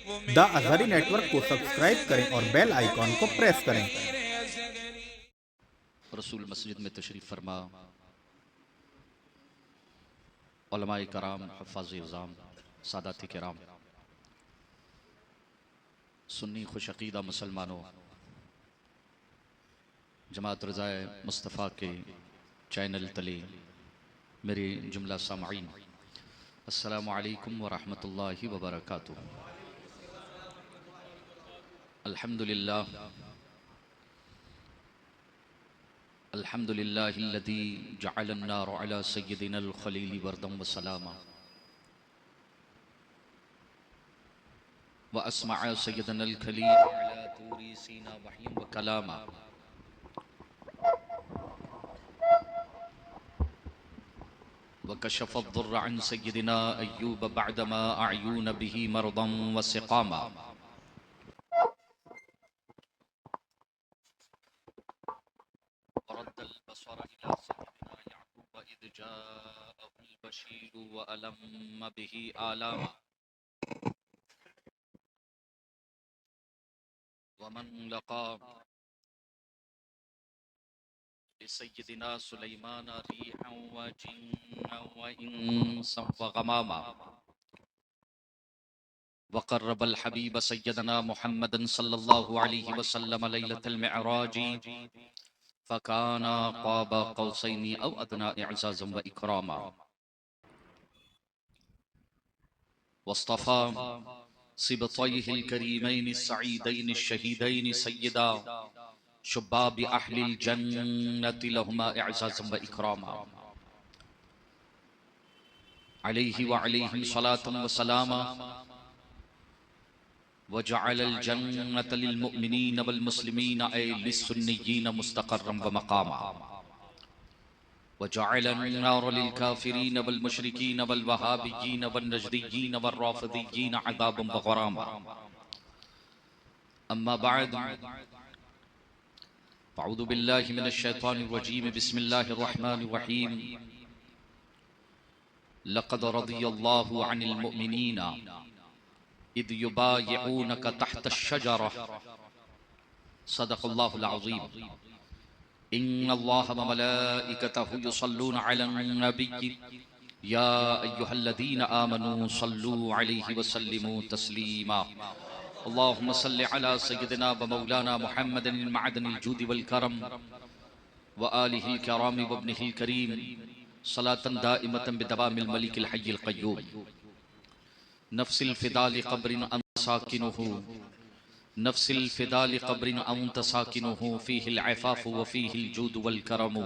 The Azhari network को subscribe करें और बेल आइकॉन को प्रेस करें। रसूल मस्जिद में तशरीफ़ फरमा, उलमाए कराम, हफ़ाज़ इज़ाम, सादात किराम, सुन्नी खुश अक़ीदा मुसलमानों, जमात रज़ाए मुस्तफ़ा के चैनल तले मेरे जुमला सामईन, अस्सलामु अलैकुम व रहमतुल्लाहि व बरकातुहू। अल्हम्दुलिल्लाह अल्हम्दुलिल्लाहिल्लज़ी जअलन नार अला सय्यिदिनल खलील बरदम व सलामा व अस्मअ सय्यिदनल खलील अला तूरी सीना वहय्यन व कलामा व कशफ़ अद्दुर्र अन सय्यिदिना अय्यूब बअदमा अअयून बिही मरदम व सिक़ामा वरद्दल बसर इला सय्यिदिना यअक़ूब इज़ जाअहुल बशीर व अलम्म बिही आलामा व मन लक़ा लिसय्यिदिना सुलैमान रिहन व जिन्नन व इंसन व गमामा वक़र्रबल हबीब सय्यदना मुहम्मदन सल्लल्लाहु अलैहि वसल्लम लैलतल मिअराज फ़काना क़ाब क़ौसैनि औ अदना इअज़ाज़न व इकरामा वस्तफ़ा सिबतैहिल करीमैनि सईदैनि शहीदैनि सय्यदा शुब्बाबि अहलिल जन्नति लहुमा इअज़ाज़न व इकरामा अलैहि व अलैहिम सलातुन व सलामा वजअलल जन्नत लिल मुअमिनीन वल मुस्लिमीन ऐ लिस्सुन्निय्यीन मुस्तक़र्रन व मक़ामा वजअलन नार लिल काफ़िरीन वल मुशरिकीन वल वहाबिय्यीन वन नजदिय्यीन वर राफ़िदिय्यीन अज़ाबन व ग़रामा अम्मा बअद फ़अऊज़ु बिल्लाहि मिनश शैतानिर रजीम बिस्मिल्लाहिर रहमानिर रहीम लक़द रदियल्लाहु अनिल मुअमिनीना इद युबायिऊनक तहतश शजरा सदक़ल्लाहुल अज़ीम इन्नल्लाह व मलाइकतहु युसल्लूना अलन नबी या अय्युहल्लज़ीना आमनू सल्लू अलैहि व सल्लिमू तस्लीमा अल्लाहुम्मा सल्लि अला सय्यिदिना व मौलाना मुहम्मदिन मअदनिल जूदि वल करम व आलिहिल किराम व इब्निहिल करीम सलातन दाइमतन बिदवामिल मलिकिल हय्यिल क़य्यूम नफ्सिल फ़िदा लिक़ब्रिन अन्त साकिनुहु नफ्सिल फ़िदा लिक़ब्रिन अन्त साकिनुहु फ़ीहिल अफ़ाफ़ु व फ़ीहिल जूद वल करमु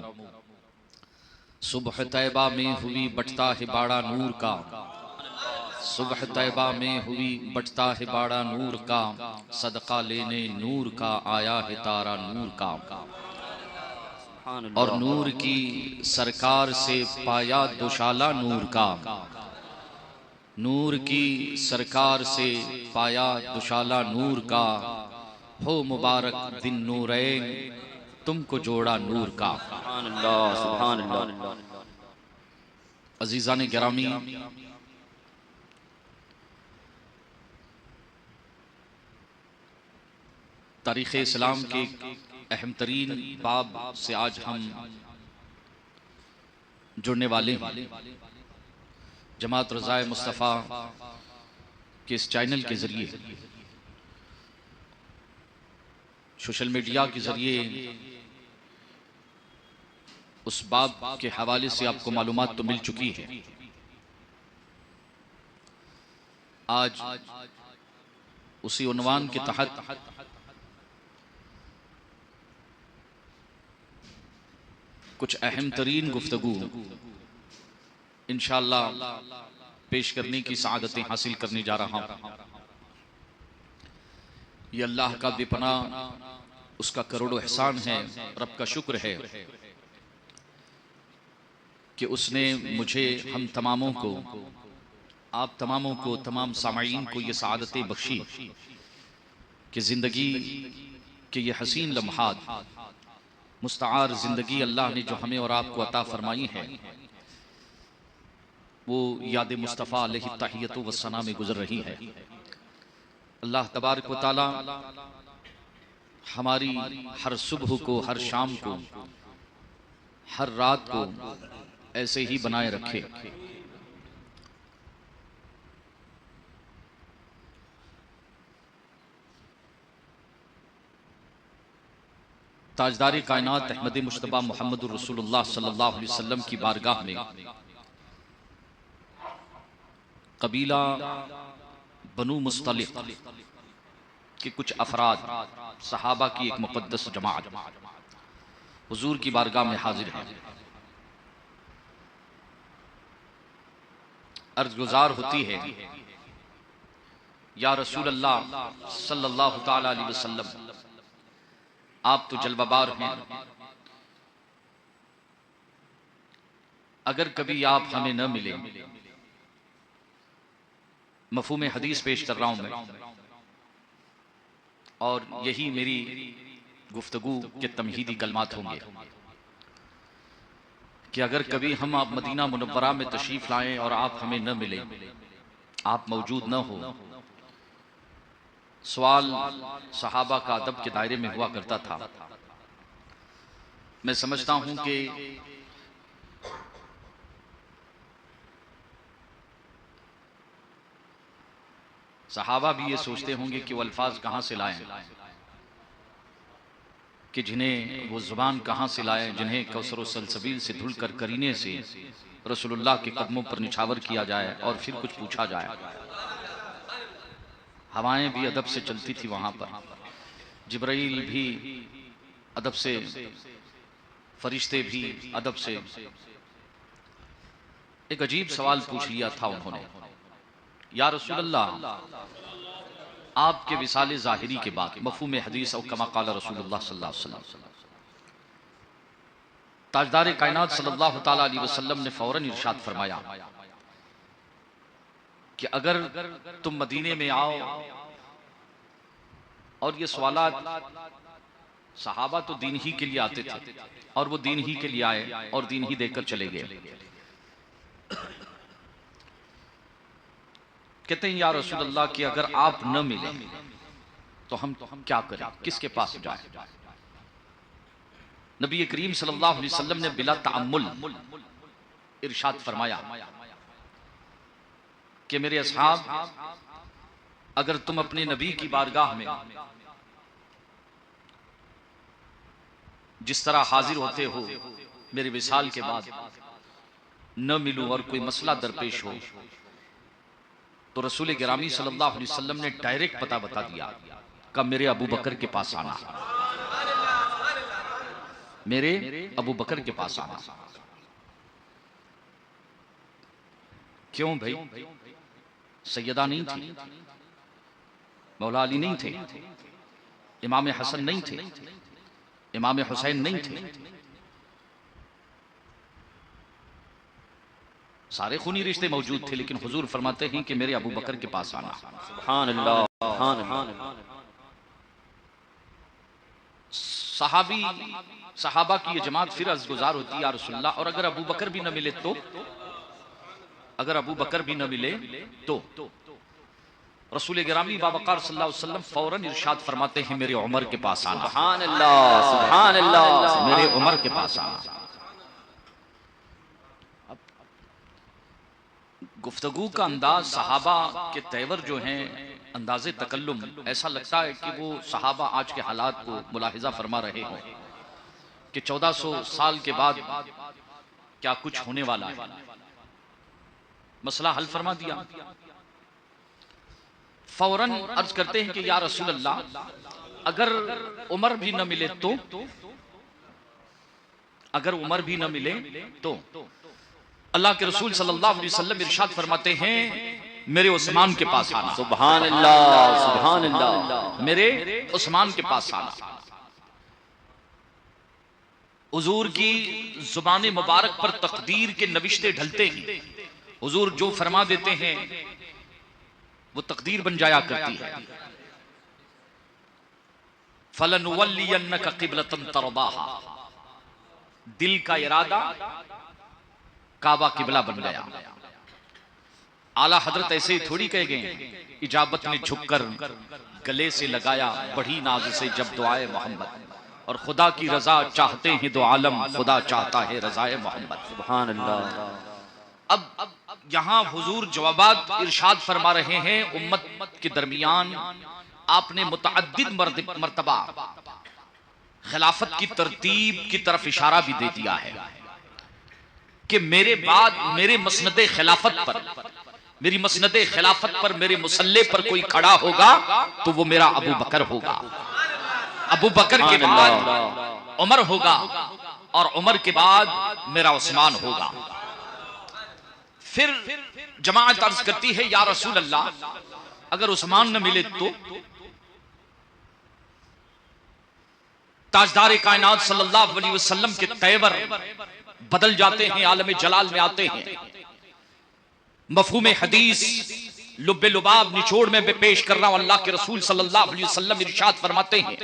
सुबह तैबा में हुई बटता है बाड़ा नूर का सुबह तैबा में हुई बटता है बाड़ा नूर का सदका लेने नूर का आया है तारा नूर का और नूर की सरकार से पाया दुशाला नूर का नूर की सरकार से पाया दुशाला नूर का हो मुबारक दिन नूरैन तुमको जोड़ा नूर का। अजीज़ान गिरामी, तारीख़ इस्लाम के अहम तरीन बाब से आज हम जुड़ने वाले हैं। जमात रज़ाए मुस्तफ़ा के इस चैनल के ज़रिए, सोशल मीडिया के ज़रिए उस बाब के हवाले से आपको मालूमात तो मिल चुकी है। आज उसी उन्वान के तहत कुछ अहम तरीन गुफ्तगू इंशाअल्लाह पेश करने की सआदतें हासिल करने जा रहा हूँ। ये अल्लाह का बेपना उसका करोड़ों एहसान है, रब का शुक्र है कि उसने मुझे, हम तमामों को, आप तमामों को, तमाम सामाईन को ये सआदतें बख्शी कि ज़िंदगी के ये हसीन लम्हात, मुस्तआर ज़िंदगी अल्लाह ने जो हमें और आपको अता फरमाई है, वो याद मुस्तफ़ा अलैहि तहियतु व सना में गुजर रही है। अल्लाह तबारक व तआला हमारी हर सुबह को, हर शाम को, हर रात को ऐसे ही बनाए रखे। ताजदार कायनात अहमद मुश्तबा मोहम्मद रसूलुल्लाह सल्लल्लाहु अलैहि वसल्लम की बारगाह में कबीला बनु मुस्तलिक के कुछ अफराद, सहाबा की एक मुक़द्दस जमात हुजूर की बारगाह में हाजिर है। अर्ज़ गुज़ार होती है, या रसूल अल्लाह सल्लल्लाहु ताला अलैहि वसल्लम, आप तो जलवाबार हैं, अगर कभी आप हमें न मिले, मफ़हूम हदीस पेश कर रहा हूं मैं, और यही मेरी गुफ्तगू के तमहीदी कलमात होंगे कि अगर कभी हम आप मदीना मुनव्वरा में तशरीफ लाएं और आप हमें न मिले, आप मौजूद न हो। सवाल सहाबा का अदब के दायरे में हुआ करता था। मैं समझता हूं कि सहाबा भी ये सोचते होंगे कि वो अल्फाज कहां से लाएं, कि जिन्हें वो जुबान कहां से लाएं, जिन्हें कौसर सलसबील से धुलकर करीने से रसूलुल्लाह के कदमों पर निछावर किया जाए और फिर कुछ पूछा जाए। हवाएं भी अदब से चलती थी वहां पर, जिब्राइल भी अदब से, फरिश्ते भी अदब से। एक अजीब सवाल पूछ लिया था उन्होंने, या रसूलल्लाह, आपके विसाले ज़ाहिरी के बाद मफ़हूम हदीस और कमा क़ाल रसूलुल्लाह सल्लल्लाहु अलैहि वसल्लम, ताजदार कायनात सल्लल्लाहु ताला अलैहि वसल्लम ने फौरन इरशाद फरमाया कि अगर तुम मदीने में आओ, और ये सवालात सहाबा तो दीन ही के लिए आते थे और वो दीन ही के लिए आए और दीन ही देकर चले गए। कहते हैं या रसूल अल्लाह कि अगर आप न मिले तो हम क्या करें, किसके पास जाएं? नबी करीम सल्लल्लाहु अलैहि वसल्लम ने बिला तअम्मुल इरशाद फरमाया कि मेरे असहाब, अगर तुम अपने नबी की बारगाह में जिस तरह हाजिर होते हो मेरे विसाल के बाद, न मिलूं और कोई मसला दरपेश हो, तो रसूल गिरामी सल्लल्लाहु अलैहि वसल्लम ने डायरेक्ट पता बता दिया, कब मेरे अबू बकर के पास आना, मेरे अबू बकर के पास आना। क्यों भाई? सैयदा नहीं थी, मौला अली नहीं थे, इमाम हसन नहीं थे, इमाम हुसैन नहीं थे, सारे खूनी रिश्ते मौजूद थे, लेकिन हुजूर फरमाते हैं कि मेरे अबू बकर के पास आना। सुभान अल्लाह, सुभान अल्लाह। सहाबी, सहाबा की ये जमात फिर अर्ज़ गुज़ार होती है, या रसूलल्लाह, और अगर अबू बकर भी न मिले तो, अगर अबू बकर भी न मिले तो रसूल गिरामी बाबकार सल्लल्लाहु अलैहि वसल्लम फौरन इरशाद फरमाते हैं मेरे उमर के पास आना। सुभान अल्लाह, सुभान अल्लाह, मेरे उमर के पास आना। गुफ्तगू का अंदाज, सहाबा के तेवर जो हैं, अंदाज़े तकल्लुम, ऐसा लगता है कि वो सहाबा आज के हालात को मुलाहिजा फरमा रहे हों कि 1400 साल के बाद क्या कुछ होने वाला है। मसला हल फरमा दिया। फौरन अर्ज करते हैं कि या रसूल अल्लाह, अगर उमर भी न मिले तो, अगर उमर भी न मिले तो अल्लाह के रसूल सल्लल्लाहु अलैहि वसल्लम इरशाद फरमाते हैं मेरे उस्मान के पास आना। सुभान अल्लाह, सुभान अल्लाह, मेरे उस्मान के पास आना। हुजूर की जुबान मुबारक पर तकदीर के नविश्ते ढलते हैं। हुजूर जो फरमा देते हैं वो तकदीर बन जाया करती है। फलनुवल्लियन्नका क़िबलतन तरदाहा, दिल का इरादा काबा किबला बन गया। आला हजरत ऐसे ही थोड़ी कह गए, इजाबत ने झुककर गले से लगाया बड़ी नाज से जब दुआए मोहम्मद, और खुदा की रजा चाहते हैं दो आलम, खुदा चाहता है रजाए मोहम्मद। सुभान अल्लाह। अब यहाँ हुजूर जवाबात इरशाद फरमा रहे हैं, उम्मत के दरमियान आपने मुतअद्दिद मर्तबा खिलाफत की तरतीब की तरफ इशारा भी दे दिया है कि मेरे बाद मेरे मसनदे खिलाफत पर, मेरी मसनदे खिलाफत पर, मेरे मुसल्ले पर कोई खड़ा होगा तो वो मेरा अबू बकर होगा, अबू बकर के बाद उमर होगा, और उमर के बाद मेरा उस्मान होगा। फिर जमाअत अर्ज करती है, या रसूल अल्लाह, अगर उस्मान न मिले तो? ताजदार कायनात सल्लल्लाहु अलैहि वसल्लम के तेवर बदल जाते हैं, आलम जलाल में आते हैं। मफहूम हदीस लुब्बे लुबाब निचोड़ में पेश कर रहा हूं। अल्लाह के रसूल सल्लल्लाहु अलैहि वसल्लम इरशाद फरमाते हैं,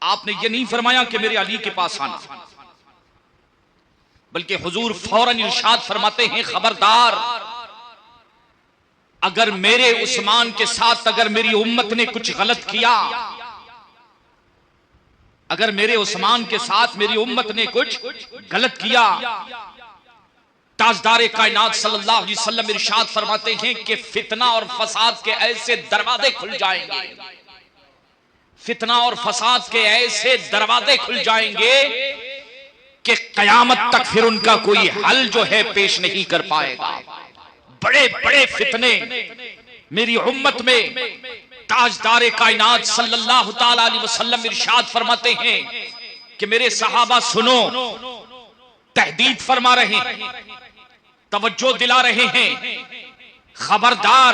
आपने ये नहीं फरमाया कि मेरे अली के पास आना, बल्कि हुजूर फौरन इरशाद फरमाते हैं, खबरदार, अगर मेरे उस्मान के साथ अगर मेरी उम्मत ने कुछ गलत किया, अगर मेरे उस्मान के साथ मेरी उम्मत ने कुछ गलत किया, ताजदार कायनात सल्लल्लाहु अलैहि वसल्लम इरशाद फरमाते हैं कि फितना और फसाद के ऐसे दरवाजे खुल जाएंगे, फितना और फसाद के ऐसे दरवाजे खुल जाएंगे कि कयामत तक फिर उनका कोई हल जो है पेश नहीं कर पाएगा। बड़े बड़े फितने मेरी उम्मत में ताजदार कायनात सल्लल्लाहु ताला अलैहि वसल्लम इरशाद फरमाते हैं कि मेरे सहाबा सुनो, तहदीद फरमा रहे हैं, तवज्जो दिला रहे हैं, खबरदार,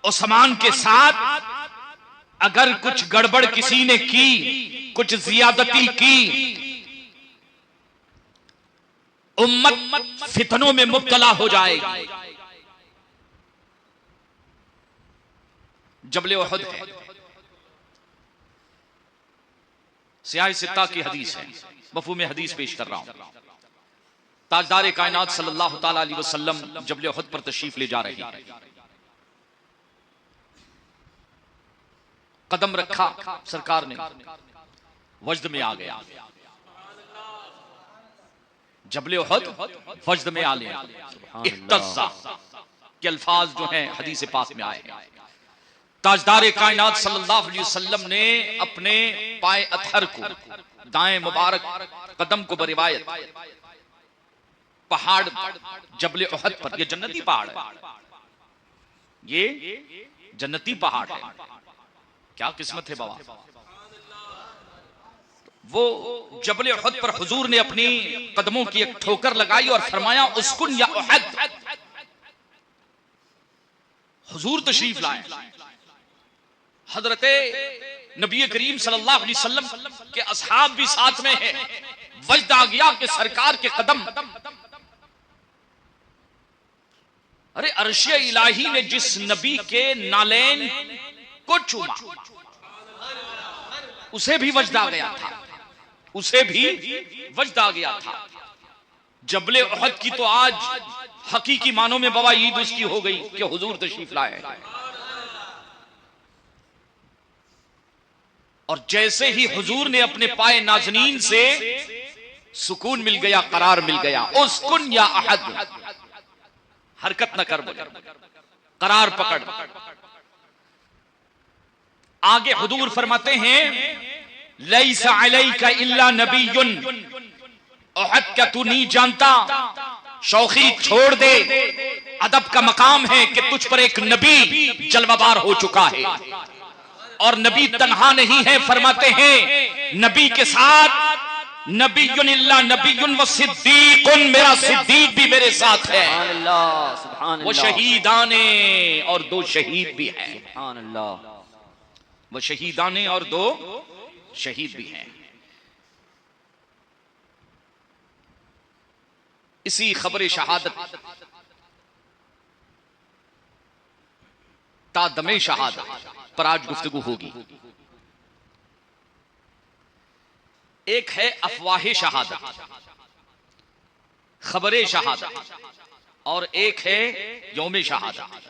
उस्मान के साथ अगर कुछ गड़बड़ किसी ने की, कुछ जियादती की, उम्मत फितनों में मुब्तला हो जाएगी। जबले उहद है, सियाह सित्ता की हदीस है, मफहूम हदीस पेश कर रहा हूं। ताजदार कायनात सल्लल्लाहु ताला अलैहि वसल्लम जबले उहद पर तशरीफ ले जा रहे हैं, कदम रखा सरकार ने, वज्द में आ गया। जबले उहद वज्द में आ लिया, इhtazza के अल्फाज जो हैं हदीस पाक में आए हैं। ताजदार कायनात सल्लल्लाहु अलैहि वसल्लम ने अपने पाए अतहर को, दाएं मुबारक कदम को बरिवायत पहाड़ जबले उहद पर, ये जन्नती पहाड़ है, ये जन्नती पहाड़ है, क्या किस्मत है बाबा। वो जबले उहद पर हुजूर ने अपनी कदमों की एक ठोकर लगाई और फरमाया, उसकुन या उहद। हुजूर तशरीफ लाए, हजरते नबी करीम सल्लल्लाहु अलैहि वसल्लम के असहाब भी साथ में है। वज्द आ गया कि सरकार के कदम, अरे अर्शे इलाही ने जिस नबी के नालैन को चूमा, उसे भी वज्द आ गया था, उसे भी वज्द आ गया था। जबले उहद की तो आज हकीकी मानों में बाबा ईद उसकी हो गई कि हुजूर तशरीफ लाए। और जैसे ही हुजूर ने अपने पाए नाज़नीन से सुकून मिल गया, करार मिल गया, उसकुन या अहद, हरकत न कर, बोले करार पकड़। आगे हुजूर फरमाते हैं, लैसा अलैका इल्ला नबियुन, उहद क्या तू नहीं जानता, शौखी छोड़ दे, अदब का मकाम है कि तुझ पर एक नबी जलवाबार हो चुका है। और नबी तन्हा नहीं है, फरमाते हैं नबी के साथ नबीयुन इल्ला नबीयुन व सिद्दीकुन, मेरा सिद्दीक भी मेरे साथ है, वो शहीदाने और दो शहीद भी हैं, वो शहीदाने और दो शहीद भी हैं। इसी खबर शहादत तादमे शहादत पर आज गुफ्तगू होगी। एक है अफवाह शहादत, खबरे शहादत, और एक है यौम शहादत।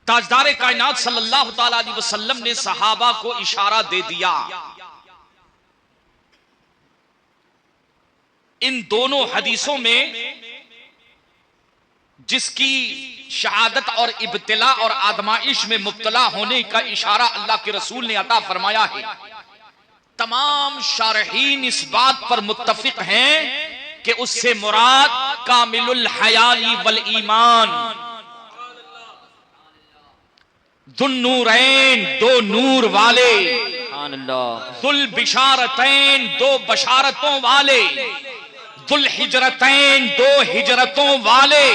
ताजदार कायनात सल्लल्लाहु ताला अलैहि वसल्लम ने सहाबा को इशारा दे दिया, इन दोनों हदीसों में जिसकी शहादत और इब्तिला और आजमाइश में मुब्तला होने का इशारा अल्लाह के रसूल ने अता फरमाया है, तमाम शारहीन इस बात पर मुत्तफिक हैं कि उससे मुराद कामिलुल हयाई वल ईमान, दुन्नूरैन दो नूर वाले, दुल बिशारतैन दो बशारतों वाले, दुल हिजरतैन दो हिजरतों वाले,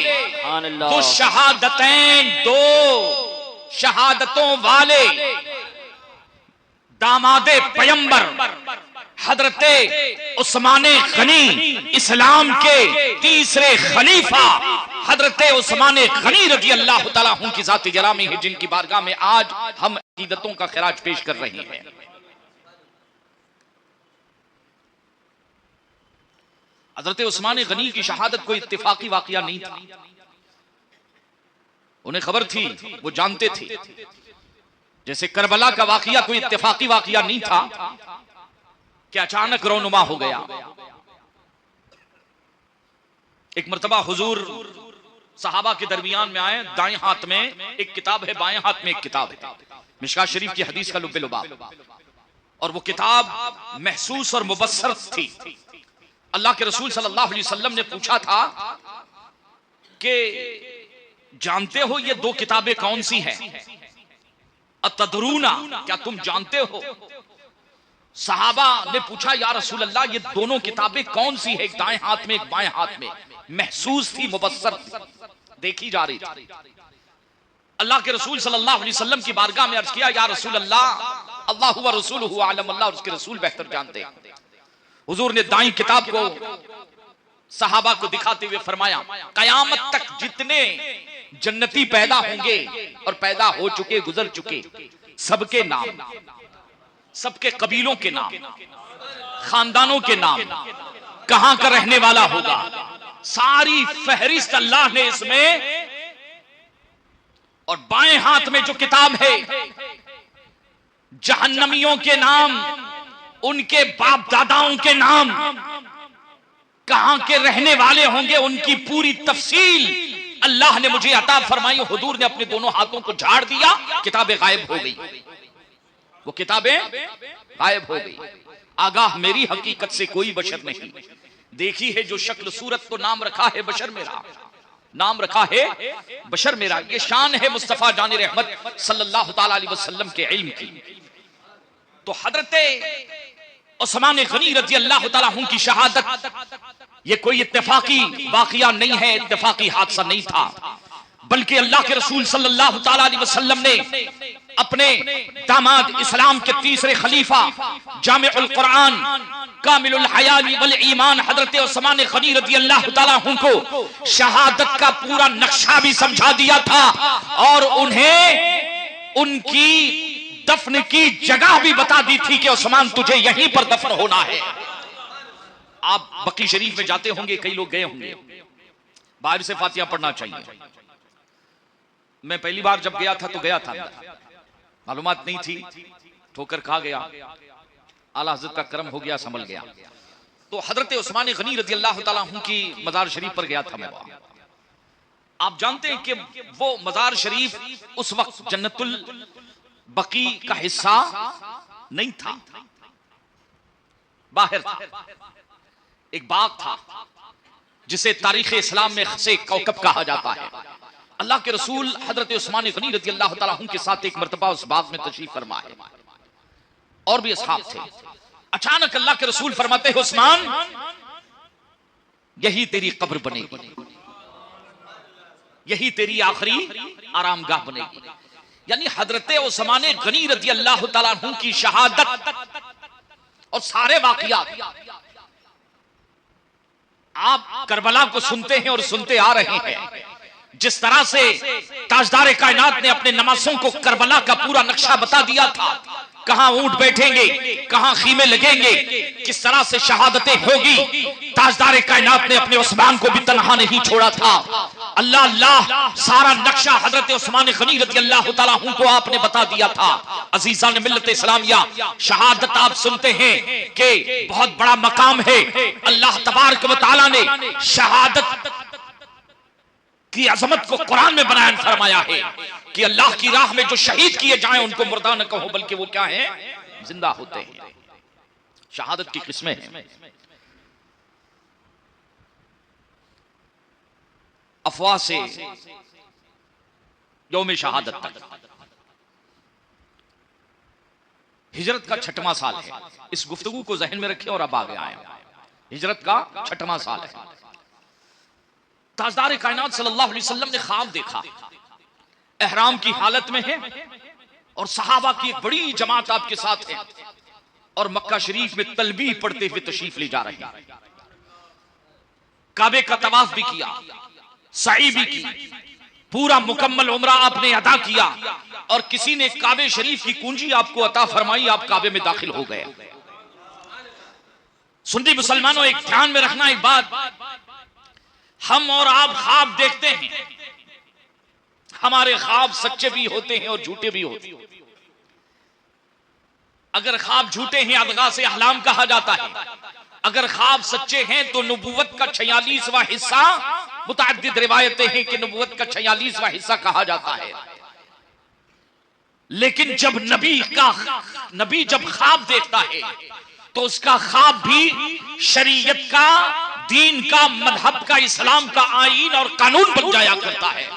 दो शहादतैन दो शहादतों वाले, दामादे पैगंबर हजरते उस्माने गनी, इस्लाम के तीसरे खलीफा हजरते उस्माने गनी रजी अल्लाह तआला अन्हु की जात जलामी है, जिनकी बारगाह में आज हम अकीदतों का खिराज पेश कर रहे हैं। हजरत उस्मान गनी की शहादत कोई इत्तेफाकी वाकया नहीं था, उन्हें खबर थी, वो जानते थे। जैसे करबला का वाकया कोई इत्तेफाकी वाकया नहीं था कि अचानक रौनुमा हो गया। एक मर्तबा हुजूर सहाबा के दरमियान में आए, दाएं हाथ में एक किताब है, बाएं हाथ में एक किताब है, मिशकात शरीफ की हदीस का लुब्बे लुबाब, और वो किताब महसूस और मुबस्सर थी। अल्लाह के रसूल सल्लल्लाहु अलैहि वसल्लम ने पूछा था कि जानते हो ये दो किताबें कौन सी हैं? अतदरूना, क्या तुम जानते हो? सहाबा ने पूछा, या रसूल अल्लाह ये दोनों किताबें कौन सी है? एक दाएं हाथ में एक बाएं हाथ में, महसूस थी, मुबस्सर देखी जा रही थी। अल्लाह के रसूल सल्लल्लाहु अलैहि वसल्लम की बारगाह में अर्ज किया, या रसूल अल्लाह, अल्लाहु व रसूलुहु आलम, अल्लाह और उसके रसूल बेहतर जानते हैं। हुजूर ने दाईं किताब को सहाबा को दिखाते हुए फरमाया, कयामत तक जितने जन्नती पैदा होंगे और पैदा हो चुके, गुजर चुके, सबके नाम, सबके कबीलों के नाम, खानदानों के नाम, कहां का रहने वाला होगा, सारी फहरिस्त अल्लाह ने इसमें, और बाएं हाथ में जो किताब है, जहन्नमियों के नाम, उनके बाप दादाओं के नाम, कहां के रहने वाले होंगे, उनकी पूरी तफसील अल्लाह ने मुझे अता फरमाई। हुजूर ने अपने दोनों हाथों को झाड़ दिया, किताबें गायब हो गई, वो किताबें गायब हो गई। आगाह मेरी हकीकत से कोई बशर नहीं, देखी है जो शक्ल सूरत, तो नाम रखा है बशर मेरा, नाम रखा है बशर मेरा। ये शान है मुस्तफा जान रहमत सल्लल्लाहु ताला अलैहि वसल्लम के इल्म की। तो हजरते उस्मान गनी रजी अल्लाह ताला अन्हु की शहादत ये कोई इत्तेफाकी वाकया नहीं है, इत्तेफाकी हादसा नहीं था, बल्कि अल्लाह के रसूल सल्लल्लाहु ताला अलैहि वसल्लम ने अपने दामाद, इस्लाम के तीसरे खलीफा, जामिउल कुरान, कामिलुल हयाई वल ईमान हजरत उस्मान गनी रजी अल्लाह ताला अन्हु को शहादत का पूरा नक्शा भी समझा दिया था, और उन्हें उनकी दफन की जगह भी बता दी थी कि उस्मान तुझे यहीं पर दफन होना है। आप बकी शरीफ में जाते होंगे, कई लोग गए होंगे, बाहर से फातिहा पढ़ना चाहिए। मैं पहली बार जब गया था तो गया था, मालूमात नहीं थी, ठोकर खा गया, आला हज़रत का करम हो गया, संभल गया। तो हजरत उस्मान गनी रजी अल्लाह ताला अन्हु की मजार शरीफ पर गया था मैं वहां। आप जानते हैं कि वो मजार शरीफ उस वक्त जन्नतुल बकी का हिस्सा नहीं था, बाहर था, एक बाग था जिसे तारीख इस्लाम में खसे कौकब कहा जाता है। अल्लाह के रसूल हजरत उस्मान गनी रजी अल्लाह ताला अन्हु के साथ एक मर्तबा उस बाग में तशरीफ फरमा है, और भी असहाब थे। अचानक अल्लाह के रसूल फरमाते हैं, उस्मान यही तेरी कब्र बनेगी, यही तेरी आखिरी आरामगाह बनेगी। यानी हजरत उस्मान गनी रजी अल्लाह ताला अन्हु की शहादत और सारे वाकयात आप करबला को सुनते हैं और सुनते आ रहे हैं। जिस तरह से ताजदार कायनात ने अपने नमाज़ों को करबला का पूरा नक्शा बता दिया था, कहां ऊंट बैठेंगे, कहां खीमे लगेंगे, किस तरह से शहादतें होगी। ताजदार कायनात ने अपने उस्मान को भी तन्हा नहीं छोड़ा था। अल्लाह अल्लाह सारा नक्शा हजरत उस्मान गनी रज़ी अल्लाह तआला अन्हु को आपने बता दिया था। अजीज़ान ने मिल्लत इस्लामिया, शहादत आप सुनते हैं कि बहुत बड़ा मकाम है। अल्लाह तबारक व तआला ने शहादत की अजमत को कुरान में बयान फरमाया है कि अल्लाह की राह में जो शहीद किए जाएं उनको मुर्दा न कहो बल्कि वो क्या है, जिंदा होते हैं। शहादत की किस्में हैं। अफवाह से यौम शहादत तक हिजरत का 6वां साल है। इस गुफ्तगू को जहन में रखें और अब आगे आए। हिजरत का 6वां साल है। ताजदार कायनात सल्लल्लाहु अलैहि वसल्लम ने ख्वाब देखा, एहराम की हालत में है और सहाबा की एक बड़ी जमात आपके साथ है और मक्का शरीफ में तलबी पढ़ते हुए तशरीफ ले जा रहे हैं। काबे का तवाफ भी किया, सई भी की, पूरा मुकम्मल उम्रा आपने अदा किया और किसी ने काबे शरीफ की कुंजी आपको अता फरमाई, आप काबे में दाखिल हो गए। सुन्नी मुसलमानों, एक ध्यान में रखना एक बात, हम और आप ख्वाब देखते हैं, हमारे ख्वाब सच्चे भी होते हैं और झूठे भी होते हैं। अगर ख्वाब झूठे हैं अदगा से अहलाम कहा जाता है, अगर ख्वाब सच्चे हैं तो नबूवत का 46वां हिस्सा, मुतअद्दिद रिवायतें हैं कि नबूवत का 46वां हिस्सा कहा जाता है। लेकिन जब नबी जब ख्वाब देखता है तो उसका ख्वाब भी शरीयत का, दीन का, मजहब का, इस्लाम का आईन और कानून बन जाया करता है।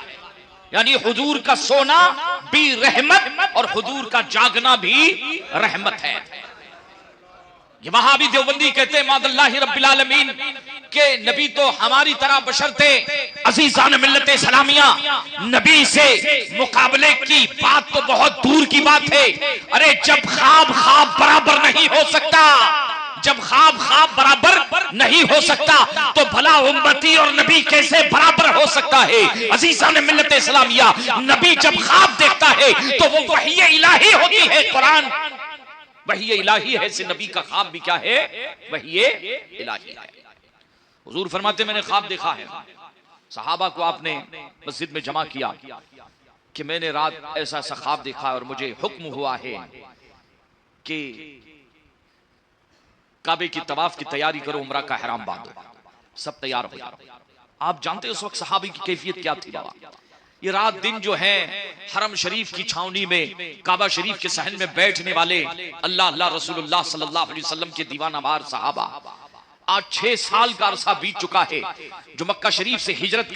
यानी हुजूर का सोना भी रहमत और हुजूर का जागना भी रहमत है। ये वहाबी देवबंदी कहते हैं मादल्लाहि रब्बिल आलमीन के नबी तो हमारी तरह बशर थे। अजीज़ान मिल्लत इस्लामिया, नबी से मुकाबले की बात तो बहुत दूर की बात है। अरे जब ख्वाब बराबर नहीं हो सकता, जब ख्वाब बराबर नहीं हो सकता तो भला उम्मती और नबी कैसे बराबर हो सकता है। अजीज़ान मिल्लत इस्लामिया, नबी जब ख्वाब देखता है तो वो वही इलाही होती है। कुरान वही इलाही है, से नबी का ख्वाब भी क्या है, वही इलाही है। हुजूर फरमाते मैंने ख्वाब देखा है। सहाबा को आपने मस्जिद में जमा किया कि मैंने रात ऐसा ऐसा ख्वाब देखा और मुझे हुक्म हुआ है कि काबे की तवाफ की तैयारी करो, उम्रा का ihram बांधो। सब तैयार हो गया। आप जानते हो उस वक्त सहाबी की कैफियत क्या थी बाबा। ये रात दिन जो है हरम शरीफ की छावनी में, काबा शरीफ के सहन में बैठने वाले अल्लाह अल्लाह रसूलुल्लाह सल्लल्लाहु अलैहि वसल्लम के दीवानावार सहाबा, आज 6 साल का अरसा बीत चुका है जो मक्का शरीफ से हिजरत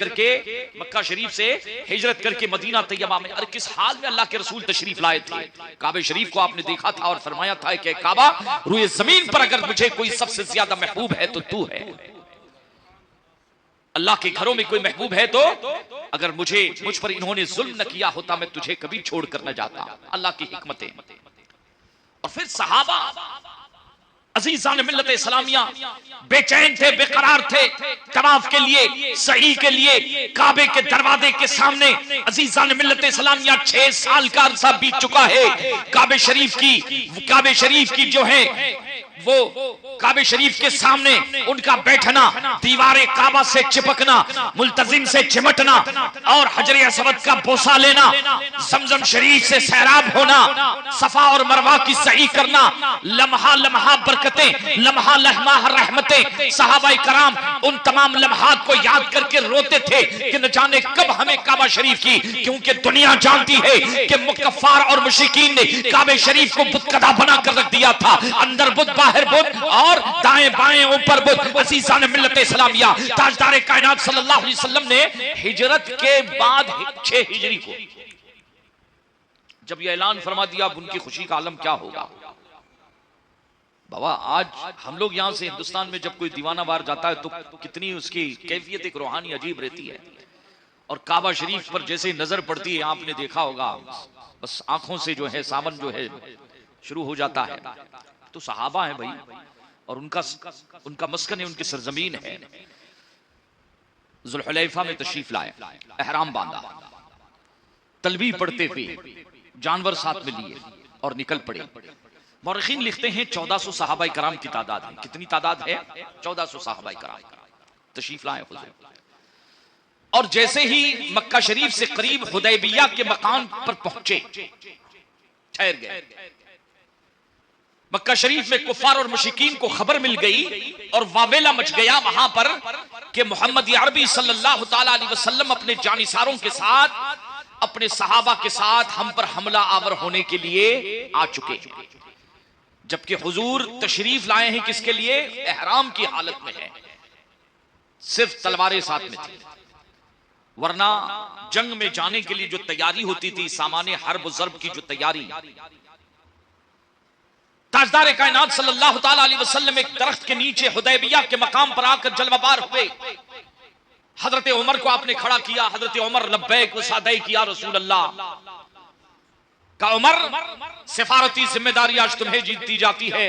करके मदीना तैयबा में, अरे किस हाल में अल्लाह के रसूल तशरीफ लाए थे। काबे शरीफ को आपने देखा था और फरमाया था कि काबा, रुए जमीन पर अगर मुझे कोई सबसे ज्यादा महबूब है तो तू है। अल्लाह के घरों में कोई महबूब है तो अगर मुझ पर इन्होंने जुल्म न किया होता मैं तुझे कभी छोड़कर न जाता। अल्लाह की हिकमतें। और फिर सहाबा अजीज़ान मिल्लत इस्लामिया बेचैन थे, बेकरार थे तवाफ के लिए, सही के लिए, काबे के दरवाजे के सामने। अजीज़ान मिल्लत इस्लामिया 6 साल का अरसा बीत चुका है। काबे शरीफ की जो है वो काबे शरीफ के सामने उनका बैठना, दीवारे काबा से चिपकना, मुल्तजिम से चिमटना और हजर असवद का बोसा लेना, जमजम शरीफ से सैराब होना, सफा और मरवा की सही करना, लम्हा लम्हा बरकतें, लम्हा लम्हा रहमतें। सहाबाए कराम उन तमाम लम्हात को याद करके रोते थे कि न जाने कब हमें काबा शरीफ की, क्योंकि दुनिया जानती है कि मुकफ्फार और मुशरिकीन ने काबे शरीफ को बुतकदा बनाकर रख दिया था। अंदर बुत, बाहर बुत और दाएं बाएं ऊपर बुत। अजीज़ान मिल्लत इस्लामिया, ताजदार कायनात सल्लल्लाहु अलैहि वसल्लम ने हिजरत के बाद 6 हिजरी को जब यह ऐलान फरमा दिया, अब उनकी खुशी का आलम क्या होगा। बाबा आज हम लोग यहां से हिंदुस्तान में जब कोई दीवाना बाहर जाता है तो कितनी उसकी कैफियत एक रूहानी अजीब रहती है। और काबा शरीफ पर जैसे नजर पड़ती है, आपने देखा होगा बस आंखों से जो है सावन जो है शुरू हो जाता है। तो सहाबा है भाई और उनका मस्कन है, उनकी सरजमीन है। जुल्हुलैफा में तशरीफ लाए, एहराम बांधा, तलबी पढ़ते हुए, जानवर साथ में लिए, और निकल पड़े। मौरखीन लिखते हैं 1400 सहाबाए कराम की तादाद है। कितनी तादाद है? 1400 सहाबाए कराम तशरीफ लाए हुजूर। और जैसे ही मक्का शरीफ से करीब हुदैबिया के मकाम पर पहुंचे, ठहर गए। मक्का शरीफ में कुफार और मुशरिकीन को खबर मिल गई और वावेला मच गया वहां पर कि मोहम्मद अरबी सल्लल्लाहु ताला अलैहि वसल्लम अपने जानिसारों के साथ, अपने सहाबा के साथ हम पर हमला आवर होने के लिए आ चुके हैं। जबकि हुजूर तशरीफ लाए हैं किसके लिए? एहराम की हालत में है, सिर्फ तलवारें साथ में थी। वरना जंग में जाने के लिए जो तैयारी होती थी, सामान्य हर्ब ज़र्ब की जो तैयारी, ताजदार कायनात सल्लल्लाहु ताला अलैहि वसल्लम एक दरख्त के नीचे हुदैबिया के मकाम पर आकर जलवाबार हुए। हजरत उमर को आपने खड़ा किया। हजरत उमर लब्बैक व सदैक या रसूल अल्लाह का। उमर, सिफारती जिम्मेदारी आज तुम्हें जीती जाती है,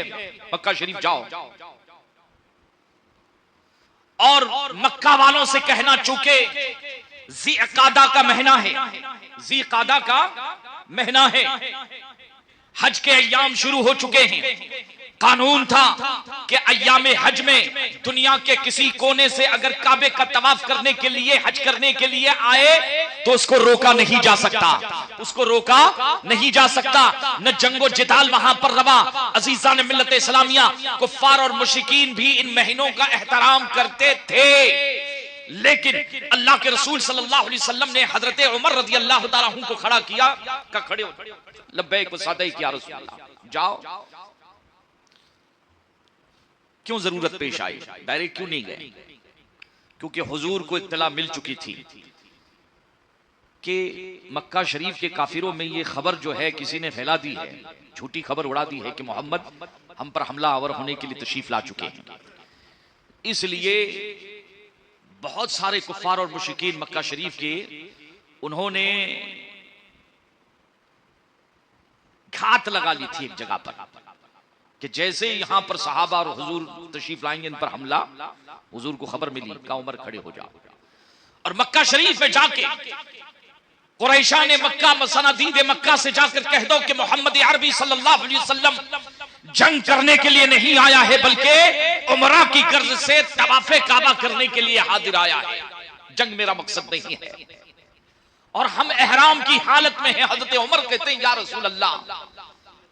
मक्का शरीफ जाओ। और मक्का वालों से कहना चूके ज़ीक़ादा का महीना है, ज़ीक़ादा का महीना है, हज के अय्याम शुरू हो चुके हैं। कानून था कि अय्याम हज में दुनिया के किसी कोने से अगर काबे का तवाफ करने के लिए, हज करने के लिए आए तो उसको रोका नहीं जा सकता, उसको रोका नहीं जा सकता। न जंगो जिदाल वहां पर रवा। अजीज़ान मिल्लत इस्लामिया, कुफ्फार और मुशरिकीन भी इन महीनों का एहतराम करते थे। लेकिन अल्लाह के रसूल सल्लल्लाहु अलैहि वसल्लम ने हजरत उमर रज़ी अल्लाह तआला अन्हु को खड़ा किया, का खड़े हो, लब्बैक व सदैक या रसूल अल्लाह, जाओ। क्यों जरूरत पेश आई? डायरेक्ट क्यों नहीं गए? क्योंकि हुजूर को इत्तला मिल चुकी थी कि मक्का शरीफ के काफिरों में ये खबर जो है किसी ने फैला दी है, झूठी खबर उड़ा दी है कि मोहम्मद हम पर हमला आवर होने के लिए तशरीफ ला चुके हैं। इसलिए बहुत सारे कुफ्फार और मुशरिकीन मक्का शरीफ के, उन्होंने घात लगा ली थी एक जगह पर कि जैसे यहां पर सहाबा और हुजूर तशरीफ लाएंगे, इन पर हमला, हुजूर को खबर मिली, का उमर खड़े हो जाओ। और मक्का शरीफ में जाके कुरैशा ने मक्का मसनादीद मक्का से जाकर कह दो कि मोहम्मद अरबी सल्लल्लाहु अलैहि वसल्लम जंग करने के लिए नहीं आया है, बल्कि उमरा की गर्ज से तवाफ़े काबा करने के लिए हाजिर आया है। जंग मेरा मकसद नहीं है। और हम एहराम की हालत में हैं। हजरत उमर कहते हैं, या रसूल अल्लाह,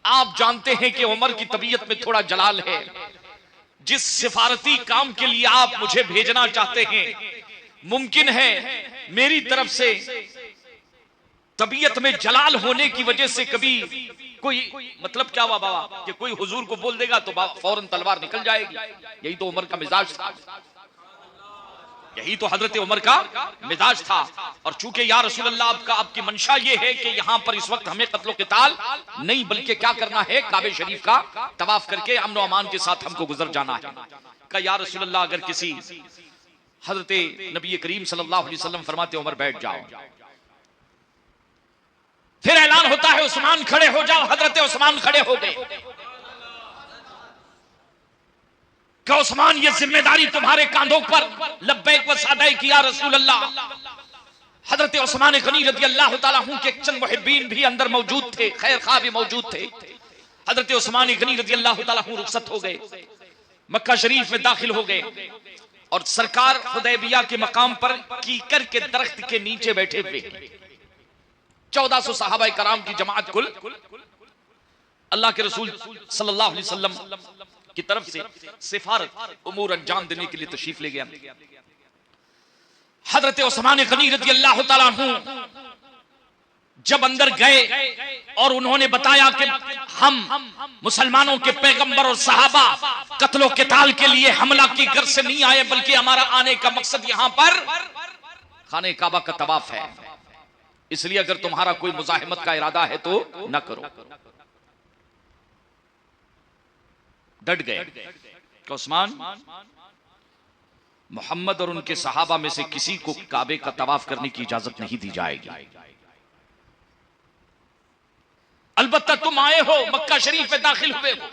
आप जानते हैं कि उमर की तबीयत में थोड़ा जलाल है। जिस सिफारती काम के लिए आप मुझे भेजना चाहते हैं, मुमकिन है मेरी तरफ से तबीयत में जलाल होने की वजह से कभी कोई, मतलब क्या हुआ बाबा, कि कोई हुजूर को बोल देगा तो फौरन तलवार निकल जाएगी। यही तो उमर का मिजाज था, यही तो हजरत उमर का मिजाज था। और चूंकि या रसूल अल्लाह आपकी मंशा ये है कि यहां पर इस वक्त हमें कत्लो क़िताल नहीं, बल्कि क्या करना है, काबे शरीफ का तवाफ करके अमन व अमान के साथ हमको गुजर जाना है। का या रसूल अल्लाह, अगर किसी, हजरत नबी करीम सल्लल्लाहु अलैहि वसल्लम फरमाते उमर बैठ जाओ। फिर ऐलान होता है उस्मान खड़े हो जाओ। हजरत उस्मान खड़े हो गए। क्या उस्मान, ये जिम्मेदारी तुम्हारे कांधों पर? लब्बैक व सदैक या रसूल अल्लाह। हजरत उस्मान गनी रज़ी अल्लाह तआला अन्हु के चंद मुहिब्बीन भी अंदर मौजूद थे, खैर खा भी मौजूद थे। हजरत उस्मान गनी रज़ी अल्लाह तआला अन्हु रुखसत हो गए, मक्का शरीफ में दाखिल हो गए और सरकार हुदैबिया के मकाम पर कीकर के दरख्त के नीचे बैठे हुए 1400 सहाबाए कराम की जमात कुल अल्लाह के रसूल सल्लल्लाहु अलैहि वसल्लम की तरफ से सिफारत उमूर अंजाम देने के लिए तशरीफ ले गया। हजरत उस्मान गनी रज़ी अल्लाह तआला अन्हु जब अंदर गए और उन्होंने बताया कि हम मुसलमानों के पैगंबर और सहाबा कत्लो क़िताल के लिए हमला की गर्ज से नहीं आए, बल्कि हमारा आने का मकसद यहां पर खाने काबा का तवाफ है, इसलिए अगर तुम्हारा कोई मुजाहिमत का इरादा है तो न करो। डट गए कि उस्मान, मोहम्मद और उनके सहाबा में से किसी को काबे का तवाफ करने की इजाजत नहीं दी जाएगी। अलबत्ता तुम आए हो, मक्का शरीफ में दाखिल हुए हो,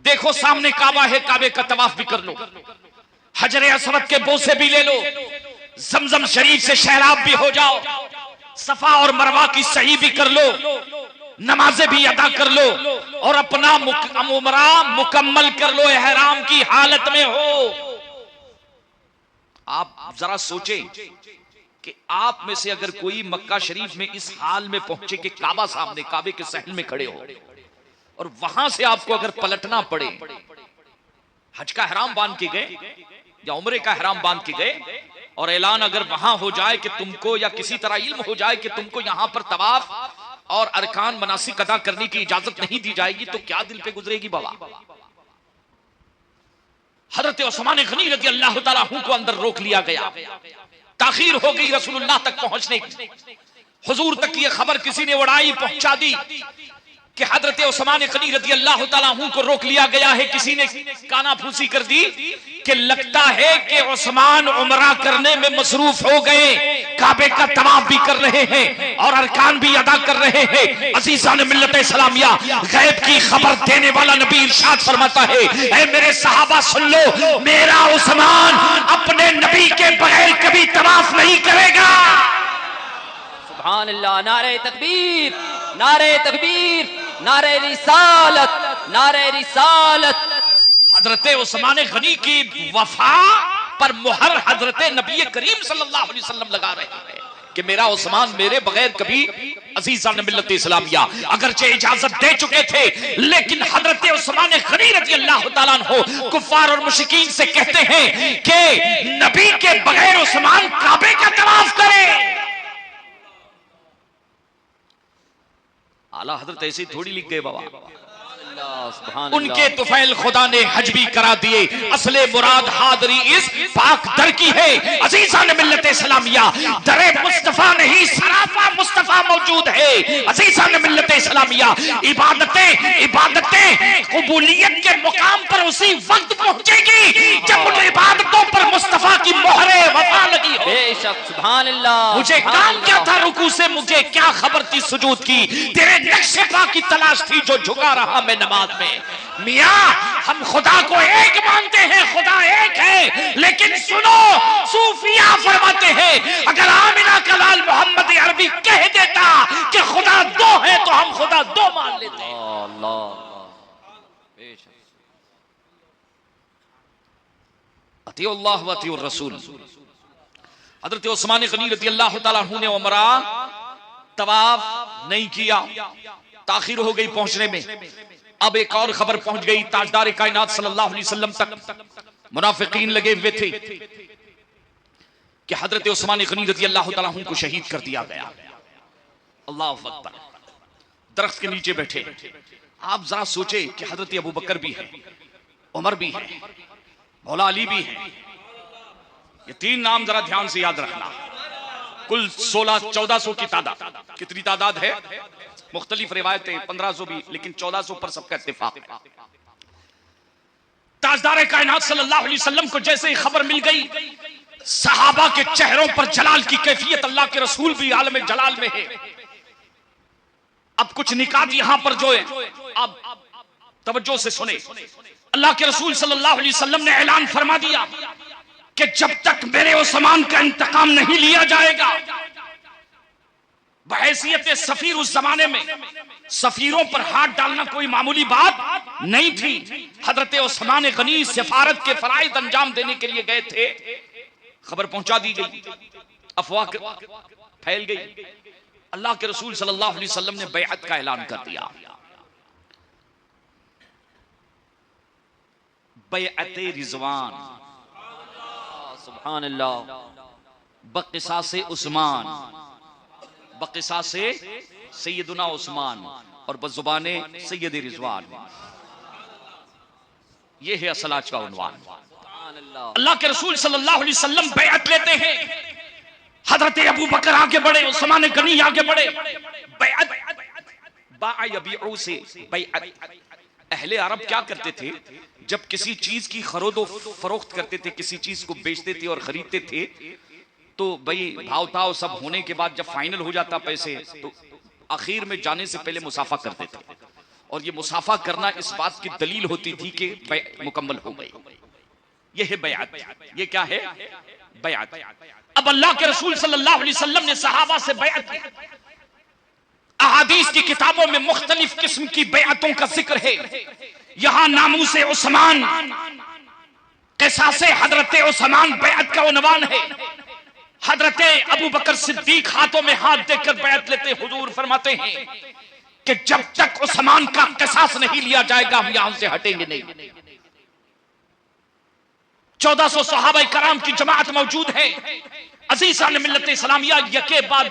देखो सामने काबा है, काबे का तवाफ भी कर लो, हजर असवद के बोसे भी ले लो, जमजम शरीफ से शहराब भी हो जाओ, सफा और मरवा की सही भी कर लो, नमाजें भी अदा कर लो और अपना उम्रा मुकम्मल कर लो एहराम की हालत में हो। आप जरा सोचें कि आप में से अगर कोई मक्का शरीफ में इस हाल में पहुंचे कि काबा सामने, काबे के सहन में खड़े हो और वहां से आपको अगर पलटना पड़े, हज का हराम बांध के गए या उम्रे का हराम बांध के गए और ऐलान अगर वहां हो जाए कि तुमको, या किसी तरह इल्म हो जाए कि तुमको यहां पर तवाफ और अरकान मनासिक अदा करने की इजाजत नहीं दी जाएगी, तो क्या दिल पे गुजरेगी बाबा। हजरत उस्मान गनी रज़ी अल्लाह तआला अन्हु को अंदर रोक लिया गया, ताखीर हो गई रसूलुल्लाह तक पहुंचने की। हुजूर तक ये खबर किसी ने उड़ाई, पहुंचा दी कि हजरत उस्मान गनी रज़ी अल्लाह तआला अन्हु को रोक लिया गया है। किसी ने कानाफूसी कर दी कि लगता है कि उस्मान उम्रा करने में मसरूफ हो गए, काबे का तवाफ भी कर रहे हैं और अरकान भी अदा कर रहे हैं। अजीज़ान मिल्लत इस्लामिया, गैब की खबर देने वाला नबी इरशाद फरमाता है, ऐ मेरे सहाबा सुन लो, मेरा उस्मान अपने नबी के बगैर कभी तवाफ नहीं करेगा। सुभान अल्लाह, नारे तकबीर, नारे तकबीर, नारे रिसालत, नारे रिसालत। हजरत उस्मान गनी की वफा पर मुहर हजरत नबी करीम सल्लल्लाहु अलैहि वसल्लम लगा रहे हैं कि मेरा उस्मान मेरे बगैर कभी, अज़ीज़ान मिल्लत इस्लामिया, अगरचे इजाजत दे चुके थे, लेकिन हजरत उस्मान गनी रज़ी अल्लाह तआला अन्हु कुफ्फार और मुशरिकीन से कहते हैं कि नबी के बगैर उस्मान काबे का तवाफ करे। आला हजरत ऐसे थोड़ी लिख गए बाबा, उनके तुफैल खुदा ने हज भी करा दिए। असले मुराद हादरी इस पाक दर की है। अज़ीज़ान मिल्लत इस्लामिया, दरे मुस्तफा नहीं सराफा मुस्तफा मौजूद है। अज़ीज़ान मिल्लत इस्लामिया, इबादतें कबूलियत के मुकाम पर उसी वक्त पहुंचेगी जब उन इबादतों पर मुस्तफा की मोहरे वफा लगी हो। बेशक, सुभान अल्लाह। मुझे काम क्या था रुकू से, मुझे क्या खबर थी सुजूद की, तेरे नक्शे पा की तलाश थी जो झुका रहा मैं नमाज में। मियां, हम खुदा को एक मानते हैं, खुदा एक है, लेकिन सुनो, सूफिया फरमाते हैं अगर आमिना का लाल मोहम्मद अरबी कह देता कि खुदा दो है तो हम खुदा दो मान लेते हैं। अतिउल्लाह व अतिउर रसूल। हजरत उस्मान गनी रज़ी अल्लाह तआला अन्हु ने उम्रा तवाफ नहीं किया, ताखीर हो गई पहुंचने में। अब एक और खबर पहुंच गई ताजदार कायनात सल्लल्लाहु अलैहि वसल्लम तक। मुनाफिकीन लगे हुए थे कि हजरत उस्मान गनी रज़ी अल्लाह तआला अन्हु को शहीद कर दिया गया। अल्लाहु अकबर। दरख्त के नीचे बैठे, आप जरा सोचे कि हजरत अबू बकर भी है, उमर भी है, मौला अली भी है। ये तीन नाम जरा ध्यान से याद रखना। कुल 1600-1400 की तादाद। कितनी तादाद है? मुख्तलिफ रिवायतें 1500 भी, लेकिन 1400 पर सबका इत्तेफाक है। ताजदार कायनात सल्लल्लाहु अलैहि वसल्लम को जैसे ही खबर मिल गई, सहाबा के चेहरों पर जलाल की कैफियत, अल्लाह के रसूल भी आलम जलाल में है। अब कुछ निकात यहां पर जो है, अब तवज्जो से सुने। अल्लाह के रसूल सल्लल्लाहु अलैहि वसल्लम ने ऐलान फरमा दिया कि जब तक मेरे उस्मान का इंतकाम नहीं लिया जाएगा, बहैसियत सफीर, उस जमाने में सफीरों पर हाथ डालना कोई मामूली बात नहीं थी। हजरत उस्मान गनी सिफारत के फराइज अंजाम देने के लिए गए थे, खबर पहुंचा दी गई, अफवाह फैल गई। अल्लाह के रसूल सल्लल्लाहु अलैहि वसल्लम ने बैअत का ऐलान कर दिया। बैअत रिजवान, सुभान अल्लाह। बक़िसासे उस्मान, बक़िसासे सैयदुना उस्मान और बज़ुबाने सैयद रिजवान। यह है असल आज का उन्वान। अल्लाह के रसूल सल्लल्लाहु अलैहि वसल्लम बैअत लेते हैं। हजरत अबू बकर आगे बढ़े, उस्मान गनी आगे बढ़े। बैअत बायबीउ से बैअत। अहले अरब क्या करते थे, जब किसी चीज की खरीदो फरोख्त करते थे, किसी चीज को बेचते थे और खरीदते थे, तो भाई भाव ताव सब होने के बाद जब फाइनल हो जाता पैसे, तो आखिर में जाने से पहले मुसाफा करते थे। और ये मुसाफा करना इस बात की दलील होती थी कि बैअत मुकम्मल हो गई। ये है बैअत। ये क्या है? बैअत। अब अल्लाह के रसूल सल्लल्लाहु अलैहि वसल्लम ने सहाबा से बैअत की। अहादीस की किताबों में मुख्तलिफ किस्म की बैअतों का जिक्र है। यहां नामूसे उस्मान, क़िसासे हजरत उस्मान बैअत का उन्वान है। हजरत अबू बकर सिद्दीक हाथों में हाथ देकर बैअत लेते, हुजूर फरमाते हैं कि जब तक उस्मान का क़िसास नहीं लिया जाएगा हम यहां से हटेंगे नहीं। 1400 सहाबा कराम की जमात मौजूद है। अजीज़ान मिल्लत इस्लामिया, यके बाद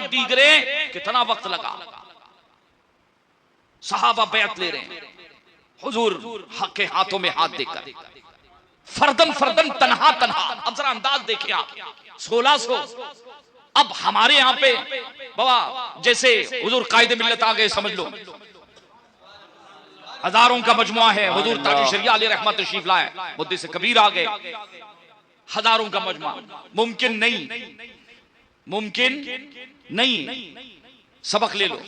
दीगरे कितना वक्त लगा, सहाबा बैअत ले रहे हैं हुजूर के हाथों में हाथ देकर, फर्दन फर्दन, तन्हा तन्हा। अब जरा अंदाज देखिए आप, 1600। अब हमारे यहाँ पे बाबा जैसे हुजूर कायदे मिल्लत आ गए, समझ लो हजारों का मजमुआ है। हुजूर ताजु शरिया अलैहि रहमत तशरीफ लाए, मुद्दे से कबीर आ गए, हजारों का मजमुआ। मुमकिन नहीं, सबक ले लो।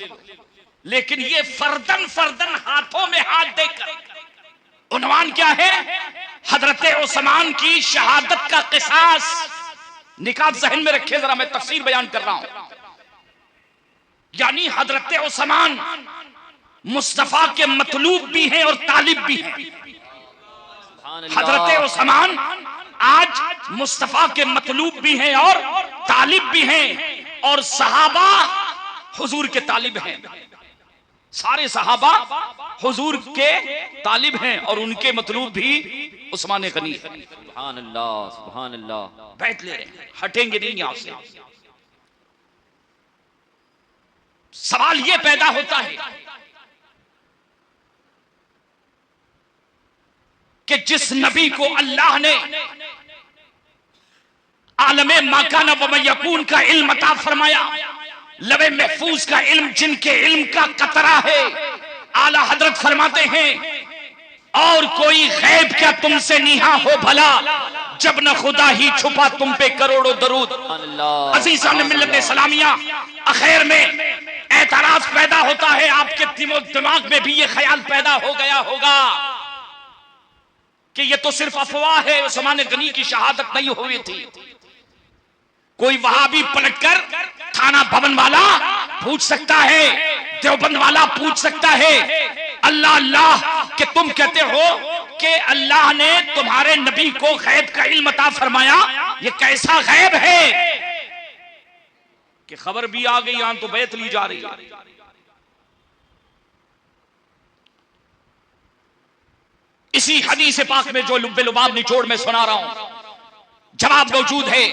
लेकिन ये फर्दन फर्दन हाथों में हाथ देकर, उन्वान क्या है? हजरत उस्मान की शहादत का क़िसास। निकात ज़हन में रखे, जरा मैं तफसीर बयान कर रहा हूं। यानी हजरत उस्मान मुस्तफा के मतलूब भी हैं और तालिब भी हैं। हजरत उस्मान आज मुस्तफा के मतलूब भी हैं और तालिब भी हैं, और सहाबा हुजूर के तालिब हैं। सारे सहाबा हुजूर के तालिब हैं और उनके मतलूब भी उस्मान गनी है। सुभान अल्लाह, सुभान अल्लाह। बैठ ले रहे हैं, हटेंगे नहीं यहां से। सवाल यह पैदा होता है कि जिस नबी को अल्लाह ने आलमे माकाना व मयकून का इल्म अता फरमाया, लवे महफूज का इल्म, जिनके इल्म का कतरा है, आला हजरत फरमाते हैं और कोई गैब क्या तुमसे निहा हो भला, जब न खुदा ही छुपा तुम पे करोड़ों दरूद। अज़ीज़ान मिल्लत इस्लामिया, आखिर में एतराज पैदा होता है, आपके दिमाग में भी ये ख्याल पैदा हो गया होगा कि ये तो सिर्फ अफवाह है, उस्मान गनी की शहादत नहीं हुई थी। कोई वहाबी पलटकर थाना भवन वाला पूछ सकता है, देवबंद वाला पूछ सकता है, अल्लाह अल्लाह कि तुम कहते हो कि अल्लाह ने तुम्हारे नबी को गैब का इल्म अता फरमाया, ये कैसा गैब है कि खबर भी आ गई, यहां तो बैत ली जा रही है। इसी हदीस पाक में जो लुब्बे लुबाब निचोड़ में सुना रहा हूं, जवाब मौजूद है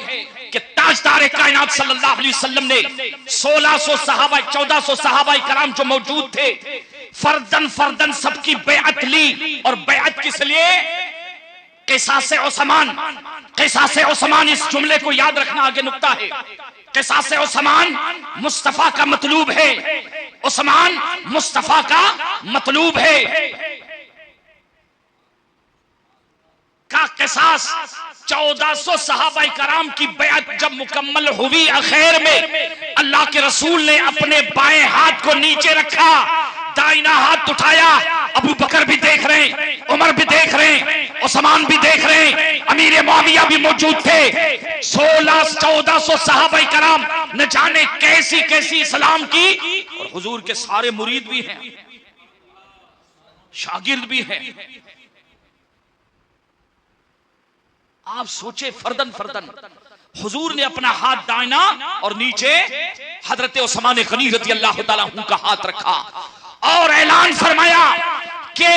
कि ताजदार कायनात सल्लल्लाहु अलैहि वसल्लम ने 1600 सहाबा, 1400 सहाबा कराम जो मौजूद थे, फर्दन फर्दन सबकी बैअत ली। और बैअत किस लिए? क़िसासे उस्मान। क़िसासे उस्मान, इस जुमले को याद रखना, आगे नुक्ता है। क़िसासे उस्मान मुस्तफा का मतलूब है, उस्मान मुस्तफा का मतलूब है। का क़िसास 1400 सहाबा कराम की बैअत जब मुकम्मल हुई, आखिर में अल्लाह के रसूल ने अपने बाएं हाथ को नीचे रखा, दाहिना हाथ उठाया। अबू बकर भी देख रहे हैं, उमर भी देख रहे हैं, उस्मान भी देख रहे हैं, अमीर मुआविया भी मौजूद थे। 1400 सहाबा कराम न जाने कैसी कैसी इस्लाम की, और हुजूर के सारे मुरीद भी हैं, शागिर्द भी हैं। आप सोचे, फर्दन फर्दन हुजूर ने अपना हाथ दाहिना और नीचे हजरत उस्मान गनी रज़ी अल्लाह ताला अन्हु का हाथ रखा और ऐलान फरमाया कि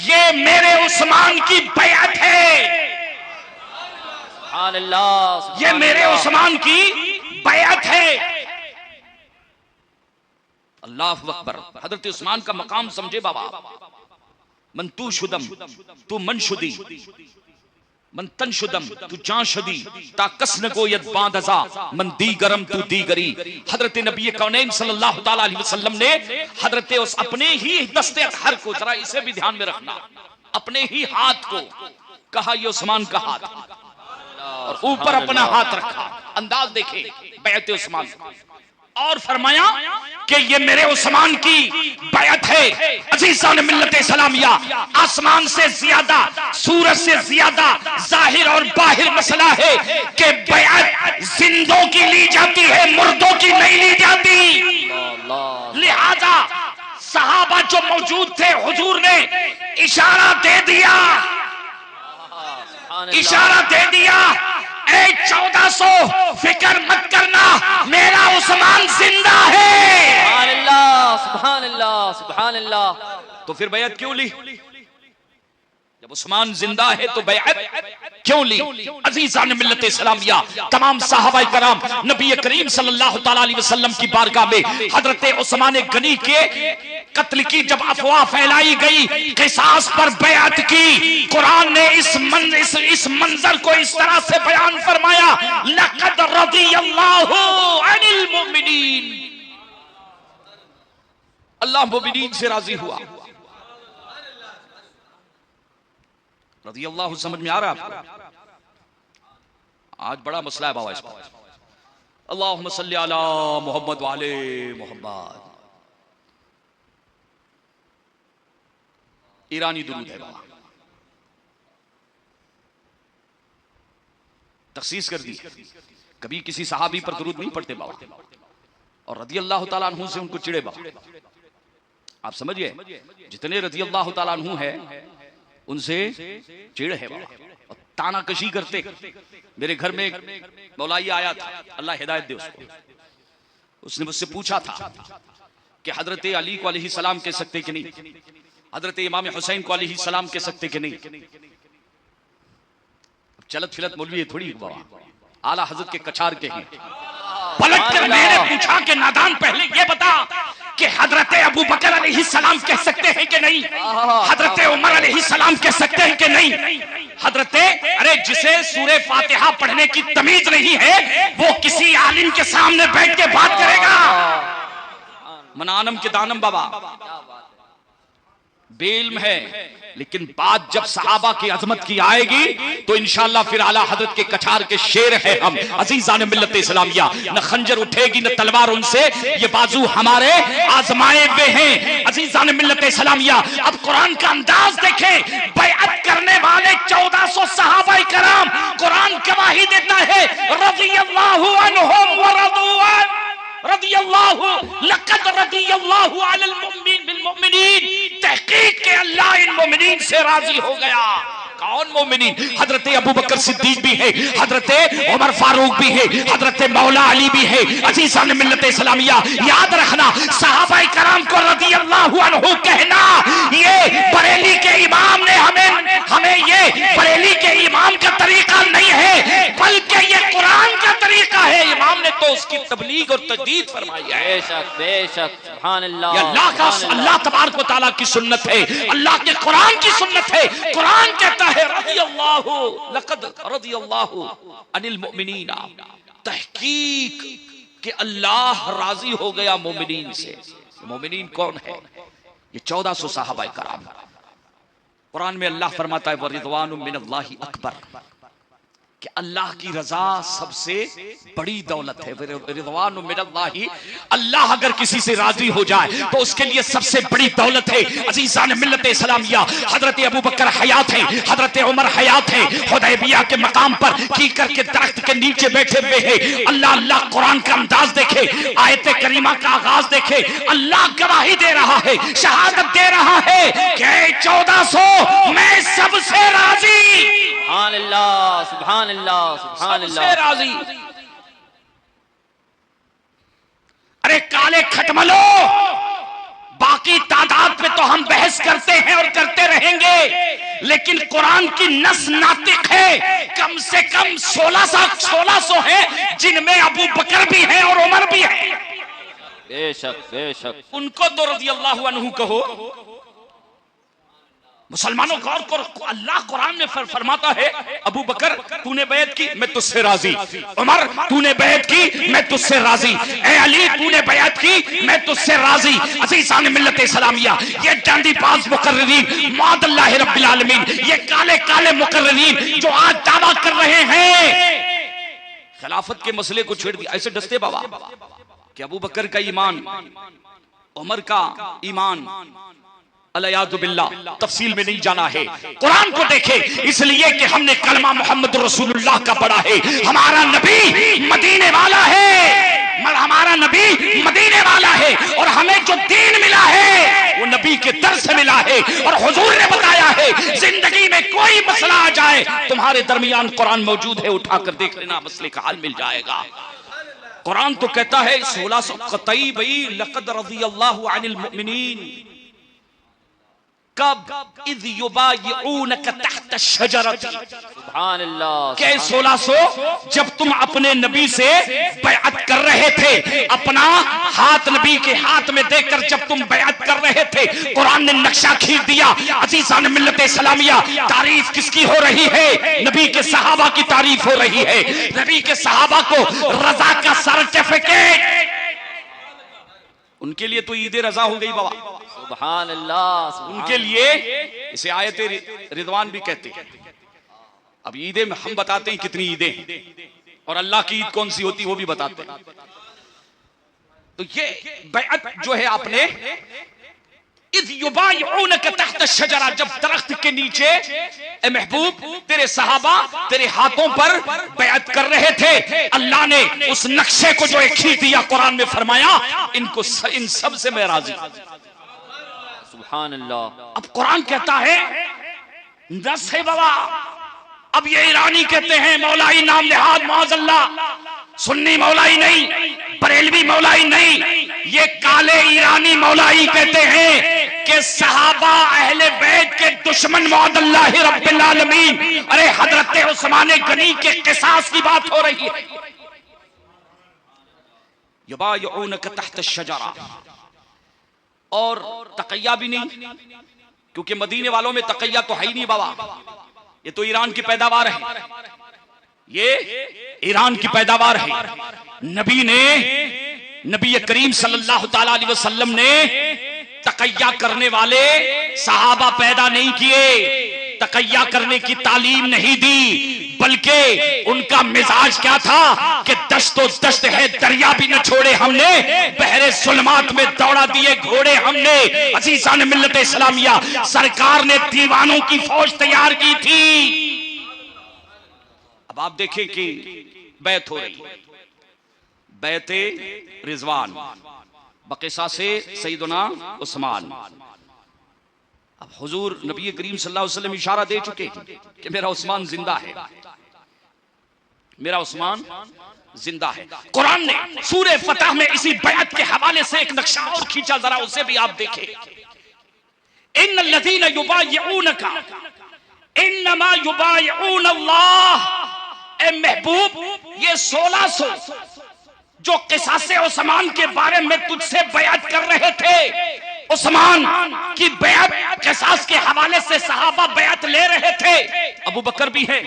ये मेरे उस्मान की बैअत है। सुभान अल्लाह, ये मेरे उस्मान की बैअत है। अल्लाहु अकबर। हजरत उस्मान का मकाम समझे बाबा। मन तू शुदम तू मन शुदी, मन तन शुदम तू जान शदी, ताकस न गोयत बांदजा मन दी गरम तू दी गरी। हजरत नबी कौनैन सल्लल्लाहु ताला अलैहि वसल्लम ने हजरत उस अपने ही दस्ते अतहर को, जरा इसे भी ध्यान में रखना, अपने ही हाथ को कहा ये उस्मान का हाथ, और ऊपर अपना हाथ रखा। अंदाज देखे बैअत उस्मान, और फरमाया कि ये मेरे उस्मान की बैअत है। अज़ीज़ान मिल्लत इस्लामिया, आसमान से ज्यादा, सूरज से ज्यादा जाहिर और बाहिर मसला है कि बैअत जिंदों की ली जाती है, मुर्दों की नहीं ली जाती। सहाबा जो मौजूद थे, हुजूर ने इशारा दे दिया, इशारा दे दिया, ए 1400 फिक्र मत करना, मेरा उस्मान जिंदा है। सुभान अल्लाह, सुभान अल्लाह, सुभान अल्लाह। तो फिर बैअत क्यों ली? जब उस्मान जिंदा है तो बैअत क्यों ली? अजीज़ान मिल्लत इस्लामिया, तमाम सहाबाए कराम नबी करीम सल्लल्लाहु तआला अलैहि वसल्लम की बारगाह में हजरत उस्मान गनी के कत्ल की जब अफवाह फैलाई गई, क़िसास पर बैअत की, कुरान ने इस मंजर को इस तरह से बयान फरमाया, लक़द रज़ियल्लाहु अनिल मुमिनीन, अल्लाह मुमिनीन से राजी हुआ। रज़ियल्लाहु समझ में आ रहा है आपको? आज बड़ा मसला है बाबा इस पर। अल्लाहुम्मा सल्ली अला मुहम्मद व आले मुहम्मद। ईरानी दुरूद है बाबा, तखसीस कर दी। कभी किसी सहाबी पर दुरूद नहीं पढ़ते बाबा, और रज़ियल्लाहु ताला अन्हु से उनको चिड़े बाबा। आप समझिए, जितने रज़ियल्लाहु ताला अन्हु है उनसे चिड़ है बाबा, और तानाकशी करते। मेरे घर में एक मौलाई आया था, अल्लाह हिदायत दे उसको, उसने मुझसे पूछा था कि हजरत अली को अलैहि सलाम कह सकते कि नहीं, हजरत इमाम हुसैन को अलैहि सलाम कह सकते कि नहीं। चलत फिलत मौलवी है थोड़ी बाबा, आला हजरत के कछार के हैं। पलट कर मैंने पूछा कि नादान, पहले ये बता कि हजरत अबू बकर अलैहिस्सलाम कह सकते हैं कि नहीं, हजरत उमर अलैहिस्सलाम कह सकते हैं कि नहीं। हजरत, अरे जिसे सूरे फातिहा पढ़ने की तमीज नहीं है वो किसी आलिम के सामने बैठ के बात करेगा। मनानम के दानम बाबा बेइल्म है, लेकिन बात जब सहाबा की अजमत की आएगी तो इंशाअल्लाह फिर आला हजरत के कछार के शेर है हम। अजीज़ान मिल्लत इस्लामिया, न खंजर उठेगी न तलवार उनसे, ये बाजू हमारे आजमाए हुए हैं। अजीज़ान मिल्लत इस्लामिया, अब कुरान का अंदाज देखें। बैअत करने वाले 1400 सहाबाए कराम, कुरान गवाही देता है, रज़ियल्लाहु अन्हुम व रज़ू अन, रज़ियल्लाहु लक़द रज़ियल्लाहु अलल मुमिनीन, तहकीक के अल्लाह इन मुमिनीन से राजी हो गया। कौन मोमिनीन? हजरत अबू बकर सिद्दीक भी है, हजरत उमर फारूक भी है, हजरत मौला अली भी है। अजीज़ान मिल्लत इस्लामिया, याद रखना, सहाबाए कराम को रज़ियल्लाहु अन्हु कहना, ये बरेली के इमाम ने हमें ये बरेली के इमाम का तरीका नहीं है, बल्कि ये कुरान का तरीका है। इमाम ने तो उसकी तबलीग और तजदीद फरमाई है। बेशक बेशक, सुभान अल्लाह, अल्लाह तबारक व तआला की सुन्नत है, अल्लाह के कुरान की सुन्नत है। कुरान कहता है रज़ियल्लाहु लक़द रज़ियल्लाहु अनिल मुमिनीन, तहकीक कि अल्लाह राजी हो गया मोमिनीन से। मोमिनीन कौन है? ये 1400 सहाबाए कराम। कुरान में अल्लाह फरमाता है वरिज़वानुम मिनल्लाहि अकबर, कि अल्लाह की रजा सबसे बड़ी दौलत है। रिज़वानुम मिनल्लाहि, अल्लाह अगर किसी से राजी हो जाए तो उसके लिए सबसे बड़ी दौलत है। अज़ीज़ान मिल्लत इस्लामिया, हजरत अबू बकर हयात है, हजरत उमर हयात है, हुदैबिया के मकाम पर कीकर के दरख्त के नीचे बैठे हुए हैं। अल्लाह अल्लाह कुरान का अंदाज देखे, आयत करीमा का आगाज देखे, अल्लाह गवाही दे रहा है, शहादत दे रहा है कि 1400 मैं सबसे राजी। सुभान अल्लाह, सुभान अल्लाह, सुभान अल्लाह, राजी। अरे काले खटमलो, बाकी तादाद पे तो हम बहस करते हैं और करते रहेंगे, लेकिन कुरान की नस नातिक है। कम से कम 1600 है, जिनमें अबू बकर भी है और उमर भी है। बेशक बेशक, उनको तो रज़ियल्लाहु अन्हु कहो। मुसलमानों गौर करो, अल्लाह कुरान में फरमाता है, अबू बकर तूने बैत की, मैं तुझसे राजी। उमर तूने बैत की, मैं तुझसे राजी। ए अली तूने बैत की, मैं तुझसे राजी। अज़ीज़ान मिल्लत इस्लामिया, ये डांडीबाज मुकर्रिरीन मादल्लाहि रब्बिल आलमीन, ये काले काले मुकर्रिरीन जो आज दावा कर रहे हैं खिलाफत के मसले को छेड़ दिया, ऐसे डसते बाबा कि अबू बकर का ईमान, उमर का ईमान, अलियादु बिल्लाह, तफसील में नहीं जाना है। कुरान को देखे, इसलिए कि हमने कलमा मोहम्मद रसूलुल्लाह का पढ़ा है, हमारा नबी मदीने वाला है। हमारा नबी मदीने वाला है और हमें जो दीन मिला है वो नबी के दर से मिला है। और हुजूर ने बताया है जिंदगी में कोई मसला आ जाए तुम्हारे दरमियान कुरान मौजूद है, उठाकर देख लेना, मसले का हल मिल जाएगा। कुरान तो कहता है 1600 भाई लक़द रज़ियल्लाहु अनिल मुमिनीन कब इज़ युबायिऊनक तहत शजरती, सुभान अल्लाह, के 1600 जब तुम अपने नबी से बैअत कर रहे थे, अपना हाथ नबी के हाथ में देकर जब तुम बैअत कर रहे थे, कुरान ने नक्शा खींच दिया। अज़ीज़ान मिल्लत इस्लामिया, तारीफ किसकी हो रही है? नबी के सहाबा की तारीफ हो रही है। नबी के सहाबा को रजा का सर्टिफिकेट, उनके लिए तो ईद रजा हो गई बाबा, सुभान अल्लाह, उनके लिए इसे आयत रिदवान भी कहते हैं। अब ईदें में हम बताते हैं कितनी ईदें हैं और अल्लाह की ईद कौन सी होती है वो भी बताते हैं। तो ये बैअत जो है आपने इज़ युबायिऊनक तहत शजरा, जब दरख्त के नीचे ए महबूब तेरे सहाबा तेरे हाथों पर बैअत कर रहे थे, अल्लाह ने उस नक्शे को जो खींच दिया, कुरान में फरमाया इनको इन सब से मैं राजी। सुभान अल्लाह। अब कुरान कहता है दस है बाबा। अब ये ईरानी कहते हैं मौलाई नाम निहाद माज़अल्लाह, सुन्नी मौलाई नहीं, बरेलवी मौलाई नहीं, ये काले ईरानी मौलाई कहते हैं कि सहाबा अहले बैत के दुश्मन मौदल्लाह रब्बिल आलमीन। अरे हजरत उस्मान गनी के किसास की बात हो रही है। युबायिऊनक तहत शजरा, और तकैया भी नहीं, क्योंकि मदीने वालों में तकैया तो है ही नहीं बाबा, ये तो ईरान की पैदावार है, ये ईरान की पैदावार है। नबी करीम सल्लल्लाहु ताला अलैहि वसल्लम ने तकैया करने वाले सहाबा पैदा नहीं किए, तकैया करने की तालीम नहीं दी, बल्कि उनका मिजाज क्या था कि दश्तो दश्त है, दरिया भी न छोड़े हमने, बहरे सुलमात में दौड़ा दिए घोड़े हमने। अज़ीज़ान मिल्लत इस्लामिया, सरकार ने दीवानों की फौज तैयार की थी। अब आप देखें कि बैत हो रही, बैते रिजवान, बक़िसा से सैयदना उस्मान। अब हुजूर नबी करीम सल्लल्लाहु अलैहि वसल्लम इशारा दे चुके कि मेरा उस्मान जिंदा है, मेरा उस्मान जिंदा है। कुरान ने सूरह फतह में इसी बैत के हवाले से एक नक्शा और खींचा, जरा उसे भी आप देखें। इन्नल्लज़ीना युबायिऊनका इन्नमा युबायिऊन अल्लाह। ए महबूब, ये 1600 जो किसासे उस्मान के बारे में तुझसे बैअत कर रहे थे, उस्मान की बैअत किसास के हवाले से सहाबा बैअत ले रहे थे। अबू बकर भी है,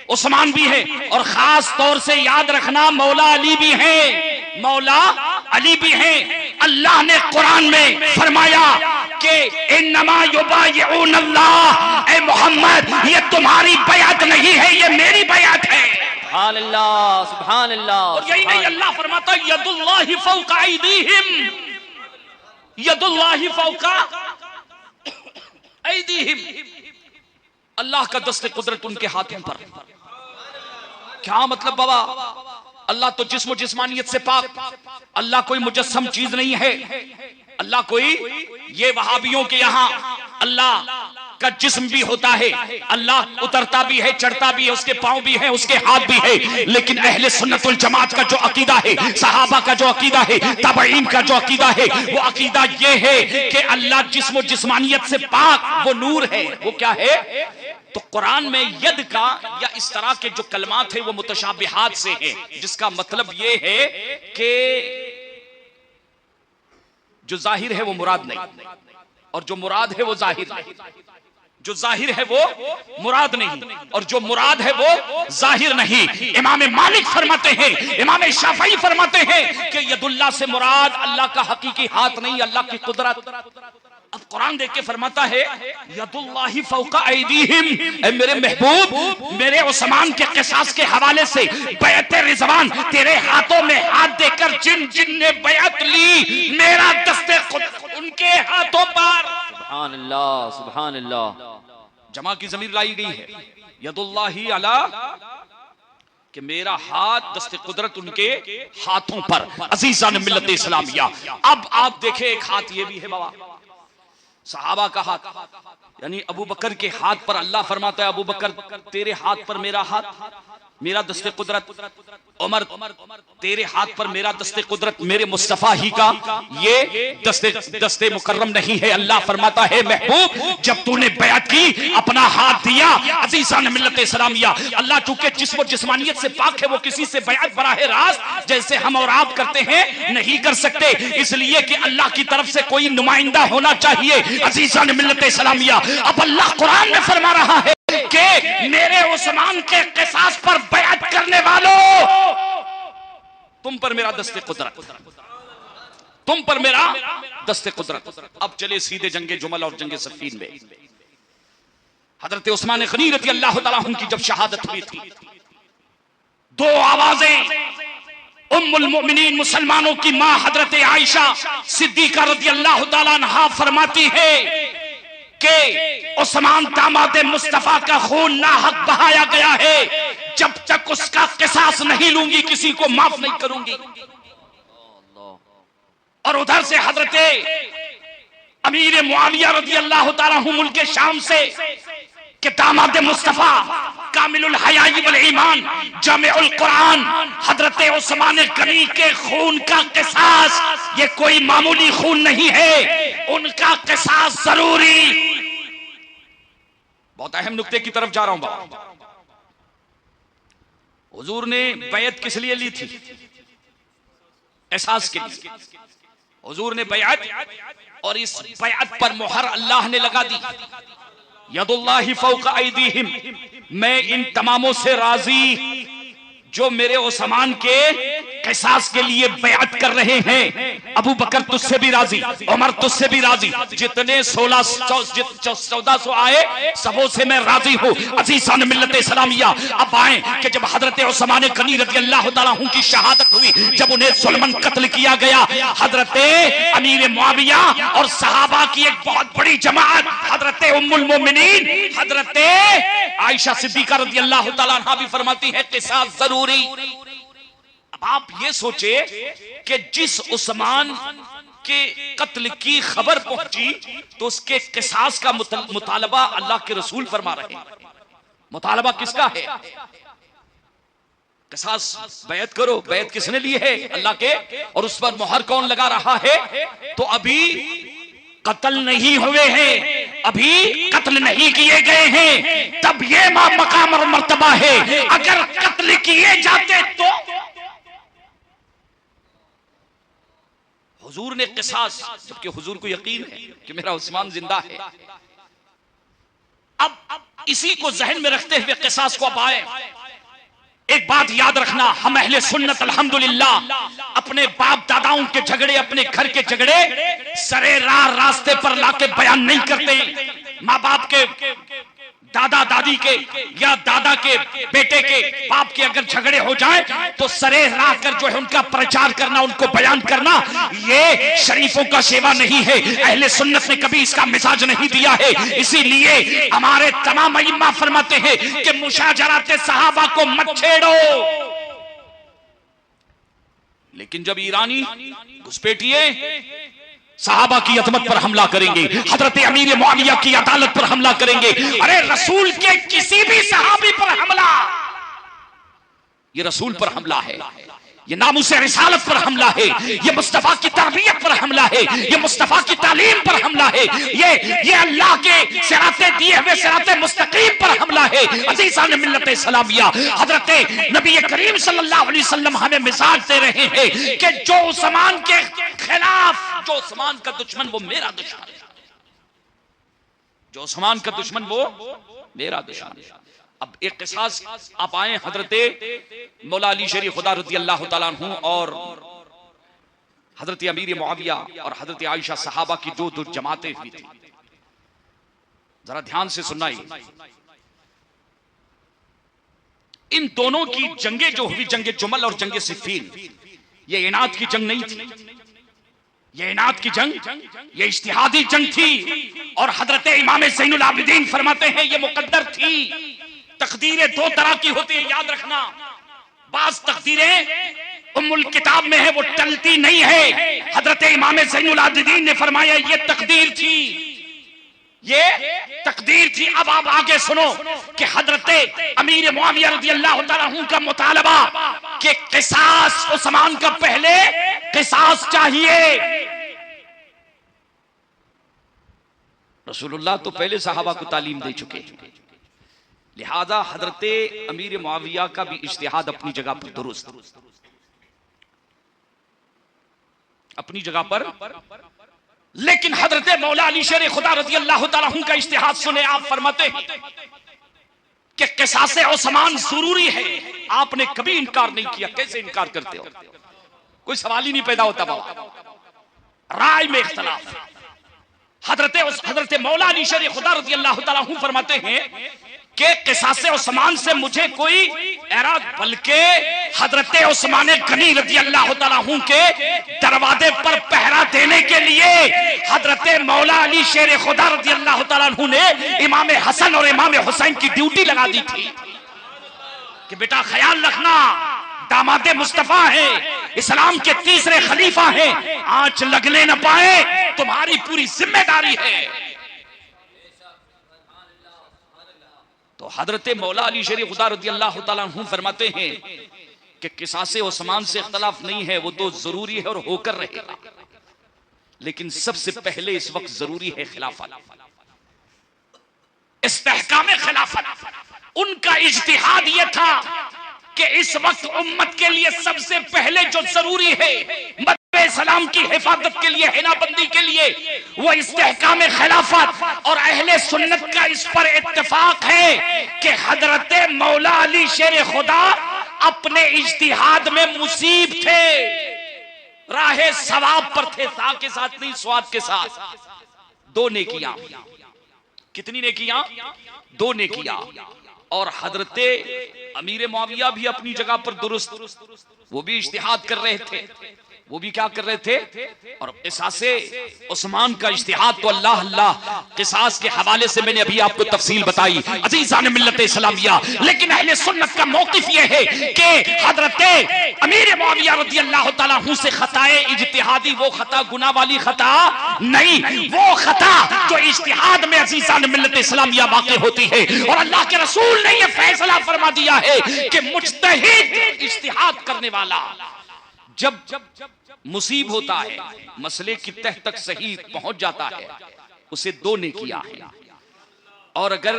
उस्मान भी है, और खास तौर से याद रखना मौला अली भी है, मौला अली भी है। अल्लाह ने कुरान में फरमाया कि इन्नमा युबायिऊन अल्लाह। ए मोहम्मद, ये तुम्हारी बैअत नहीं है, ये मेरी बैअत है। सुभान अल्लाह, सुभान अल्लाह। और यही नहीं, अल्लाह फरमाता यदुल्लाहि फौका ऐदीहिम, यदुल्लाहि फौका ऐदीहिम, अल्लाह का दस्ते कुदरत उनके हाथों पर। क्या मतलब बाबा? अल्लाह तो जिस्म जिस्मानियत से पाक, अल्लाह कोई मुजस्सम चीज नहीं है, अल्लाह कोई, ये वहाबियों के यहाँ अल्लाह का जिस्म भी होता है, अल्लाह उतरता भी है, चढ़ता भी है, उसके पांव भी है, उसके हाथ भी है। लेकिन अहले सुन्नत वल जमात का जो अकीदा है, सहाबा का जो अकीदा है, ताबईन का जो अकीदा है, वो अकीदा ये है कि अल्लाह जिस्म जिस्मानियत से पाक, वो नूर है। वो क्या है? तो कुरान में यद का या इस तरह के जो कलमात है वो मुतशाबिहात से हैं, जिसका मतलब ये है कि जो जाहिर है वो मुराद नहीं, और जो मुराद है वो जाहिर नहीं, जो जाहिर है वो मुराद नहीं, और जो मुराद है वो जाहिर नहीं। इमाम मालिक फरमाते हैं, इमाम शाफई फरमाते हैं कि यदुल्लाह से मुराद अल्लाह का हकीकी हाथ नहीं, अल्लाह की कुदरत। अब कुरान देख के फरमाता है यदुल्लाहि फौका ऐदीहिम। मेरे महबूब, मेरे उस्मान के किसास के हवाले से बैअत रिजवान तेरे हाथों में हाथ देकर जिन जिन ने बैअत ली, मेरा दस्ते खुद उनके हाथों पर। सुभान अल्लाह, सुभान अल्लाह। जमा की ज़मीर लाई गई है, यदुल्लाहि अला कि मेरा हाथ दस्ते कुदरत उनके हाथों पर। अजीजान मिल्लत इस्लामिया, अब आप देखें एक हाथ ये भी है बाबा, सहाबा का हाथ, यानी अबू बकर के हाथ पर अल्लाह फरमाता है अबू बकर तेरे हाथ पर मेरा हाथ, मेरा दस्ते कुदरत। उमर तेरे हाथ पर मेरा दस्ते कुदरत, मेरे मुस्तफा ही का ये दस्ते मुकर्रम नहीं है। अल्लाह फरमाता है महबूब जब तूने बयात की अपना हाथ दिया। अजीज़ान मिल्लत इस्लामिया, अल्लाह चूंकि जिस्म जिस्मानियत से पाक है, वो किसी से बयात बराह रास्त जैसे हम और आप करते हैं नहीं कर सकते, इसलिए कि अल्लाह की तरफ से कोई नुमाइंदा होना चाहिए। अजीज़ान मिल्लत इस्लामिया, अब अल्लाह कुरान में फरमा रहा है कि मेरे उस्मान के क़िसास पर बयात करने वालों, तुम पर मेरा दस्ते कुदरत, तुम पर मेरा दस्ते कुदरत। अब चले सीधे जंगे जुमल और जंगे सफ़ीन में। हजरत उस्मान गनी रज़ी अल्लाह तआला अन्हु की जब शहादत हुई थी, दो आवाजें उम्मुल मोमिनीन मुसलमानों की मां हजरत आयशा सिद्दीका रज़ी अल्लाह तआला अन्हा फरमाती है कि उस्मान दामाद मुस्तफा का खून नाहक बहाया गया है, जब तक उसका किसास नहीं लूंगी किसी को माफ नहीं करूंगी। और उधर से हजरत अमीर मुआविया रज़ी अल्लाह तआला अन्हु मुल्क शाम से कि दामाद मुस्तफा कामिलुल हयाई वल ईमान जामिउल कुरान हजरत उस्मान गनी के खून का किसास ये कोई मामूली खून नहीं है, उनका किसास जरूरी। बहुत अहम नुक्ते की तरफ जा रहा हूं बाबा। हुजूर ने बैत किस लिए ली थी? एहसास के लिए हुजूर ने बैत, और इस बैत पर मुहर अल्लाह ने लगा दी, यदुल्लाहि फौका ऐदीहिम, मैं इन तमामों से राजी जो मेरे उस्मान के किसास के लिए बयात कर रहे हैं। अबू बकर तुझसे भी राजी, उमर तुझसे भी राजी, जितने 1400 आए सबों से मैं राजी हूँ। अजीज़ान मिल्लत इस्लामिया, अब आए कि जब हजरत उस्मान गनी रज़ी अल्लाह तआला अन्हु की शहादत हुई, जब उन्हें जुल्मन कत्ल किया गया, हजरत अमीर मुआविया और सहाबा की एक बहुत बड़ी जमात, हजरत उम्मुल मोमिनीन हजरत आयशा सिद्दीका रज़ी अल्लाह तआला अन्हा भी फरमाती है किसास जरूरी। अब आप ये सोचे कि जिस उस्मान के कत्ल की खबर पहुंची तो उसके किसास का मुतालबा अल्लाह के रसूल फरमा रहे हैं। मुतालबा किसका है? किसास बैत करो। बैत किसने ली है? अल्लाह के। और उस पर मुहर कौन लगा रहा है? तो अभी कत्ल नहीं हुए हैं, अभी कत्ल नहीं किए गए हैं, तब ये मकाम और मर्तबा है। अगर कत्ल किए जाते तो हुजूर ने किसास, जबकि हुजूर को यकीन है कि मेरा उस्मान जिंदा है। अब इसी को जहन में रखते हुए किसास को अब आए। एक बात याद रखना, हम अहले सुन्नत अल्हम्दुलिल्लाह अपने बाप दादाओं के झगड़े, अपने घर के झगड़े सरे रास्ते पर लाके बयान नहीं करते। माँ बाप के, दादा दादी के या दादा के बेटे के बाप के अगर झगड़े हो जाए तो सरे राह कर जो है उनका प्रचार करना, उनको बयान करना, ये शरीफों का सेवा नहीं है। अहले सुन्नत ने कभी इसका मिजाज नहीं दिया है। इसीलिए हमारे तमाम इमाम फरमाते हैं कि मुशाजरात सहाबा को मत छेड़ो। लेकिन जब ईरानी घुसपैठिए सहाबा की अजमत पर हमला करेंगे, हजरत अमीर मुआविया की अदालत पर हमला करेंगे, अरे रसूल के किसी भी सहाबी पर हमला, ये रसूल पर हमला है, ये नामुस रिसालत पर हमला है, ये मुस्तफा की तरबियत पर हमला है, ये मुस्तफा की तालीम पर हमला है, ये अल्लाह के सिराते दिए हुए सिराते मुस्तकीम पर हमला है। अज़ीज़ान मिल्लत इस्लामिया, हजरत नबी करीम सल्लल्लाहु अलैहि वसल्लम हमें मिसाल दे रहे हैं कि जो उस्मान के खिलाफ, जो उस्मान का दुश्मन वो मेरा दुश्मन है, जो उस्मान का दुश्मन वो मेरा दुश्मन है। अब एक किसास आप आए, हजरत मौला अली शरीफ खुदा रज़ी अल्लाह तआला अन्हु और हजरत अमीर मुआविया और हजरत आयशा सहाबा की जो दो जमातें हुई थी, जरा ध्यान से सुनाइए। इन दोनों की जंगे जो हुई, जंगे जुमल और जंगे सिफ़ीन, ये इनात की जंग नहीं थी, ये इनात की जंग, ये इज्तिहादी जंग थी। और हजरत इमाम ज़ैनुल आबिदीन फरमाते हैं ये मुकद्दर थी। तकदीरें दो तरह की होती है, याद रखना। बाज तकदीरें उम्मुल किताब में है, वो टलती नहीं है। हजरत इमाम ज़ैनुल आबिदीन ने फरमाया ये तकदीर थी, ये तकदीर थी। अब आप आगे सुनो कि हजरत अमीर मुआविया रज़ियल्लाहु तआला अन्हु का मुतालबा कि क़िसास उस्मान का पहले क़िसास चाहिए। रसूलुल्लाह तो पहले सहाबा को तालीम दे चुके हैं, लिहाजा हजरत अमीर मुआविया का भी इज्तिहाद अपनी जगह पर दुरुस्त, अपनी जगह पर। लेकिन हजरत मौला अली शेर खुदा रज़ियल्लाहु तआला अन्हु का इज्तिहाद सुने। आप फरमाते हैं कि क़िसास उस्मान ज़रूरी है। आपने कभी इनकार नहीं किया, कैसे इनकार करते हो? कोई सवाल ही नहीं पैदा होता। बाबा राय में इख्तलाफ। हजरत मौला अली शेर खुदा रज़ियल्लाहु तआला अन्हु फरमाते हैं कि क़िसास उस्मान से मुझे कोई एराद, बल्कि हजरत उस्मान गनी रज़ियल्लाहु तआला अन्हु के दरवाजे पर पहरा देने के लिए हजरत मौला अली शेर खुदा रज़ियल्लाहु तआला अन्हु ने इमाम हसन और इमाम हुसैन की ड्यूटी लगा दी थी कि बेटा ख्याल रखना, दामादे मुस्तफा है, इस्लाम के तीसरे खलीफा हैं, आंच लगने न पाए, तुम्हारी पूरी जिम्मेदारी है। तो हजरत मौला अली शेर खुदा रज़ियल्लाहु तआला अन्हु फरमाते हैं कि क़िसास उस्मान से इख्तलाफ नहीं है, वो तो जरूरी है और होकर रहेगा, लेकिन सबसे पहले इस वक्त जरूरी है खिलाफत, इस्तेहकाम खिलाफत। उनका इज्तिहाद यह था कि इस वक्त उम्मत के लिए सबसे पहले जो जरूरी है सलाम की हिफाजत के लिए, हिनाबंदी के लिए, वो इस्तेहकाम खिलाफत। और अहले सुन्नत का इस पर इत्तेफाक है कि हजरत मौला अली शेर खुदा अपने इज्तिहाद में मुसीब थे, राहे सवाब पर थे, सा के साथ नहीं स्वाद के साथ। दो नेकियां, कितनी नेकियां? दो नेकियां। और हजरत अमीर मुआविया भी अपनी जगह पर दुरुस्त, वो भी इज्तिहाद कर रहे थे, वो भी क्या कर रहे थे? और क़िसास उस्मान का इज्तिहाद तो अल्लाह अल्लाह, क़िसास के हवाले से मैंने अभी आपको तफसील बताई अज़ीज़ान मिल्लत इस्लामिया। लेकिन अहले सुन्नत का मौक़िफ़ ये है कि हज़रत अमीर मुआविया रज़ियल्लाहु तआला अन्हु से खताए इज्तिहादी, वो खता गुनाह वाली खता नहीं, वो खता जो इज्तिहाद में अज़ीज़ान मिल्लत इस्लामिया वाक़े होती है। और अल्लाह के रसूल ने यह फैसला फरमा दिया है कि मुज्तहिद इज्तिहाद करने वाला जब मुसीब होता है, मसले की तह तक सही पहुंच जाता है, उसे दो नेकियां हैं। और अगर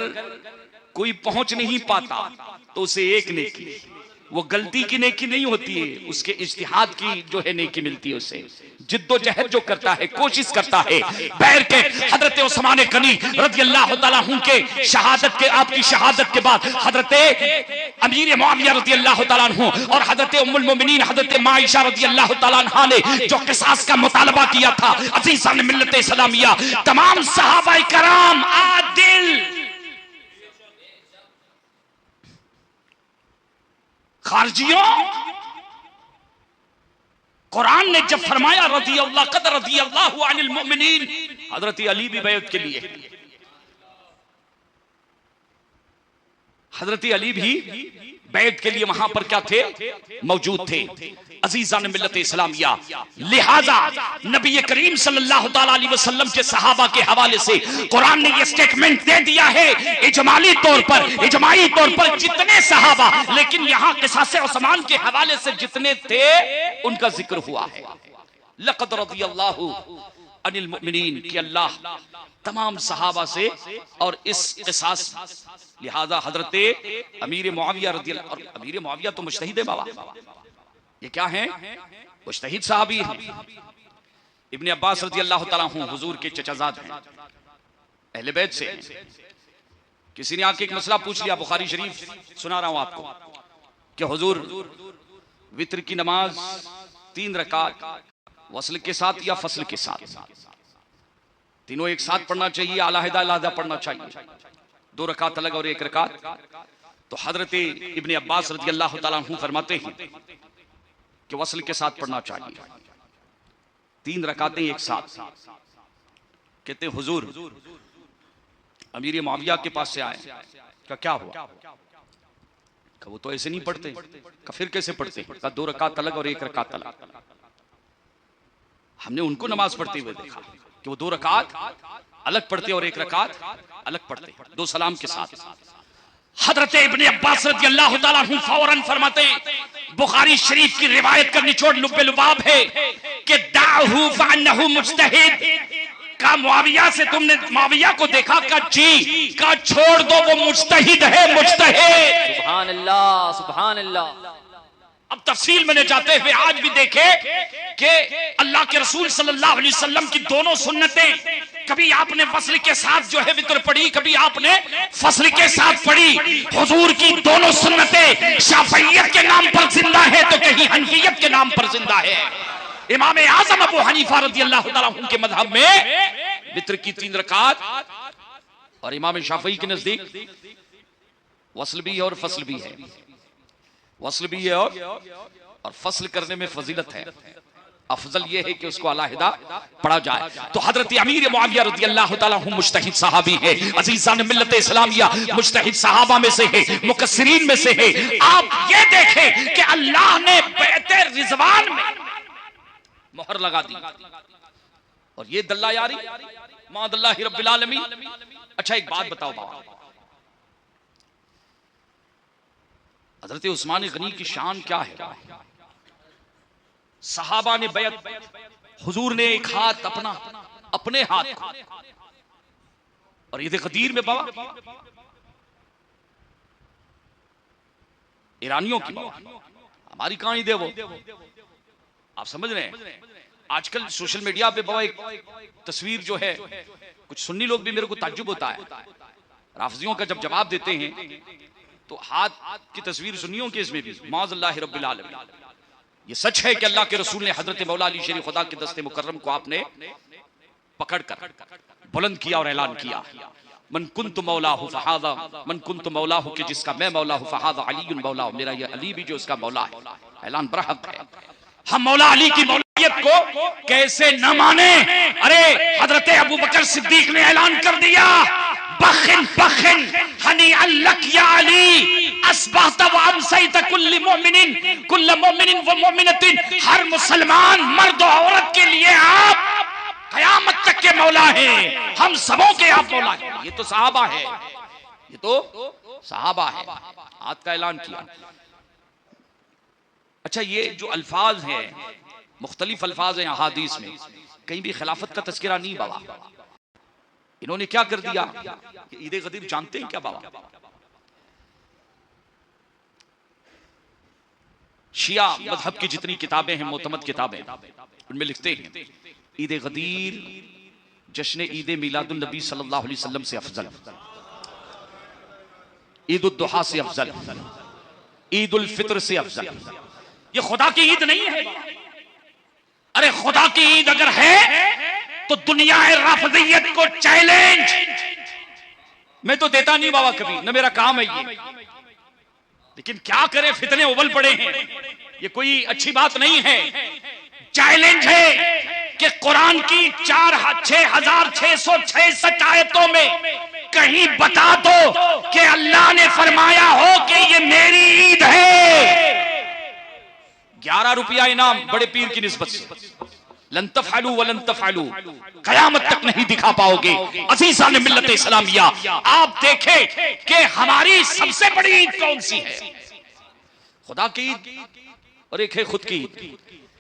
कोई पहुंच नहीं पाता तो उसे एक नेकी, वो गलती की नेकी नहीं होती है, उसके इज्तिहाद की जो है नेकी मिलती है। उसे जिद्दोजहद जो करता है, कोशिश करता है, बैर के हजरत उस्मान गनी रज़ियल्लाहु तआला अन्हु के शहादत के, आपकी शहादत के बाद हजरत अमीर मुआविया रज़ियल्लाहु तआला अन्हु और हजरत उम्मुल मोमिनीन हजरत माइशा रज़ियल्लाहु तआला अन्हा ने जो क़िसास का मुतालबा किया था, अज़ीज़ान मिल्लत इस्लामिया, तमाम सहाबा कराम आदिल, खारजियों, कुरान ने जब फरमाया रज़ियल्लाहु अनिल मुमिनीन, हजरत अली भी बैत के लिए, हजरत अली भी बैत के लिए वहां पर क्या थे? मौजूद थे। अज़ीज़ान मिल्लत इस्लामिया, लिहाजा नबी करीम सल्लल्लाहु तआला अलैहि वसल्लम के सहाबा के हवाले से कुरान ने यह स्टेटमेंट दे दिया है इजमाली तौर पर, इजमाई तौर पर जितने सहाबा, लेकिन यहां क़िसास उस्मान के हवाले से जितने थे उनका जिक्र हुआ है। लक़द रज़ियल्लाहु अनिल मुमिनीन कि अल्लाह तमाम सहाबा से और इस क़िसास, लिहाजा हजरत अमीर मुआविया रज़ियल्लाहु, और अमीर मुआविया तो मुज्तहिद है बाबा, ये क्या है? मुज्तहिद साहबी हैं। इब्ने अब्बास रज़ियल्लाहु तआला अन्हु हुजूर के चचाजाद हैं, अहले बैत से। किसी ने आके एक मसला पूछ लिया, बुखारी शरीफ सुना रहा हूं आपको, कि हुजूर वित्र की नमाज 3 रकात वस्ल के साथ या फसल के साथ, तीनों एक साथ पढ़ना चाहिए, अलहदा अलहदा पढ़ना चाहिए, 2 रकात अलग और 1 रकात? तो हजरत इब्ने अब्बास रज़ियल्लाहु तआला अन्हु फरमाते हैं कि वस्ल के साथ पढ़ना चाहिए, 3 रकातें एक साथ। कहते हैं हुजूर अमीर मुआविया के पास से आए, क्या हुआ? वो तो ऐसे नहीं पढ़ते। का फिर कैसे पढ़ते? का 2 रकात अलग और 1 रकात अलग। हमने उनको नमाज पढ़ते हुए देखा कि वो 2 रकात अलग पढ़ते और 1 रकात अलग पढ़ते, 2 सलाम के साथ। हजरत इब्ने अब्बास रज़ी अल्लाह ताला अन्हु फौरन फरमाते, बुखारी शरीफ की रिवायत का निचोड़ लुब्बे लुबाब है कि दाहू फअन्नहु मुज्तहिद। का मुआविया से तुमने मुआविया को देखा? का जी। का छोड़ दो, वो मुज्तहिद है, मुज्तहिद। सुभान अल्लाह, सुभान अल्लाह। अब तफसील में जाते हुए आज भी देखे कि अल्लाह के रसूल सल्लल्लाहु अलैहि वसल्लम की दोनों सुन्नतें, कभी आपने फस्ल के साथ जो है वितर पढ़ी, कभी आपने फस्ल के साथ पढ़ी। हुजूर की दोनों सुन्नतें शाफियत के नाम पर जिंदा है तो कहीं हनफियत के नाम पर जिंदा है। इमाम आजम अबू हनीफा रज़ी अल्लाह ताला अन्हु के मजहब में वितर की 3 रकात, और इमाम शाफी के नजदीक वस्ल भी है और फसल भी है। वस्ल भी है और फसल करने में फजीलत है। अफजल यह है कि उसको अलहदा पढ़ा जाए। तो हजरत अमीर मुआविया रज़ी अल्लाह ताला अन्हु मुज्तहिद सहाबी है, अजीज़ान मिल्लत इस्लामिया मुज्तहिद सहाबा में से है, मुकस्सिरीन में से है। आप ये देखें कि अल्लाह ने बैते रिजवान में मोहर लगा दी, और ये दल्ला यारी मादल्लाहि रब्बिल आलमीन। अच्छा एक बात बताओ बाबा, हजरत उस्मान गनी की शान क्या है? सहाबा ने बैत, हुजूर ने एक हाथ अपने हाथ को, और ईद गदीर में बाबा ईरानियों की, हमारी कहां ईद है वो? आप समझ रहे हैं? आजकल सोशल मीडिया पे बाबा एक तस्वीर जो है, कुछ सुन्नी लोग भी मेरे को ताज्जुब होता है, राफजियों का जब जवाब देते हैं तो हाथ की तस्वीर सुन्नियों के इसमें भी माज़ल्लाहि रब्बिल आलमीन। ये सच है कि अल्लाह के रसूल ने हजरत मौला अली शरीफ खुदा के दस्ते मुकर्रम को आपने पकड़कर बुलंद किया और ऐलान किया, मन कुन्तु मौलाहु फहादा, मन कुन्तु मौलाहु, कि जिसका मैं मौला हूं, फहादा अलीयुन मौलाहु, मेरा ये अली भी जो उसका मौला है। ऐलान बरहक है। हम मौला अली की मौलियत को कैसे न माने? अरे हजरत अबू बकर सिद्दीक ने ऐलान कर दिया, बखिन बखिन हनी अल्लक या अली, अस्बहत व अमसैत कुल्ल मोमिनिन कुल्ल मोमिनिन व मोमिनतिन। हर मुसलमान मर्द और औरत के लिए आप कयामत तक के मौला हैं, हम सबों के आप मौला हैं। ये तो सहाबा है, ये तो सहाबा है। हाथ का ऐलान किया। अच्छा ये जो अल्फाज हैं, मुख्तलिफ अल्फाज हैं अहादीस में, कहीं भी खिलाफत का तस्करा नहीं बाबा। इन्होंने क्या कर दिया? ईद गदीर जानते हैं क्या बाबा? शिया मजहब की जितनी किताबें हैं, मोतमद किताबें, उनमें लिखते हैं ईद गदीर जश्न ईद मिलादुन नबी सल्लल्लाहु अलैहि वसल्लम से अफजल, ईद उद दुहा से अफजल, ईद उल फित्र से अफजल। ये खुदा की ईद नहीं है। अरे खुदा की ईद अगर है तो दुनिया राफिदियत को चैलेंज मैं तो देता नहीं बाबा कभी, न मेरा काम है ये, लेकिन क्या करें, फितने उबल पड़े हैं। ये कोई अच्छी बात नहीं है। चैलेंज है कि कुरान की 6,666 आयतों में कहीं बता दो कि अल्लाह ने फरमाया हो कि ये मेरी ईद है। 11 रुपया इनाम बड़े पीर की निस्बत से, लन तफअलू वलन तफअलू, कयामत तक नहीं दिखा पाओगे। अज़ीज़ान मिल्लत इस्लामिया, आप देखें कि हमारी सबसे बड़ी ईद कौन सी है? खुदा की ईद, और एक है खुद की ईद।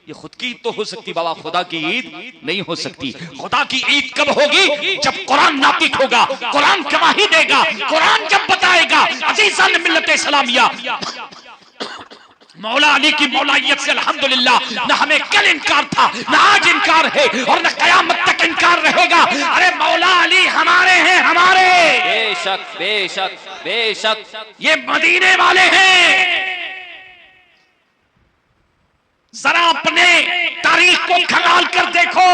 ये खुद की ईद तो हो सकती बाबा, खुदा की ईद नहीं हो सकती। खुदा की ईद कब होगी? जब कुरान नातिक होगा, कुरान गवाही देगा, कुरान जब बताएगा। अज़ीज़ान मिल्लत इस्लामिया, मौला अली की मौलाइयत से अल्हम्दुलिल्लाह न हमें कल इनकार था, न आज इनकार है, और न कयामत तक इनकार रहेगा। अरे मौला अली हमारे हैं, हमारे, बेशक बेशक बेशक, ये मदीने वाले हैं। जरा अपने तारीख को खंगाल कर देखो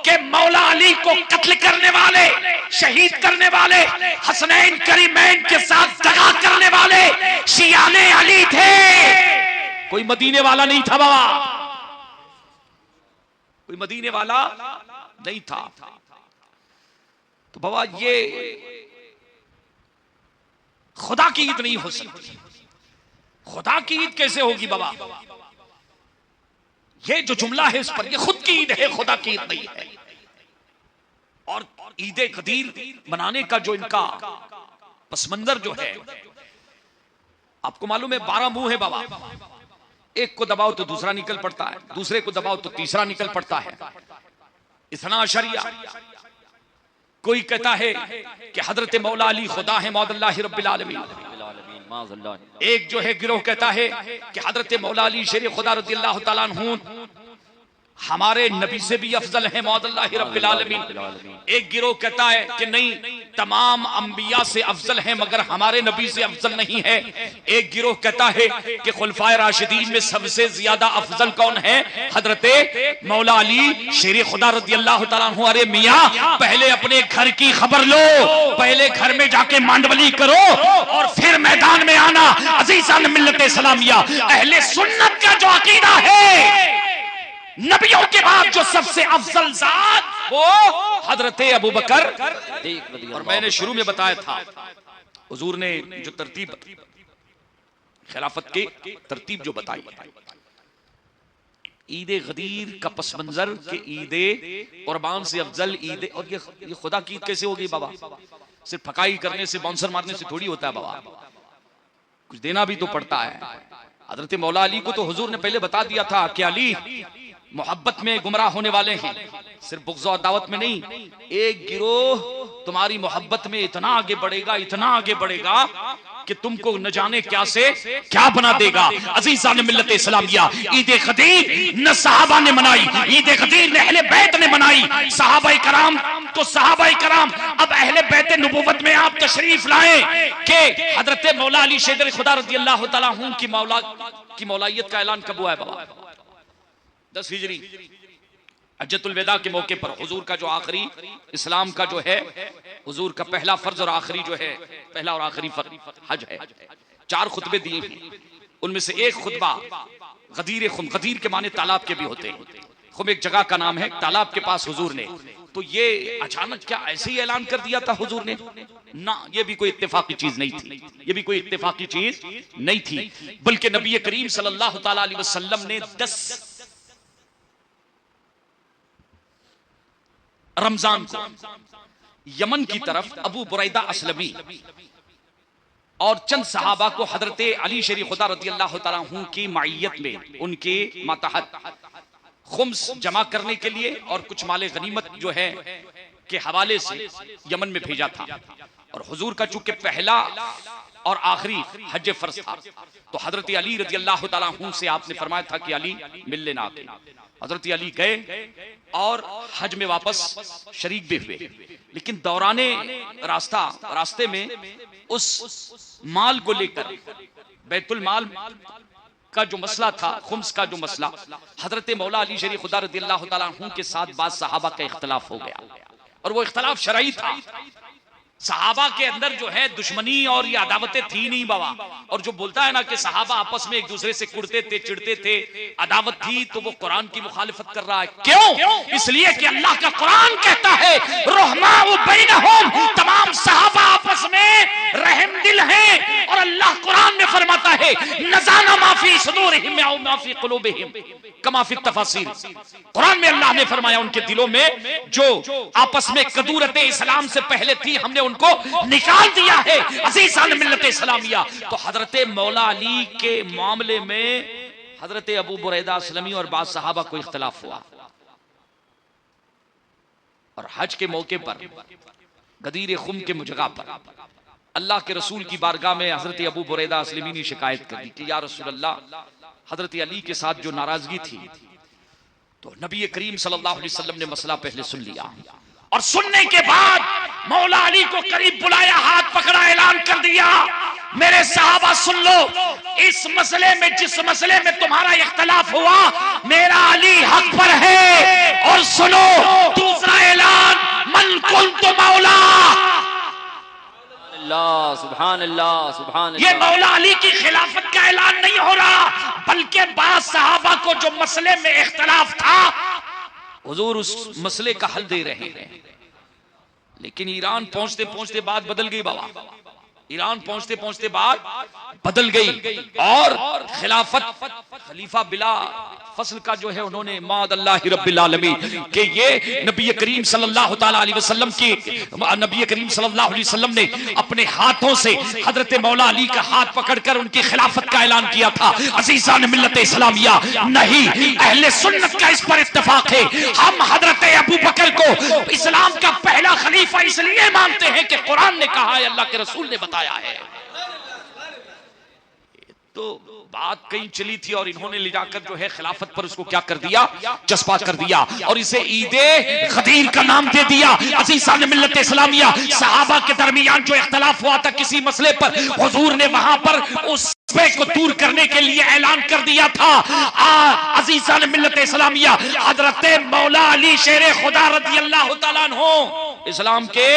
कि मौला अली को कत्ल करने वाले, शहीद करने वाले, हसनैन करीमैन के साथ दगा करने वाले शियाने अली थे। कोई मदीने वाला नहीं था बाबा, कोई मदीने वाला नहीं था। तो बाबा ये खुदा की ईद नहीं हो सकती। खुदा की ईद कैसे होगी बाबा? ये जो जुमला है इस पर, ये खुद की ईद है, खुदा की ईद नहीं है। और ईद गदीर मनाने का जो इनका पसमंजर जो है, आपको मालूम है 12 मुंह है बाबा। एक को दबाओ तो दूसरा निकल पड़ता है, दूसरे को दबाओ तो तीसरा निकल पड़ता है। इतना अशरिया। कोई कहता है कि हजरत मौला अली खुदा है मौदल्लाहि रब्बिल आलमीन। एक जो है गिरोह कहता है कि हजरत मौला अली शेर खुदा रज़ियल्लाहु ताला अन्हु हमारे नबी से भी अफजल है मौदल्लाहि रब्बिल आलमीन। एक गिरोह कहता है कि नहीं, तमाम अंबिया से अफजल है मगर हमारे नबी से अफजल नहीं है। एक गिरोह कहता है कि खुलफाए राशिदीन में सबसे ज्यादा अफजल कौन है? हजरत मौला अली शेर खुदा रज़ियल्लाहु ताला अन्हु। अरे मियां, पहले अपने घर की खबर लो, पहले घर में जाके मांडवली करो और फिर मैदान में आना। अज़ीज़ान मिल्लत इस्लामिया, अहले सुन्नत का जो अकीदा है, नबियों के बाद जो सबसे अफजल जात वो हजरत अबू बकर। और मैंने शुरू में बताया था, हुजूर ने जो तरतीब खिलाफत की तरतीब जो बताई, ईद गदीर का पस मंजर के ईद कुर्बान से अफजल ईद। और ये खुदा की ईद कैसे होगी बाबा? सिर्फ फकाई करने से, बाउंसर मारने से थोड़ी होता है बाबा, कुछ देना भी तो पड़ता है। हजरत मौला अली को तो हुजूर ने पहले बता दिया था कि अली मोहब्बत में गुमराह होने वाले हैं, सिर्फ बुग़्ज़ और दावत में नहीं। एक गिरोह तुम्हारी मोहब्बत में इतना आगे बढ़ेगा, इतना आगे बढ़ेगा कि तुमको न जाने क्या से क्या बना देगा। अज़ीज़ान मिल्लत इस्लामिया, ईद गदीर न सहाबा ने मनाई, ईद गदीर ने अहले बैत ने मनाई। सहाबाए कराम तो सहाबाए कराम, अब अहले बैत नबुव्वत में आप तशरीफ लाए कि हजरत मौला अली शेर खुदा रज़ियल्लाहु ताला अन्हु की मौलाइयत का ऐलान कब हुआ है बाबा? 10 हिजरी हज्जतुल विदा के मौके पर हुजूर का जो आखिरी इस्लाम का जो है, हुजूर का पहला फर्ज और आखिरी जो है, पहला और आखिरी फर्ज हज है। 4 खुतबे दिए हैं, उनमें से एक खुतबा गदीर खुम, गदीर के माने तालाब के भी होते हैं, खुम एक जगह का नाम है, तालाब के पास हुजूर ने। तो ये अचानक क्या ऐसे ही ऐलान कर दिया था हुजूर ने? ना, ये भी कोई इत्तेफाकी चीज नहीं थी, ये भी कोई इत्तेफाकी चीज नहीं थी, बल्कि नबी करीम सल्लल्लाहु तआला अलैहि वसल्लम ने 10 रमजान को यमन की तरफ अबू बुरैदा असलमी और चंद सहाबा को हजरत अली शरीफ खुदा रज़ियल्लाहु ताला अन्हु की माइयत में, उनके मातहत खुम्स जमा करने के लिए और कुछ माले गनीमत जो है के हवाले से यमन में भेजा था। और हुजूर का चूंकि पहला और आखिरी हज फर्ज था, तो हजरत अली रज़ियल्लाहु ताला अन्हु से आपने फरमाया था कि अली मिल लेना आके। हजरत अली गए और हज में वापस शरीक भी हुए, लेकिन दौराने रास्ते में उस माल को लेकर, बैतुल माल का जो मसला था, खुम्स का जो मसला, हजरत मौला अली शरीफ खुदा रज़ियल्लाहु ताला अन्हु के साथ बाद सहाबा का इख्तलाफ हो गया, और वो इख्तलाफ शरई था। सहाबा के अंदर जो है दुश्मनी और ये अदावतें थी नहीं बाबा। और जो बोलता है ना कि सहाबा आपस में एक दूसरे से कुड़ते थे, चिढ़ते थे, अदावत थी, तो वो कुरान की मुखालिफत कर रहा है। क्यों? इसलिए कि अल्लाह का कुरान कहता है रहमाउ बैनहुम, तमाम सहाबा आपस में रहम दिल हैं। और अल्लाह कुरान में फरमाता है नज़ाना मा फी सुदूरिहिम व मा फी कुलूबिहिम कमा फी तफासीर। कुरान में अल्लाह ने फरमाया उनके दिलों में जो आपस में कदूरत इस्लाम से पहले थी, हमने उनको निकाल दिया है। अज़ीज़ान मिल्लत इस्लामिया, तो हजरत मौला अली के मामले में हजरत अबू बुरैदा असलमी और बाद सहाबा को इख्तलाफ हुआ। और हज के मौके पर गदीर खुम के जगह पर अल्लाह के रसूल की बारगाह में हजरत अबू बुरैदा असलमी ने शिकायत कर दी कि या रसूल अल्लाह, हजरत अली के साथ जो नाराजगी थी, तो नबी करीम सल्लल्लाहु अलैहि वसल्लम ने मसला पहले सुन लिया, और सुनने के बाद मौला अली को करीब बुलाया, हाथ पकड़ा, ऐलान कर दिया मेरे सहाबा सुन लो, इस मसले में, जिस मसले में तुम्हारा इख्तलाफ हुआ, मेरा अली हक पर है। और सुनो दूसरा ऐलान, मन कुन्तु मौला, सुभान अल्लाह, सुभान अल्लाह। ये मौला अली की खिलाफत का ऐलान नहीं हो रहा, बल्कि बाद सहाबा को जो मसले में इख्तलाफ था, हुजूर उस मसले का हल दे रहे हैं। लेकिन ईरान पहुंचते पहुंचते बात बदल गई बाबा। ईरान पहुंचते पहुंचते बात बदल गई और खिलाफत खलीफा बिला फसल का जो है उन्होंने मादअल्लाहि रब्बिल आलमीन के ये नबी करीम सल्लल्लाहु ताला अलैहि वसल्लम की नबी करीम सल्लल्लाहु अलैहि वसल्लम ने अपने हाथों से हजरत मौला अली का हाथ पकड़कर उनकी खिलाफत का ऐलान किया था। अजीजान मिल्लत इस्लामिया, नहीं, अहले सुन्नत का इस पर इत्तेफाक है। हम हजरत अबू बकर को इस्लाम का पहला खलीफा इसलिए मानते हैं कि कुरान ने कहा है, अल्लाह के रसूल ने बताया है। तो बात कहीं चली थी और इन्होंने ले जाकर जो है खिलाफत पर उसको क्या कर दिया, चस्पा कर दिया और इसे ईदे गदीर का नाम दे दिया। अज़ीज़ान मिल्लत इस्लामिया, सहाबा के दरमियान जो इख्तिलाफ हुआ था किसी मसले पर, हुजूर ने वहां पर उस को दूर करने के लिए ऐलान कर दिया था। अज़ीज़ान मिल्लत इस्लामिया, हजरत मौला अली शेर खुदा रज़ी अल्लाह तआला अन्हु इस्लाम के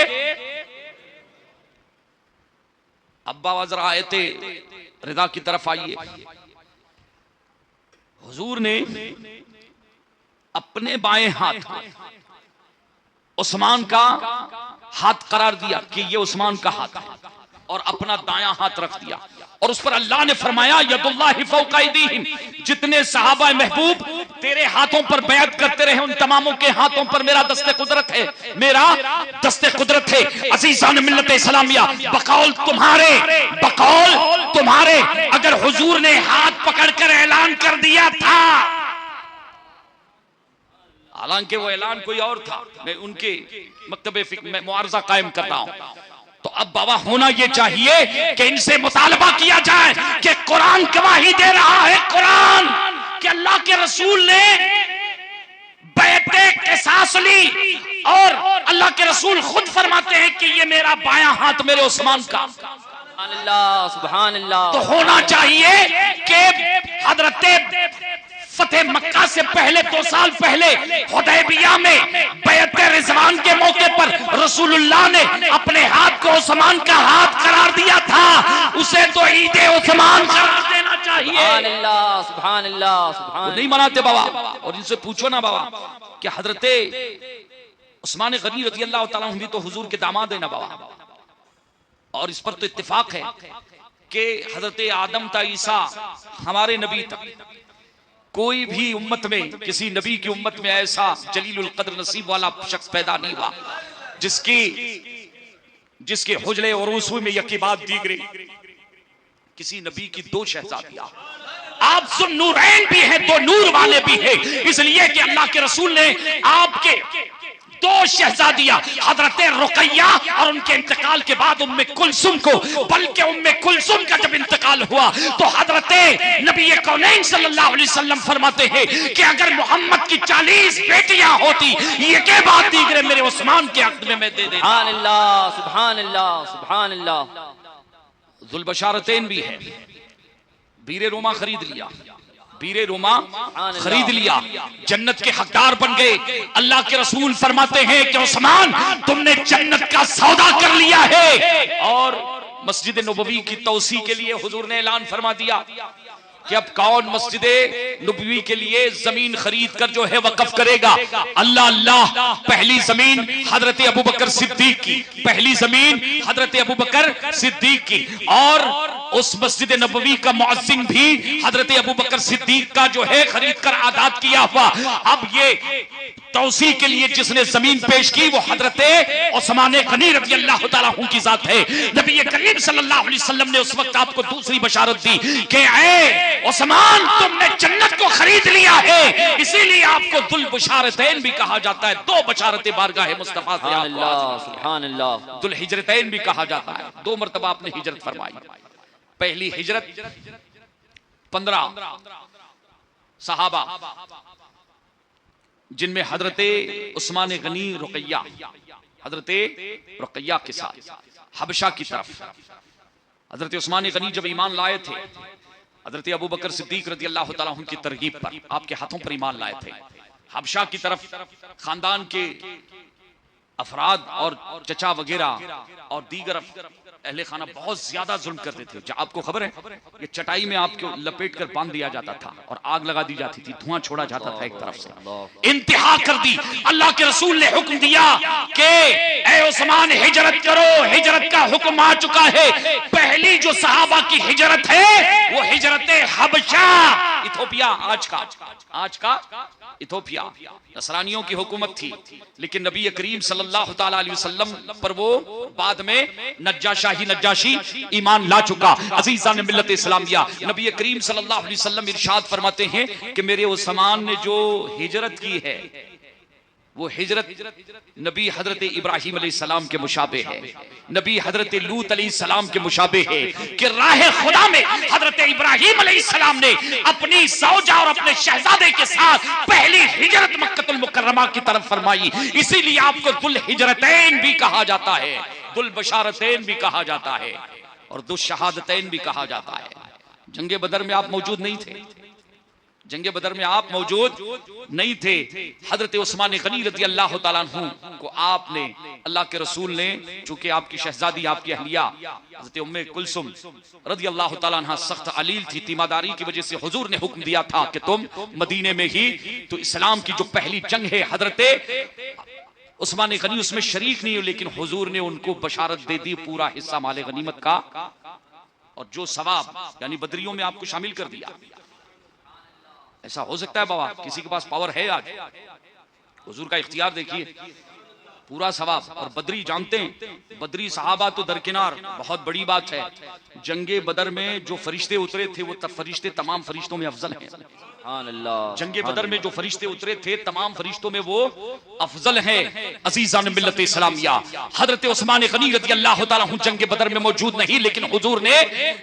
अब्बा जरा आए थे रिदा की तरफ आइए। हुजूर ने अपने बाएं हाथ उस्मान का हाथ करार दिया कि ये उस्मान का हाथ है और अपना दायां हाथ रख दिया और उस पर अल्लाह ने फरमाया यदुल्लाहि फौका अयदीहिम, जितने सहाबा महबूब तेरे हाथों पर बैत करते रहे उन तमामों के हाथों पर मेरा दस्ते कुदरत है, मेरा दस्ते कुदरत है। अज़ीज़ान मिल्लत इस्लामिया, बकौल तुम्हारे अगर हुजूर ने हाथ पकड़कर ऐलान कर दिया था, हालांकि वो ऐलान कोई और था, मैं उनके मकतबे फिक्र में मुआरजा कायम कर रहा हूं, तो अब बाबा होना यह चाहिए कि इनसे मुतालबा किया जाए कि कुरान गवाही दे रहा है, कुरान कि अल्लाह के रसूल ने बैते क़िसास ली और अल्लाह के रसूल खुद फरमाते हैं कि ये मेरा बायां हाथ मेरे उस्मान का। सुभान अल्लाह। तो होना चाहिए कि हजरत फतेह मक्का से पहले 2 साल पहले हुदैबिया में बैत रिज़वान के मौके पर रसूलुल्लाह ने अपने हाथ को उस्मान का हाथ करार दिया था, उसे तो ईदे उस्मान करार देना चाहिए। सुभान अल्लाह, सुभान। नहीं मनाते बाबा, और इनसे पूछो ना बाबा कि हजरते उस्मान गनी रज़ी अल्लाह तआला अन्हु भी तो हुजूर के दामाद है ना बाबा, और इस पर तो इत्तेफाक है कि हजरत आदम ता ईसा हमारे नबी तक कोई भी उम्मत में, किसी नबी की उम्मत में ऐसा जलीलुल कद्र नसीब वाला शख्स पैदा नहीं हुआ जिसके हुजले और उसूल में यकी बात दीगरे किसी नबी की 2 शहजादियां। आप ज़ुन्नूरैन भी हैं, 2 नूर वाले भी हैं, इसलिए कि अल्लाह के रसूल ने आपके 2 शहजादियां हजरत रुकैया और उनके इंतकाल के बाद उम्मे कुलसुम को, बल्कि उम्मे कुलसुम का जब इंतकाल हुआ तो हजरत नबी कौनैन सल्लल्लाहु अलैहि वसल्लम फरमाते हैं कि अगर मोहम्मद की 40 बेटियां होती ये के बाद दीगरे मेरे उस्मान के हक में मैं दे देता। सुभान अल्लाह, सुभान अल्लाह, सुभान अल्लाह। जुल्बशारतैन भी है, बीरे रोमा खरीद लिया, बीरे रोमा खरीद लिया, जन्नत के हकदार बन गए। अल्लाह के रसूल फरमाते हैं कि उस्मान तुमने जन्नत का सौदा कर लिया है। और मस्जिद नबवी की तौसी के लिए हुजूर ने ऐलान फरमा दिया कि अब कौन मस्जिद नबवी के लिए जमीन खरीद कर जो है वक्फ करेगा। अल्लाह अल्लाह, पहली जमीन हजरत अबू बकर सिद्दीक की, पहली जमीन हजरत अबू बकर सिद्दीक की, और उस मस्जिद नबवी का मुअज्जिन भी हजरत अबू बकर सिद्दीक का जो है खरीद कर आजाद किया हुआ। अब ये तौसी के लिए जिसने जमीन पेश की वो हजरत उस्मान गनी रज़ी अल्लाह तआला अन्हु की जात है। नबी करीम सल्लल्लाहु अलैहि वसल्लम ने उस वक्त आपको दूसरी बशारत दी कि ऐ उस्मान तुमने जन्नत को खरीद लिया है, इसीलिए आपको दुल बशारतैन भी कहा जाता है। 2 बशारतें बारगाह मुस्तफा से सुभान अल्लाह, दुल हिजरतैन भी कहा जाता है। 2 मरतबा आपने हिजरत फरमाई। पहली हिजरत 15 सहाबा जिनमें हजरत उस्मान गनी रुकैया, हजरत रुकैया के साथ हबशा की तरफ हजरत उस्मान गनी जब ईमान लाए थे हजरत अबू बकर सिद्दीक रज़ी अल्लाह तआला अन्हु की तरगीब पर, आपके हाथों पर ईमान लाए थे, हबशा की तरफ खानदान के अफराद और चचा वगैरह और दीगर अहले खाना बहुत ज्यादा जुल्म करते थे। आपको खबर है कि चटाई में आपको लपेट कर बांध दिया जाता था और आग लगा दी जाती थी, धुआं छोड़ा जाता था एक तरफ से। इंतहा कर दी। अल्लाह के रसूल ने हुक्म दिया कि ऐ उस्मान हिजरत करो, हिजरत का हुक्म आ चुका है। पहली जो सहाबा की हिजरत है वो हिजरत हबशा, इथोपिया, आज का इथोपिया। नसरानियों की हुकूमत थी, लेकिन नबी करीम सल्लल्लाहु तआला अलैहि वसल्लम पर वो बाद में नज्जाशी ईमान ला चुका। अजीज़ान मिल्लत इस्लामिया, नबी करीम सल्लल्लाहु अलैहि वसल्लम इरशाद फरमाते हैं कि मेरे उस्मान ने जो हिजरत की है वो हिजरत नबी हजरत इब्राहिम अलैहिस्सलाम के मुशाबे है, नबी हजरत लूत अलैहिस्सलाम के मुशाबे है कि राह खुदा में हजरत इब्राहिम अलैहिस्सलाम ने अपनी सौजा और अपने शहजादे के साथ पहली हिजरत मक्कतुल मुकर्रमा की तरफ फरमाई। इसीलिए आपको दुल हिजरतैन भी कहा जाता है, दुल बशारतैन भी कहा जाता है और दुल शहादतैन भी कहा जाता है। जंगे बदर में आप मौजूद नहीं थे, जंगे बदर में आप मौजूद नहीं थे। हजरत उस्मान गनी रज़ी अल्लाह तआला अन्हु को आपने, अल्लाह के रसूल ने, चूंकि आपकी शहजादी, आपकी अहलिया हजरत उम्मे कुलसुम रज़ी अल्लाह तआला अन्हा सख्त अलील थी, तीमादारी की वजह से हुजूर ने हुक्म दिया था कि तुम मदीने में ही, तो इस्लाम की जो पहली जंग है हजरत उस्मान गनी उसमें शरीक नहीं हो, लेकिन हुजूर ने उनको बशारत दे दी पूरा हिस्सा माले गनीमत का और जो सवाब यानी बदरियों में आपको शामिल कर दिया। ऐसा हो सकता है बाबा किसी के पास पावर है, आज हुजूर का इख्तियार देखिए, पूरा सवाब। और बदरी जानते हैं, बदरी सहाबा तो दरकिनार, बहुत बड़ी बात है। जंगे बदर में जो फरिश्ते उतरे थे वो फरिश्ते तमाम फरिश्तों में अफजल हैं। जंगे बदर में जो फरिश्ते उतरे थे तमाम फरिश्तों में वो अफजल हैं। अजीज़ान मिल्लत इस्लामिया, हजरत उस्मान गनी रज़ी अल्लाह तआला अन्हु जंगे बदर में मौजूद नहीं, लेकिन हुजूर ने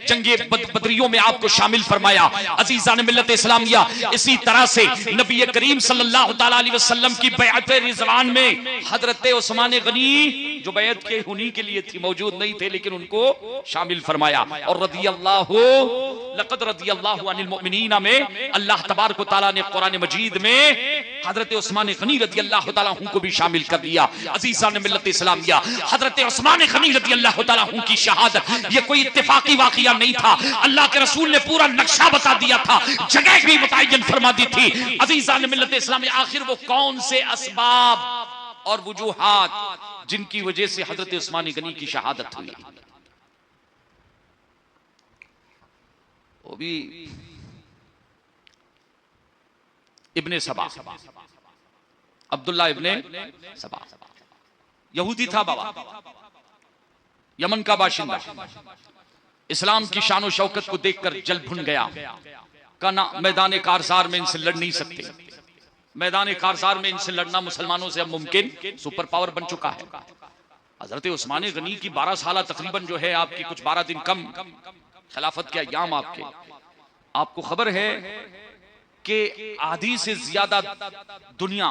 जंगे बदरियों में आपको शामिल फरमाया। अजीज़ान मिल्लत इस्लामिया, इसी तरह से नबी करीम सल्लल्लाहु तआला अलैहि वसल्लम की बैअत रिज़वान में हजरत उस्मान गनी जो बैअत के उन्हीं के लिए थी, मौजूद नहीं थे, लेकिन उनको शामिल फरमाया। और लक़द रज़ियल्लाहु अनिल मुमिनीना में अल्लाह तबारक व तआला ने कुरान मजीद में हजरत उस्मान गनी रज़ी अल्लाह तआला अन्हु को भी शामिल कर दिया। अज़ीज़ान मिल्लत इस्लामिया, हजरत उस्मान गनी रज़ी अल्लाह तआला अन्हु की शहादत ये कोई इत्तेफाकी वाक़िया नहीं था। अल्लाह के रसूल ने पूरा नक्शा बता दिया था, जगह भी मुतय्यन फरमा दी थी। अज़ीज़ान मिल्लत इस्लामिया, आखिर वो कौन से असबाब और वजूहात जिनकी वजह से हजरत उस्मान गनी की शहादत हुई, वो भी इब्ने सबा, अब्दुल्ला इब्ने सबा यहूदी था बाबा, यमन का बाशिंदा। इस्लाम की शान और शौकत को देखकर जल भुन गया, कहा ना मैदान कारजार में इनसे लड़ नहीं सकते, मैदान कारजार में इनसे लड़ना मुसलमानों से अब मुमकिन, सुपर पावर बन चुका है। हजरत उस्मान गनी की 12 साल तकरीबन जो है आपकी, कुछ 12 दिन कम खिलाफत के अय्याम आपके, आपको खबर है कि आधी से ज्यादा दुनिया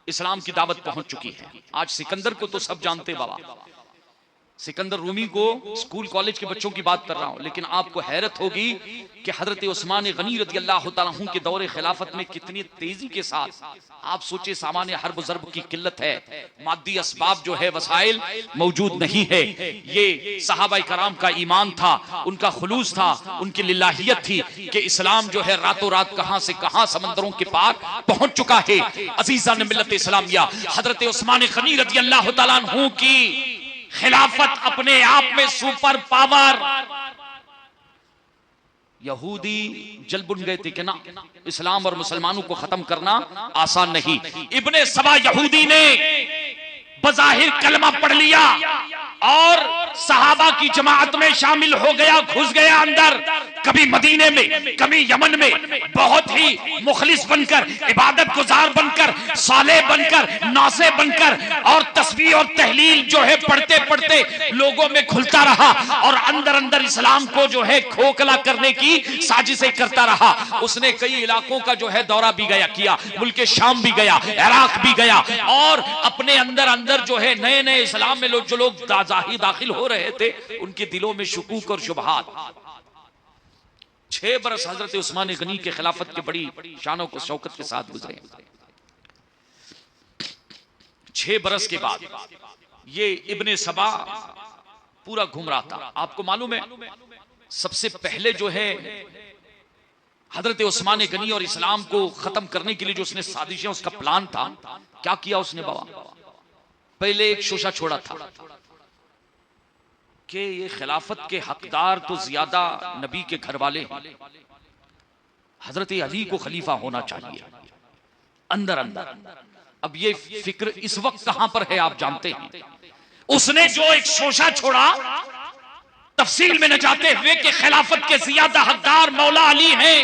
इस्लाम की दावत पहुंच चुकी है। आज सिकंदर को तो सब जानते बाबा, सिकंदर रूमी को स्कूल कॉलेज के बच्चों की बात कर रहा हूं, लेकिन आपको हैरत होगी कि हजरत उस्मान गनी रज़ी अल्लाह तआला अन्हु के दौरे खिलाफत में कितनी तेजी के साथ, आप सोचे सामान्य हर्ब ज़र्ब की किल्लत है, मादी असबाब जो है वसाइल मौजूद नहीं है। ये सहाबाए कराम का ईमान था, उनका खुलूस था, उनकी लिल्लाहियत थी कि इस्लाम जो है रातों रात कहां से कहां समंदरों के पार पहुंच चुका है। अज़ीज़ान मिल्लत इस्लामिया, हजरत उस्मान गनी रज़ी अल्लाह तआला अन्हु की खिलाफत अपने आप में सुपर पावर। यहूदी जल बुन गए थे कि ना इस्लाम और मुसलमानों को खत्म करना आसान नहीं। इब्ने सबा यहूदी ने बज़ाहिर कलमा पढ़ लिया और सहाबा की जमात में शामिल हो गया, घुस गया अंदर, कभी मदीने में कभी यमन में, बहुत ही मुखलिस बनकर, इबादत गुजार बनकर, सालेह बनकर, नासे बनकर, और तस्बीह और तहलील जो है पढ़ते पढ़ते लोगों में घुलता रहा और अंदर अंदर इस्लाम को जो है खोखला करने की साजिशें करता रहा। उसने कई इलाकों का जो है दौरा भी किया, मुल्क शाम भी गया, इराक भी गया, और अपने अंदर अंदर जो है नए नए इस्लाम में जो लोग दाखिल हो रहे थे उनके दिलों में शुकूक और शुबहात। 6 बरस हजरत उस्मान गनी के खिलाफत के बड़ी शानों को शौकत के साथ गुजरे। 6 बरस के बाद ये इब्ने सबा पूरा घूम रहा था। आपको मालूम है सबसे पहले जो है हजरत उस्मान गनी और इस्लाम को खत्म करने के लिए जो उसने साजिशें, उसका प्लान था, क्या किया उसने बाबा? पहले एक शोशा छोड़ा था कि ये खिलाफत के हकदार तो ज्यादा नबी के घर वाले हैं, हजरत अली को खलीफा होना चाहिए अंदर अंदर। अब ये फिक्र इस वक्त कहां पर है आप जानते हैं। उसने जो एक शोशा छोड़ा, तफसील में न जाते हुए कि खिलाफत के ज्यादा हकदार मौला अली हैं,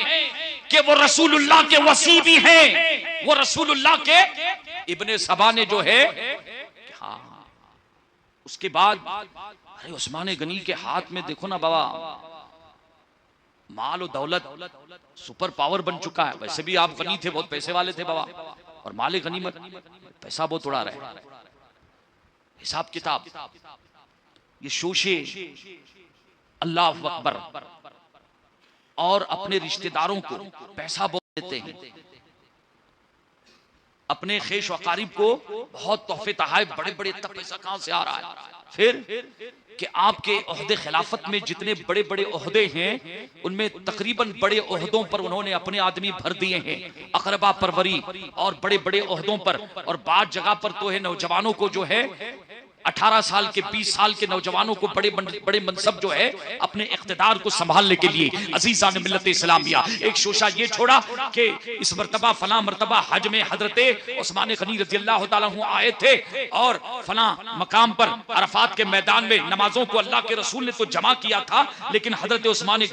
कि वो रसूलुल्लाह के वसी भी हैं, वो रसूलुल्लाह के इब्ने सबा ने जो है। हाँ, उसके बाद अरे उस्मान गनी के हाथ में देखो ना बाबा, माल और दौलत सुपर पावर बन चुका है। वैसे भी आप गनी थे, बहुत पैसे वाले थे बाबा, और माले गनीमत पैसा बहुत उड़ा रहे, हिसाब किताब, ये शोशे, अल्लाह अकबर, और अपने रिश्तेदारों को पैसा बहुत देते हैं, अपने खेश वकारिब को बहुत तोहफे तहाइफ, बड़े बड़े, इतना पैसा कहां से आ रहा है? फिर कि आपके ओहदे खिलाफत में जितने बड़े बड़े ओहदे हैं उनमें तकरीबन बड़े ओहदों पर उन्होंने अपने आदमी भर दिए हैं, अकरबा परवरी और बड़े बड़े ओहदों पर। और बाद जगह पर तो है नौजवानों को जो है 18 साल के 20 साल के नौजवानों को बड़े बड़े मनसब जो है अपने इख्तिदार को संभालने के लिए अजीज़ान मिल्लत इस्लामिया एक शोशा ये छोड़ा कि इस मर्तबा फला मर्तबा हज में हजरत उस्मान गनी रज़ी अल्लाह तआला अन्हु आए थे और फला मकाम पर अरफात के मैदान में नमाजों को अल्लाह के रसूल ने तो जमा किया था, लेकिन हजरत उस्मान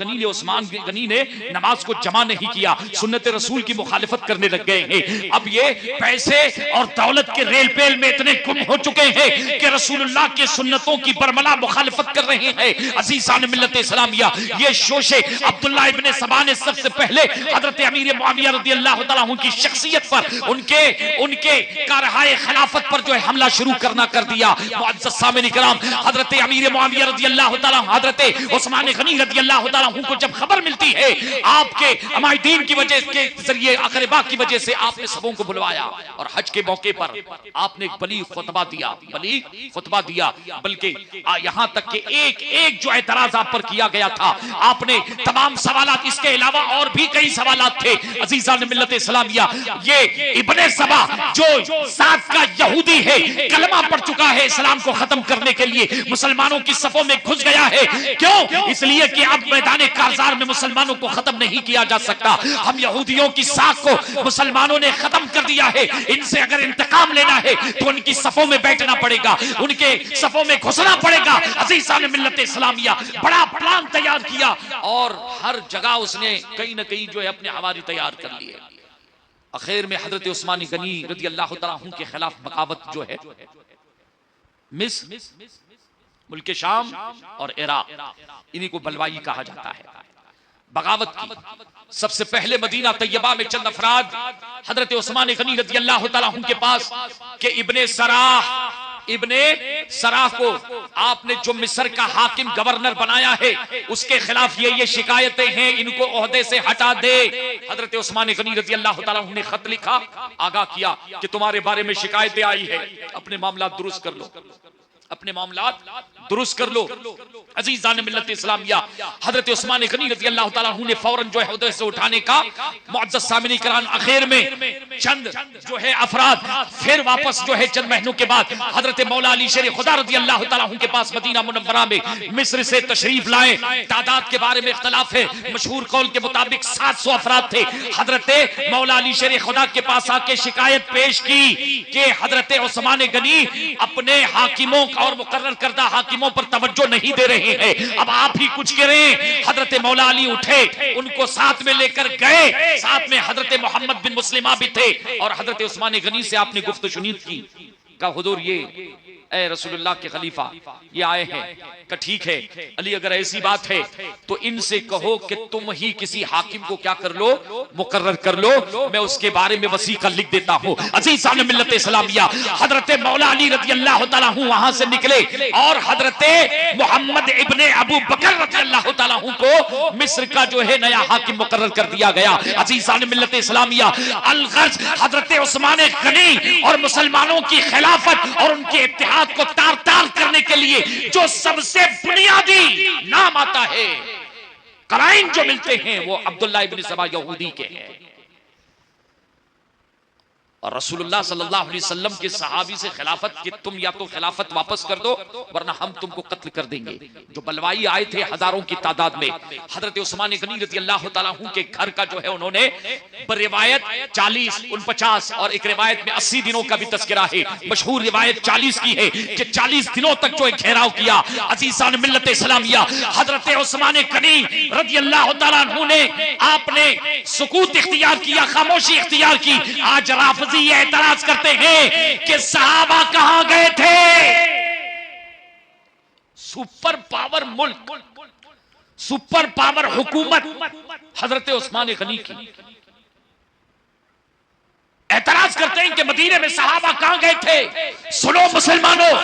गनी ने नमाज को जमा नहीं किया, सुन्नत रसूल की मुखालिफत करने लग गए हैं। अब ये पैसे और दौलत के रेल पेल में इतने गुम हो चुके हैं कि रसूलुल्लाह के सुन्नतों की बरमला मुखालिफत कर रहे हैं। अज़ीज़ान मिल्लत इस्लामिया, ये शोशे अब्दुल्लाह इब्ने सबा ने सबसे पहले हजरत अमीर मुआविया रज़ियल्लाहु तआला अन्हु की शख्सियत पर, उनके कारहाए खिलाफत पर जो है हमला शुरू करना कर दिया। मुअज़्ज़ज़ सामिन इकराम, हजरत अमीर मुआविया रज़ियल्लाहु तआला हजरत उस्मान गनी रज़ियल्लाहु तआला अन्हु को जब खबर मिलती है आपके अमाइदीन की वजह के जरिए, अकरबा की वजह से आपने सबों को बुलवाया और हज के मौके पर आपने एक बलीग खुतबा दिया, बल्कि यहां तक कि एक जो एतराज आप पर किया गया था, आपने तमाम सवालात, इसके अलावा और भी कई सवालात थे। अज़ीज़ान मिल्लत इस्लामिया, ये इब्ने सबा जो साथ का यहूदी है, कलमा पढ़ चुका है, इस्लाम को खत्म करने के लिए मुसलमानों की सफों में घुस गया है। क्यों? इसलिए कि अब मैदान कारजार में मुसलमानों को खत्म नहीं किया जा सकता। हम यहूदियों की साख को मुसलमानों ने खत्म कर दिया है, इनसे अगर इंतकाम लेना है तो उनकी सफों में बैठना पड़ेगा, उनके सफों में घुसना पड़ेगा। अज़ीज़ान मिल्लत इस्लामिया बड़ा प्लान तैयार किया और हर जगह उसने कहीं ना कहीं जो है अपने हवारी तैयार कर लिए। आखिर में हजरत उस्मान गनी रज़ी अल्लाह तआला अन्हु के खिलाफ बगावत जो है मिस्र, मुल्क शाम और इराक, इन्हीं को बलवाई कहा जाता है, बगावत की। सबसे पहले मदीना तैयबा में चंद अफराद हजरत उस्मान गनी रज़ी अल्लाह तआला अन्हु के पास के इब्ने सराह को आपने जो मिस्र का हाकिम गवर्नर बनाया है उसके खिलाफ ये शिकायतें हैं, इनको ओहदे से हटा दे। हजरत उस्मान गनी रज़ी अल्लाह तआला अन्हु ने खत लिखा, आगाह किया कि तुम्हारे बारे में शिकायतें आई है, अपने मामलात दुरुस्त कर लो, अपने मामलात दुरुस्त कर लो। अज़ीज़ान मिल्लत इस्लामिया, हजरत उस्मान गनी रज़ी अल्लाह तआला अन्हु ने फौरन जो है ओहदे से उठाने का, मुअज़्ज़ज़ सामिन इकराम, आखिर में चंद जो है अफराद फिर वापस जो है चंद महीनों के बाद हजरत मौला अली शेर खुदा रज़ी अल्लाह तआला अन्हु के पास मदीना मुनव्वरा में मिस्र से तशरीफ लाए। तादाद के बारे में इख्तिलाफ है, मशहूर कौल के मुताबिक 700 अफराद थे। हजरत मौला अली शेर खुदा के पास आके शिकायत पेश की कि हजरत उस्मान गनी अपने हाकिमों और मुकर्रर करदा हाकिमों पर तवज्जो नहीं दे रहे हैं, अब आप ही कुछ करें। हजरत मौला अली उठे, उनको साथ में लेकर गए, साथ में हजरत मोहम्मद बिन मुस्लिमा भी थे और हजरत उस्मान गनी से आपने गुफ्त शुनीद की। का हुजूर, ये ए रसूलुल्लाह के खलीफा ये आए हैं, का ठीक है अली, अगर ऐसी बात है तो इनसे कहो कि तुम ही किसी हाकिम को क्या कर लो, मुकर्रर कर लो, मैं उसके बारे में वसीका लिख देता हूं। अज़ीज़ान मिल्लत इस्लामिया, हजरत मौला अली रज़ी अल्लाह तआला अन्हु वहां से निकले और हजरत मोहम्मद इब्ने अबू बकर रज़ी अल्लाह तआला अन्हु को मिस्र का जो है नया हाकिम मुकर्रर कर दिया गया। अज़ीज़ान मिल्लत इस्लामिया, अलगर्ज हजरत उस्मान गनी और मुसलमानों की खिलाफत और उनके इत्तेहाद को तार तार करने के लिए जो सबसे बुनियादी नाम आता है, कराइन जो मिलते हैं, वो अब्दुल्लाह इब्न सबा यहूदी के हैं। और रसूलुल्लाह सल्लल्लाहु अलैहि वसल्लम के सहाबी से खिलाफत कि तुम या तो खिलाफत वापस कर दो वरना हम तुमको कत्ल कर देंगे। जो बलवाई आए थे हजारों की तादाद में, हजरत उस्मान गनी रज़ी अल्लाह तआला अन्हु के घर का जो है उन्होंने रिवायत 40, 49 और एक रिवायत में 80 दिनों का भी तस्करा है। मशहूर रिवायत 40 की है कि 40 दिनों तक जो घेराव किया अजीज़ान मिल्लत इस्लामिया। हजरत उस्मान गनी रज़ी अल्लाह तआला अन्हु ने आपने सुकूत इख्तियार किया, खामोशी इख्तियार की। आज राफिज़ी ये एतराज करते हैं कि सहाबा कहां गए थे। सुपर पावर मुल्क, सुपर पावर हुकूमत हजरत उस्मान गनी की, एतराज करते हैं कि मदीने में सहाबा कहां गए थे। सुनो मुसलमानों,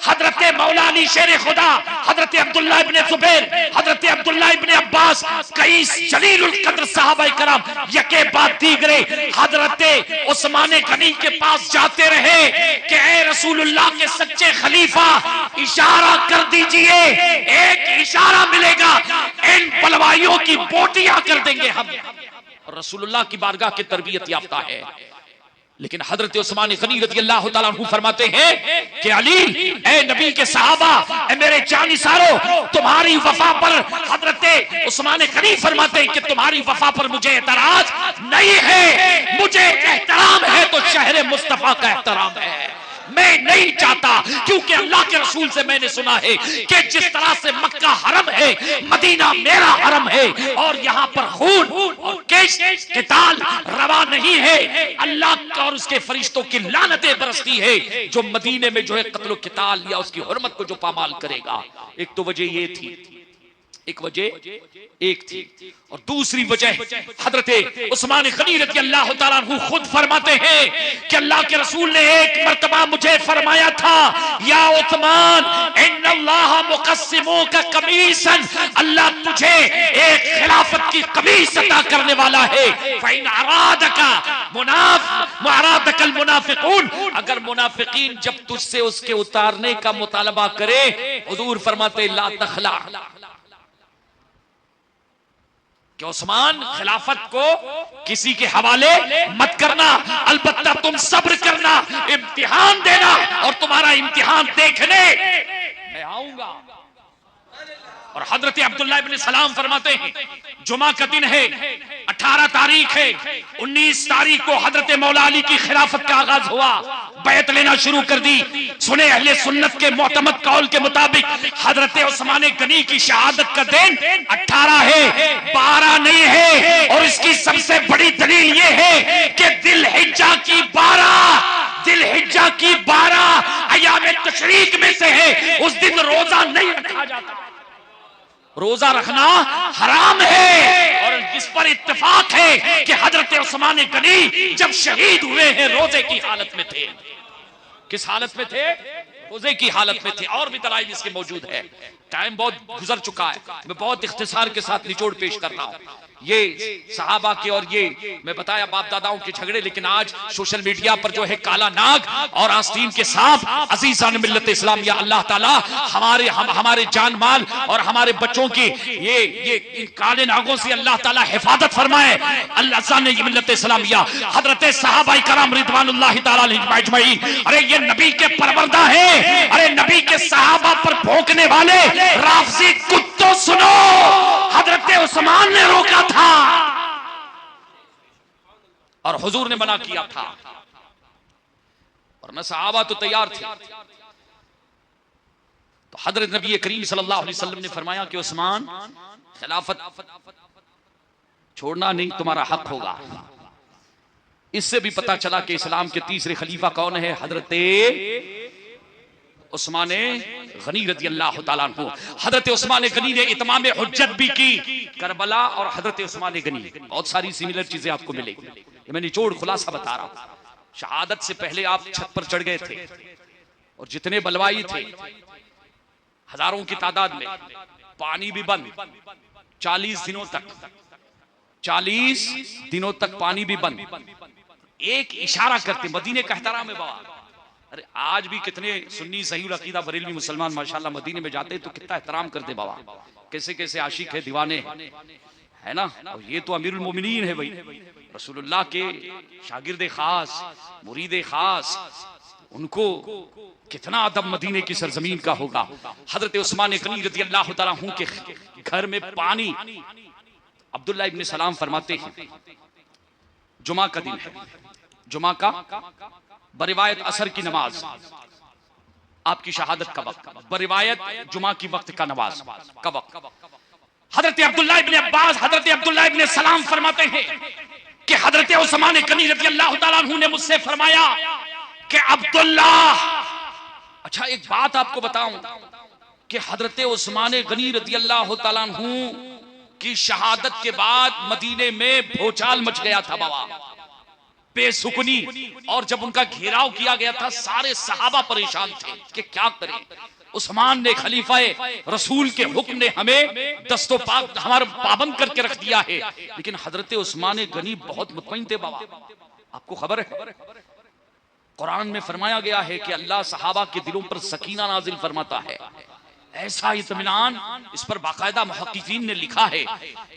हजरत मौला अली शेर खुदा, हजरत अब्दुल्लाह इब्ने जुबैर, हजरत अब्दुल्लाह इब्ने अब्बास, कई जलीलुल कद्र सहाबा कराम यके बाद दीगरे हजरत उस्मान गनी के पास जाते रहे कि ए रसूलुल्लाह के सच्चे खलीफा, इशारा कर दीजिए, एक इशारा मिलेगा, इन बलवाइयों की बोटियां कर देंगे हम। रसूलुल्लाह की बारगाह की तरबियत याफ्ता है। लेकिन हजरत उस्मान गनी रज़ी अल्लाह तआला अन्हु फरमाते हैं कि अली, ए नबी के सहाबा, ए मेरे जानिसारों, तुम्हारी वफा पर हजरत उस्मान गनी फरमाते हैं कि तुम्हारी वफा पर मुझे एतराज नहीं है, मुझे एहतराम है तो शहर मुस्तफा का एहतराम है। मैं नहीं चाहता, क्योंकि अल्लाह के रसूल से मैंने सुना है कि जिस तरह से मक्का हरम है, मदीना मेरा हरम है और यहाँ पर खून और क़िताल रवा नहीं है। अल्लाह और उसके फरिश्तों की लानतें बरसती है जो मदीने में जो है कत्ल क़िताल या उसकी हुर्मत को जो पामाल करेगा। एक तो वजह ये थी, एक वजह एक थी, और दूसरी वजह हजरत उस्मान गनी रज़ी अल्लाह तआला अन्हु खुद फरमाते हैं कि अल्लाह के रसूल ने एक मर्तबा मुझे फरमाया था, या उस्मान इन्नल्लाह मुक़स्सिमुका कमीसन, अल्लाह तुझे एक खिलाफत की कमीज अता करने वाला है। फ़इन अरादका मुनाफ़िक़ुल मुनाफ़िक़ून, अगर मुनाफिकीन जब तुझसे उसके उतारने का मुतालबा करे, हुजूर फरमाते ला तखला, कि उस्मान खिलाफत को किसी के हवाले मत करना, अलबत्ता तुम सब्र करना, इम्तिहान देना, और तुम्हारा इम्तिहान देखने मैं आऊंगा। और हजरत अब्दुल्लाह इब्न सलाम फरमाते हैं, जुमा का दिन है, 18 तारीख है, 19 तारीख को हजरत मौला अली की खिलाफत का आगाज हुआ, बैत लेना शुरू कर दी। सुने अहले सुन्नत के मोतमद कौल के मुताबिक हजरत उस्मान गनी की शहादत का दिन 18 है, 12 नहीं है। और इसकी सबसे बड़ी दलील ये है कि दिलहिज्जा की 12 अय्याम तशरीक में से है। उस दिन रोजा नहीं रखा जाता, रोजा रखना हराम है। और इस पर इत्तेफाक है कि हजरत उस्मान गनी जब शहीद हुए हैं रोजे की हालत में थे। किस हालत में थे? रोजे की हालत में थे। और भी दलाइल इसके मौजूद है। टाइम बहुत गुजर चुका है, मैं बहुत इख्तिसार के साथ निचोड़ पेश कर रहा हूं। ये सहाबा के और ये मैं बताया बाप दादाओं के झगड़े, लेकिन आज सोशल मीडिया पर जो है काला नाग और आस्तीन के सांप, अजीज़ान मिल्लत इस्लाम, या अल्लाह ताला हमारे जान माल और हमारे बच्चों की ये काले नागों से अल्लाह ताला हिफाजत फरमाए। अल्लाह ने मिल्लत इस्लाम या हजरत सहाबा कराम रिदवानुल्लाहि ताला अलैहिम अजमईन, अरे ये नबी के परवरदा है, अरे नबी के सहाबा पर भौंकने वाले राफिज़ी कुत्तों सुनो, हजरत उस्मान ने रोका था और हुजूर ने मना किया था, और न सहाबा तो तैयार थे। तो हजरत नबी करीम सल्लल्लाहु अलैहि वसल्लम ने फरमाया कि उस्मान, खिलाफत छोड़ना नहीं तुम्हारा हक होगा। इससे भी पता चला कि इस्लाम के तीसरे खलीफा कौन है? हजरत उस्मान गनी रज़ी अल्लाह तआला अन्हु। हजरत उस्मान गनी ने इतमाम हुज्जत भी की। करबला और हजरत उस्मान गनी, बहुत सारी सिमिलर चीजें आपको मिलेगी। ये मैं निचोड़ खुलासा बता रहा हूं। शहादत से पहले आप छत पर चढ़ गए थे और जितने बलवाई थे हजारों की तादाद में, पानी भी बंद 40 दिनों तक, 40 दिनों तक पानी भी बंद। एक इशारा करते मदीने का एहतराम है बाबा। अरे आज भी कितने सुन्नी सही अकीदा बरेलवी मुसलमान माशाल्लाह मदीने में जाते हैं तो कितना एहतराम करते बाबा, कैसे कैसे आशिक है, दीवाने है ना। और ये तो अमीरुल मोमिनीन है भाई, रसूलुल्लाह के शागिर्द खास, मुरीद खास, उनको कितना अदब मदीने की सरजमीन का होगा। हजरत उस्मान गनी रज़ी अल्लाह तआला अन्हु के घर में पानी, अब्दुल्लाह इब्न सलाम फरमाते हैं जुमा का दिन है, जुमा का बरिवायत असर की नमाज, आपकी शहादत का वक्त, बरिवायत जुमा की वक्त का नमाज का वक्त। हजरत अब्दुल्लाह इब्न अब्बास, हजरत अब्दुल्लाह इब्न सलाम फरमाते हैं कि हजरत उस्मान गनी रज़ी अल्लाह तआला अन्हु ने मुझसे फरमाया कि अब्दुल्ला, अच्छा एक बात आपको बताऊं कि हजरत उस्मान गनी रज़ी अल्लाह तआला अन्हु की शहादत के बाद मदीने में भूचाल मच गया था बाबा, बेसुकनी। और जब उनका घेराव किया गया था सारे सहाबा परेशान थे कि क्या करें। उस्मान ने, खलीफा रसूल के हुक्म ने हमें दस्तो पाक हमारा पाबंद करके रख दिया है, लेकिन हजरत उस्मान गनी बहुत मुतमईन थे बाबा। आपको खबर है कुरान में फरमाया गया है कि अल्लाह सहाबा के दिलों पर सकीना नाजिल फरमाता है, ऐसा इत्मीनान। इस पर बाकायदा मुहक्किकीन ने लिखा है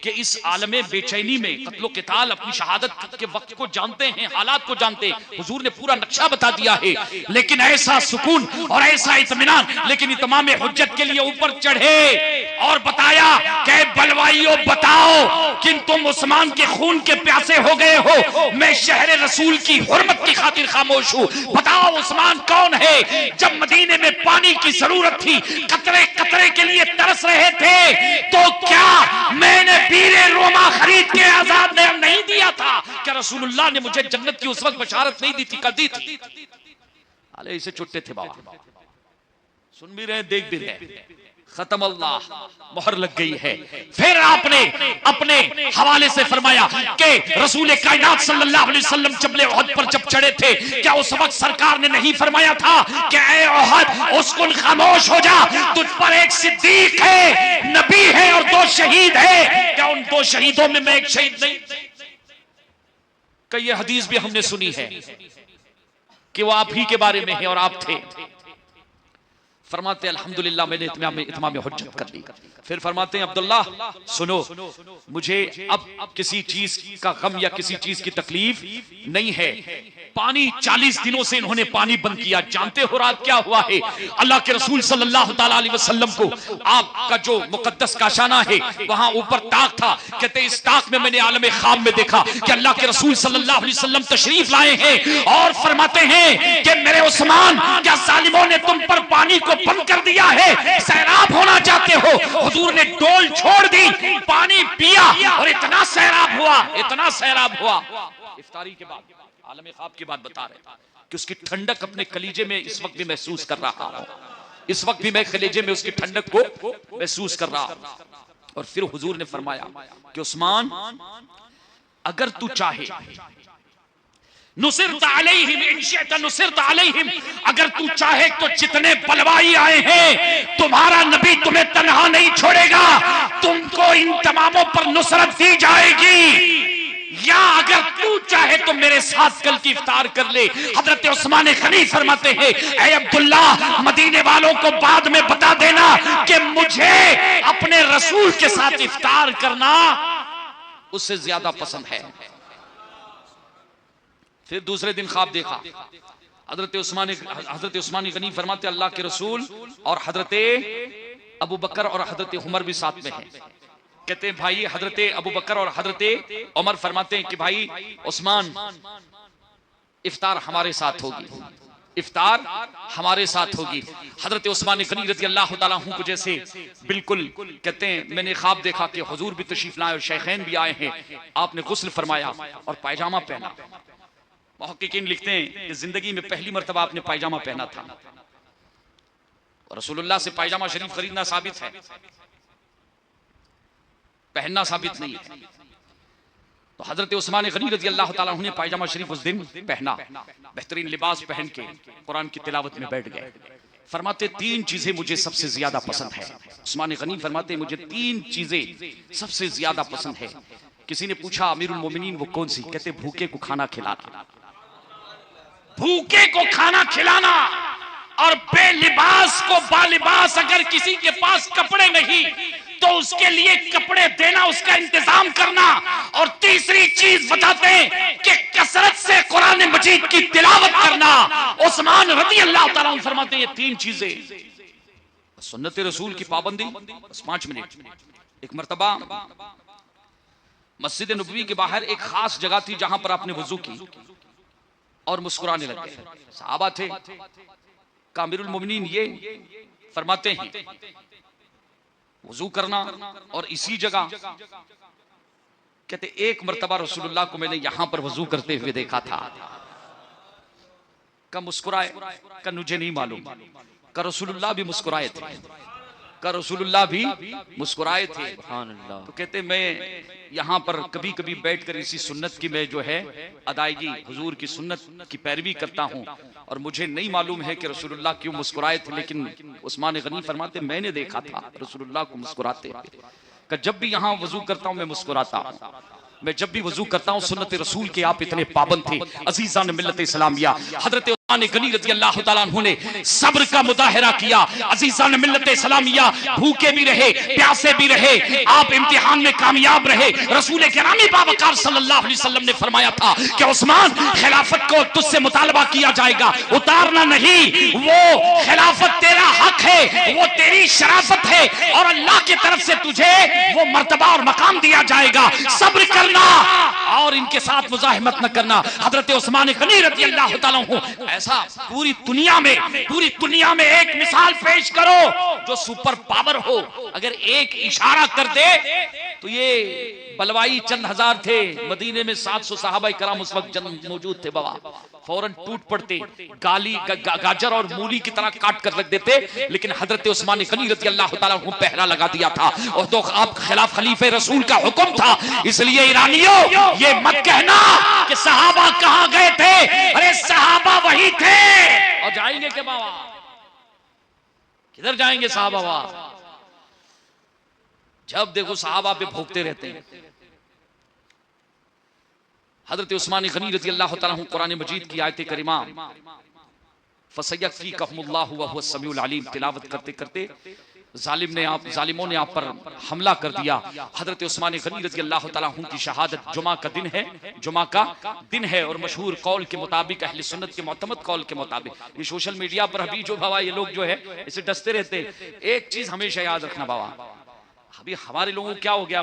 कि इस आलमे बेचैनी में कत्लो क़िताल अपनी शहादत के वक्त को जानते हैं, हालात को जानते हैं, हुजूर ने पूरा नक्शा बता दिया है, लेकिन ऐसा सुकून और ऐसा इत्मीनान। लेकिन इत्माम हुज्जत के लिए ऊपर चढ़े और बताया कि बलवाइयों बताओ कि तुम उस्मान के खून के प्यासे हो गए हो, मैं शहर रसूल की हुर्मत की खातिर खामोश हूँ, बताओ उस्मान कौन है। जब मदीने में पानी की जरूरत थी, कतरे कतरे के लिए तरस रहे थे, तो क्या मैंने बीरे रोमा खरीद के आजाद नहीं दिया था? क्या रसूलुल्लाह ने मुझे जन्नत की उस वक्त बशारत नहीं दी थी? कल दी थी। अरे इसे छुट्टे थे बाबा, सुन भी रहे, देख भी रहे। खत्म, अल्लाह मोहर लग गई है। फिर आपने अपने हवाले से फरमाया कि रसूल कायनात सल्लल्लाहु अलैहि वसल्लम जबले उहद पर जब चढ़े थे, क्या उस वक्त सरकार ने नहीं फरमाया था कि ऐ उहद उस्कुन, खामोश हो जा, तुझ पर एक सिद्दीक है, नबी है और 2 शहीद है, क्या उन 2 शहीदों में मैं एक शहीद नहीं? कई हदीस भी हमने सुनी है कि वो आप ही के बारे में है और आप थे। फरमाते अल्हम्दुलिल्लाह मैंने इत्माम हुज्जत कर दी। फिर फरमाते हैं अब्दुल्ला सुनो, मुझे अब किसी चीज का गम या किसी चीज की तकलीफ नहीं है। पानी 40 दिनों से इन्होंने पानी बंद किया। जानते हो रात क्या हुआ है? अल्लाह के रसूल सल्लल्लाहु ताला अलैहि वसल्लम को आपका जो मुकद्दस काशाना है वहां ऊपर ताक था। कहते इस ताक में मैंने आलम ख्वाब में देखा कि अल्लाह के रसूल सल्लल्लाहु अलैहि वसल्लम तशरीफ लाए हैं और फरमाते हैं कि मेरे उस्मान, क्या जालिमों ने तुम पर पानी को बंद कर दिया है? सैराब होना चाहते हो? हुजूर ने डोल छोड़ दी, पानी पिया और इतना सैराब हुआ, इतना सैराब हुआ। इफ्तारी के बाद आलम ख्वाब की बात बता रहे कि उसकी ठंडक अपने कलीजे में इस वक्त भी महसूस कर रहा हूं, इस वक्त भी मैं कलीजे में उसकी ठंडक को महसूस कर रहा हूं। और फिर हुजूर ने फरमाया कि उस्मान, अगर तू चाहे नुसिरत अलैहिम इन शिअत नुसिरत अलैहिम, अगर तू चाहे तो जितने बलवाई आए हैं तुम्हारा नबी तुम्हें तन्हा नहीं छोड़ेगा, तुमको इन तमामों पर नुसरत दी जाएगी। या अगर तू चाहे तो मेरे साथ कल की इफ्तार कर ले। हजरत उस्मान गनी फरमाते हैं, ऐ अब्दुल्ला, मदीने वालों को बाद में बता देना कि मुझे अपने रसूल के साथ इफ्तार करना उससे ज्यादा पसंद है। फिर दूसरे दिन ख्वाब देखा। हजरत उस्मान गनी फरमाते अल्लाह के रसूल और हजरत अबू बकर और हजरत उमर भी साथ में हैं। कहते हैं भाई हजरत अबू बकर और हजरत उमर फरमाते हैं कि भाई उस्मान, इफ्तार हमारे साथ होगी, इफ्तार हमारे साथ होगी। हजरत उस्मान गनी रज़ी अल्लाह तआला अन्हु को जैसे बिल्कुल कहते हैं मैंने ख्वाब देखा कि हुजूर भी तशरीफ लाए और शेखैन भी आए हैं, आपने गुस्ल फरमाया और पायजामा पहना। मुहक्किकीन लिखते हैं कि जिंदगी में पहली मर्तबा आपने पायजामा पहना था। रसूलुल्लाह से पायजामा शरीफ खरीदना साबित है, पहनना साबित नहीं है। तो हजरत उस्मान गनी रज़ी अल्लाह तआला अन्हु ने पायजामा शरीफ उस दिन पहना, बेहतरीन लिबास पहन के कुरान की तिलावत में बैठ गए। फरमाते 3 चीजें मुझे सबसे ज्यादा पसंद है। उस्मान गनी फरमाते मुझे 3 चीजें सबसे ज्यादा पसंद है। किसी ने पूछा अमीरुल मोमिनीन वो कौन सी? कहते भूखे को खाना खिलाना। भूखे को खाना खिलाना और बेलिबास को बालिबास। अगर किसी के पास कपड़े नहीं तो उसके लिए कपड़े देना, उसका इंतजाम करना। और तीसरी चीज बताते हैं कि कसरत से कुरान मजीद की तिलावत करना। उस्मान रज़ी अल्लाह ताला अन्हु फरमाते हैं ये तीन चीजें, सुन्नत रसूल की पाबंदी। बस 5 मिनट। एक मर्तबा मस्जिद नबवी के बाहर एक खास जगह थी जहां पर आपने वजू की और मुस्कुराने लगे। सहाबा थे। कामिरुल मोमिनीन ये फरमाते हैं वजू करना और इसी जगह, कहते एक मर्तबा रसूलुल्लाह को मैंने यहां पर वजू करते हुए देखा था। का मुस्कुराए? का मुझे नहीं मालूम। का रसूलुल्लाह भी मुस्कुराए थे? का रसूलुल्लाह भी मुस्कुराए थे? तो कहते मैं यहाँ पर कभी कभी बैठकर इसी सुन्नत की मैं जो है अदायगी, हुजूर की सुन्नत की पैरवी करता हूँ। और मुझे नहीं मालूम है कि रसूलुल्लाह क्यों मुस्कुराए थे, लेकिन उस्मान गनी फरमाते मैंने देखा था रसूलुल्लाह को मुस्कुराते। कि जब भी यहाँ वजू करता हूँ मैं मुस्कुराता हूँ। मैं जब भी वजू करता हूँ सुन्नत रसूल के आप इतने पाबंद थे। अजीजान मिल्लत इस्लामिया, हजरत उस्मान गनी रज़ी अल्लाह ताला अन्हु ने सब्र का मुजाहिरा किया। अजीजान मिल्लत इस्लामिया, भूखे भी रहे, प्यासे भी रहे, आप इम्तिहान में कामयाब रहे। रसूल किरामी बावकार सल्लल्लाहु अलैहि वसल्लम ने फरमाया था कि उस्मान खिलाफत को तुझसे मुतालबा किया जाएगा, उतारना नहीं। वो खिलाफत तेरा हक है, वो तेरी शराफत है और अल्लाह की तरफ से तुझे वो मर्तबा और मकाम दिया जाएगा। सब्र करना और इनके साथ मुजाहिमत न करना। हजरत उस्मान गनी रज़ी अल्लाह ताला अन्हु, ऐसा पूरी दुनिया में एक मिसाल पेश करो जो सुपर पावर हो। अगर एक इशारा कर दे तो ये बलवाई चंद हजार थे, मदीने में 700 सहाबा कराम उस वक्त मौजूद थे। बाबा फौरन टूट पड़ते, गाजर और मूली की तरह काट कर रख देते। लेकिन हजरत उस्मान गनी रज़ी अल्लाह ताला अन्हु पहरा लगा दिया था। और तो आप खिलाफ खलीफे रसूल का हुक्म था। इसलिए ईरानियों ये मत कहना कि सहाबा कहां गए थे। अरे सहाबा वही थे। और जाएंगे के बाबा? किधर जाएंगे सहाबा? बाबा जब देखो सहाबा पे भोगते रहते हैं। हजरत उस्मान गनी रज़ी अल्लाह ताला अन्हु कुरान मजीद की आयत करीमा फसयकफीकहुमुल्लाहु व हुवस समीउल अलीम तिलावत करते करते जालिमों ने आप पर हमला कर दिया। हजरत उस्मान गनी रज़ी अल्लाह ताला अन्हु की शहादत जुमा का दिन है और मशहूर कौल के मुताबिक, अहले सुन्नत के मुतमद कौल के मुताबिक, ये सोशल मीडिया पर अभी जो बाबा ये लोग जो है इसे डसते रहते हैं। एक चीज हमेशा याद रखना बाबा, अभी हमारे लोगों को क्या हो गया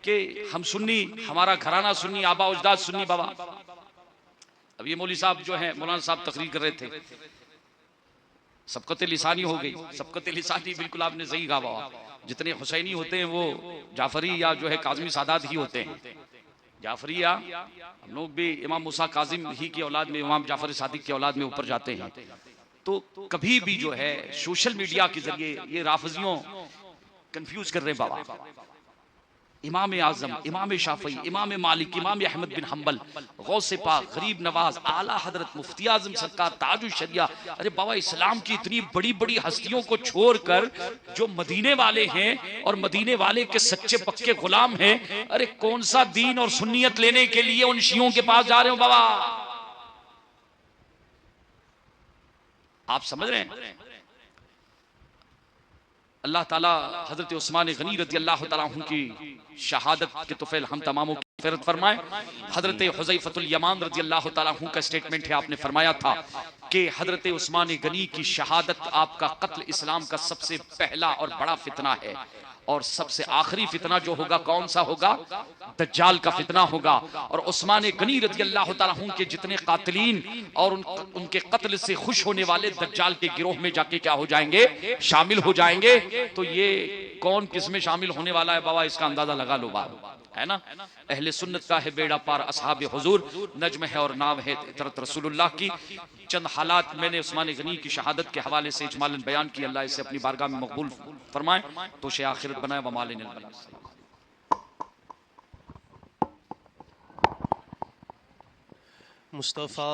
कि हम सुन्नी, हमारा घराना सुन्नी, आबा उजदाद सुन्नी। बाबा अब ये मौली साहब जो है, मौलाना साहब तकरीर कर रहे थे, सबकत लिसानी हो गई। सबकत लिसानी बिल्कुल आपने सही कहा बाबा। जितने हुसैनी होते हैं वो जाफरी या जो है काज़मी सादात ही होते हैं। जाफरी या हम लोग भी इमाम मूसा काजिम ही की औलाद में, इमाम जाफर सादिक की औलाद में ऊपर जाते हैं। तो कभी भी जो है सोशल मीडिया के जरिए ये राफजियों कंफ्यूज कर रहे हैं बाबा। इमाम आजम, इमाम शाफई, इमाम मालिक, इमाम अहमद बिन हम्बल, गौसे पाक, गरीब नवाज, आला हजरत मुफ्ती आजम सरकार, ताजुल शरिया। अरे बाबा इस्लाम की इतनी बड़ी बड़ी हस्तियों को छोड़कर जो मदीने वाले हैं और मदीने वाले के सच्चे पक्के गुलाम हैं, अरे कौन सा दीन और सुन्नियत लेने के लिए उन शियों के पास जा रहे हो बाबा? आप समझ रहे हैं? अल्लाह ताला हजरत उस्मान गनी रज़ी अल्लाह ताला अन्हु की शहादत के तुफैल हम तमामों की फ़िरत फरमाए। हजरत हुज़ैफ़तुल यमान रज़ी अल्लाह ताला अन्हु का स्टेटमेंट है, आपने फरमाया था कि हजरत उस्मान गनी की शहादत आपका कत्ल इस्लाम का सबसे पहला और बड़ा फितना है। और सबसे आखिरी फितना जो होगा कौन सा होगा? दज्जाल का फितना होगा। और उस्मान गनी रज़ी अल्लाह ताला अन्हु के जितने कातिलीन और उनके कत्ल से खुश होने वाले दज्जाल के गिरोह में जाके क्या हो जाएंगे? शामिल हो जाएंगे। तो ये कौन किस में शामिल होने वाला है बाबा, इसका अंदाजा लगा लो बाबा, है ना? अहले सुन्नत का है बेड़ा पार, असहाब हुजूर नज्म है और नाम है इतरत रसूलुल्लाह की। चंद हालात मैंने उस्मान गनी की शहादत के हवाले से इजमालन बयान की। अल्लाह इसे अपनी बारगाह में मकबूल फरमाए, तो शे आखिरत बनाए। व मालिन मुस्तफ़ा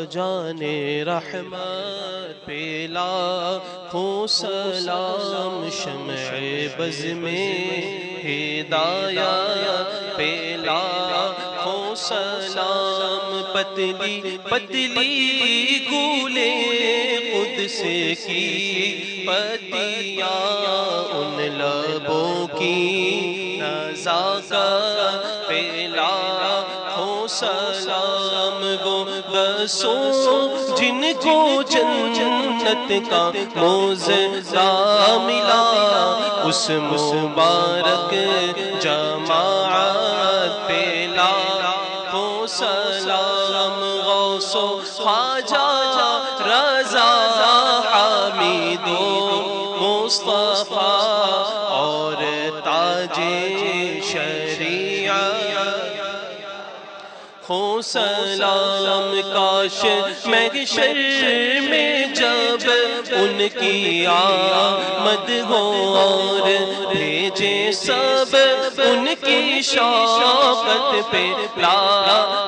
जाने रहमत पे लाखों सलाम, शम्ए बज़ में हिदायत पे लाखों सलाम। पतली पतली कूले कुद्स की पतियाँ उन लबों की नज़ाका पेला हो सलाम गो बसों जिनको जन्नत का मोज़ा मिला उस मुबारक जमाअत पेला हो सलाम गौसो ख्वाजा रज़ा हामिदो मुस्तफ़ा और ताजे शरीअत हो सलाम। काश महशर में जब उनकी आमद हो और भेजे सब उनकी शौकत पे ला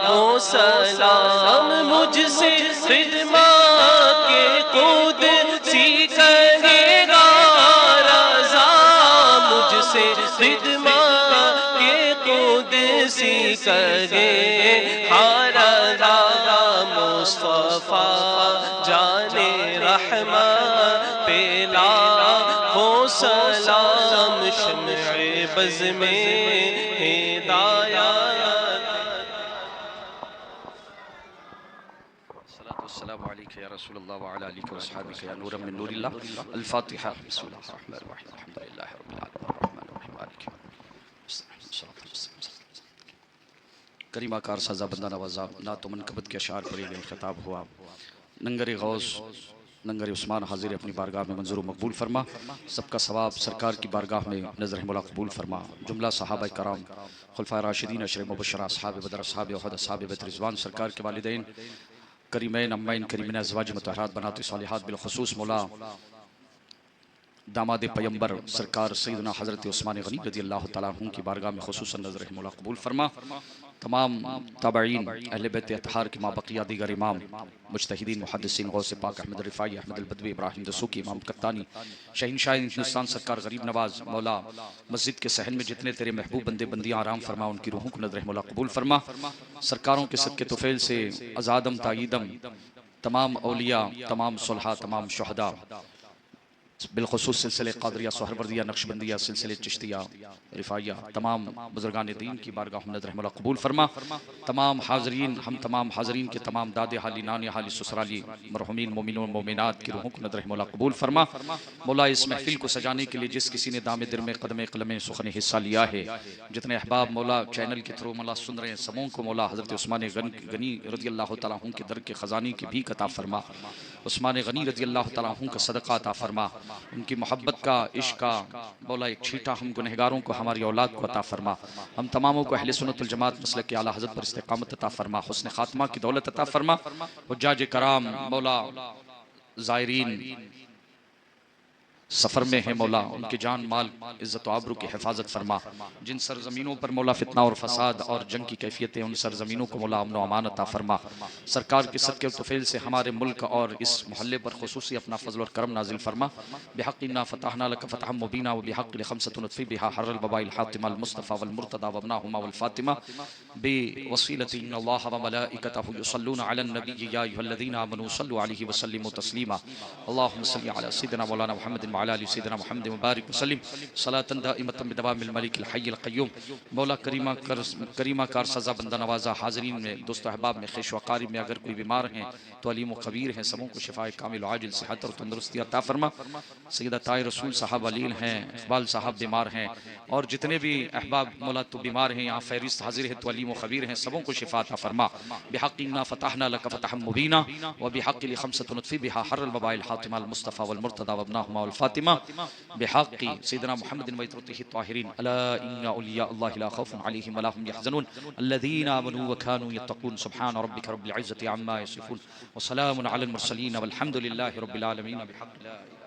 हो सलाम। मुझसे खिदमत के खुद सीखेगा रज़ा मुझसे खिदमत के खुद सीखेंगे हारदा मुस्तफ़ा जाने रहमत पेला हो सलाम। शम्ए बज़ में हिदायत अस्सलामु अलैका या रसूलल्लाह व अला आलिका व अस्हाबिका या नूरम मिन नूरिल्लाह। अल-फातिहा। बिस्मिल्लाहिर रहमानिर रहीम। अल्हम्दुलिल्लाहि रब्बिल आलमीन अर्रहमानिर रहीम मालिकि करीमाकार सज़ा बंदा नवाज़ा ना तो मनकबत के अशार पढ़े गए खिताब हुआ। नंगरे गौस नंगरे उस्मान हाजिर अपनी बारगाह में मंजूर मकबूल फरमा। सबका सवाब सरकार की बारगाह में नज़र मौला कबूल फरमा। जुमला सहाबा कराम खुलफाए राशिदीन अशरे मुबश्शरा अस्हाब बदर अस्हाब उहद अस्हाब बैत रिज़वान सरकार के वालिदैन करीमैन अम्मैन करीमिन अज़वाज मुतहहरात बनात सालिहात बिलखुसूस मौला दामाद पैगंबर सरकार सैयदना हज़रत उस्मान गनी रज़ी अल्लाह तआला अन्हु की बारगाह में खुसूसन नज़र मौला कबूल फरमा। तमाम ताबईन अहले बैत अतहार के माबकिया दीगर इमाम मुज्तहिदीन मुहद्दिसीन गौसे पाक अहमद रिफ़ाई अहमद अल-बदवी इब्राहिम दसूकी इमाम कत्तानी शहंशाह हिंदुस्तान सरकार गरीब नवाज मौला मस्जिद के सहन में जितने तेरे महबूब बंदे बंदियाँ आराम फरमा उनकी रूहों को नज़र मौला कबूल फरमा। सरकारों के सदक़े तुफ़ैल से अज़ादम तायीदम तमाम औलिया तमाम सुलहा तमाम शुहदा बिलखुसूस सिलसिले क़ादरिया सोहरवर्दिया नक्शबंदिया सिलसिले चिश्तिया रिफ़ाइया तमाम बुज़ुर्गान दीन की बारगाह में नज़र मौला कबूल फरमा। तमाम हाज़रीन हम तमाम हाज़रीन के तमाम दादे हाली नाने हाली ससुराली मरहुमीन मोमिनों मोमिनात की रूहों को नज़र मौला कबूल फरमा। मौला इस महफिल को सजाने के लिए जिस किसी ने दामे दिल में कदम कलम सुखन हिस्सा लिया है जितने अहबाब मौला चैनल के थ्रू मौला सुन रहे हैं समूह को मौला हज़रत उस्मान गनी रज़ी अल्लाह तआला अन्हु के दर के ख़ज़ाने की भी अता फरमा। उस्मान गनी रज़ी अल्लाह तआला अन्हु का सदक़ा अता फरमा। उनकी मोहब्बत का इश्क का मौला एक छींटा हम गुनहगारों को हमारी औलाद को अता फरमा। हम तमामों को अहले सुन्नत वल जमात मसलक के आला हज़रत पर इस्तिक़ामत अता फरमा। हुस्न खात्मा की दौलत अता फरमा। हुज्जाज कराम मौला ज़ायरीन सफ़र में है मौला उनके जान माल इज़्ज़त व आबरू की हिफाजत फरमा। जिन सरज़मीनों पर मौला फितना और फसाद और जंग की कैफियतें उन सरज़मीनों को मौला अमन व अमान अता फरमा। सरकार के सदक़े व तुफ़ैल से हमारे मुल्क और इस मोहल्ले पर खुसूसी अपना फ़ज़ल और करम नाज़िल फरमा। बिहक़्क़ि इन्ना फ़तहना लक फ़तहम मुबीना व बिहक़्क़ि ख़म्सतुन नत्फ़ी बिहा हर्रल बबाइल हातिमा अल मुस्तफ़ा वल मुर्तदा व अब्नाहुमा वल फ़ातिमा बिवसीलति इन्नल्लाह व मलाइकतहु युसल्लूना अलन नबी या अय्युहल्लज़ीना आमनू सल्लु अलैहि व सल्लिमू तस्लीमा। अल्लाहुम्मा सल्लि अला सय्यिदिना मौलाना मुहम्मदिन व अला आलि सय्यिदिना मुहम्मद मुबारक वसल्लम सलातन दाइमतन बिदवामिल मलिकिल हय्यिल क़य्यूम। मौला करीमा कार सज़ा बंदा नवाज़ा हाज़रीन में दोस्त अहबाब में ख़ुश वक़ारिब में अगर कोई बीमार हैं तो अलीम व ख़बीर हैं समूह को शिफ़ाए कामिल आजिल सेहत और तंदुरुस्ती अता फरमा। सैयदा ताए रसूल साहब अलील हैं इक़बाल साहब बीमार हैं और जितने भी अहबाब मौला तो बीमार हैं यहाँ फ़हरिस्त हाजिर है तो अलीम व ख़बीर हैं सबों को शिफ़ा अता फरमा। बिहक़्क़ि इन्ना फ़तहना लक फ़तहम मुबीना व बिहक़्क़ि ख़म्सतुन नत्फ़ी बिहा हर्रल बबाइल हातिमा अल मुस्तफ़ा वल मुर्तदा व अब्नाहुमा वल फ़ातिमा बिहक़्क़ि सय्यिदिना मुहम्मदिन व इत्रतिही त्वाहिरीन अला इन्ना औलिया अल्लाह ला खौफ़ुन अलैहिम व ला हुम यहज़नून अल्लज़ीना आमनू व कानू यत्तक़ून सुब्हान रब्बिका रब्बिल इज़्ज़ति अम्मा यसिफ़ून व सलामुन अलल मुरसलीन वल्हम्दुलिल्लाहि रब्बिल आलमीन बिहक़्क़ि ला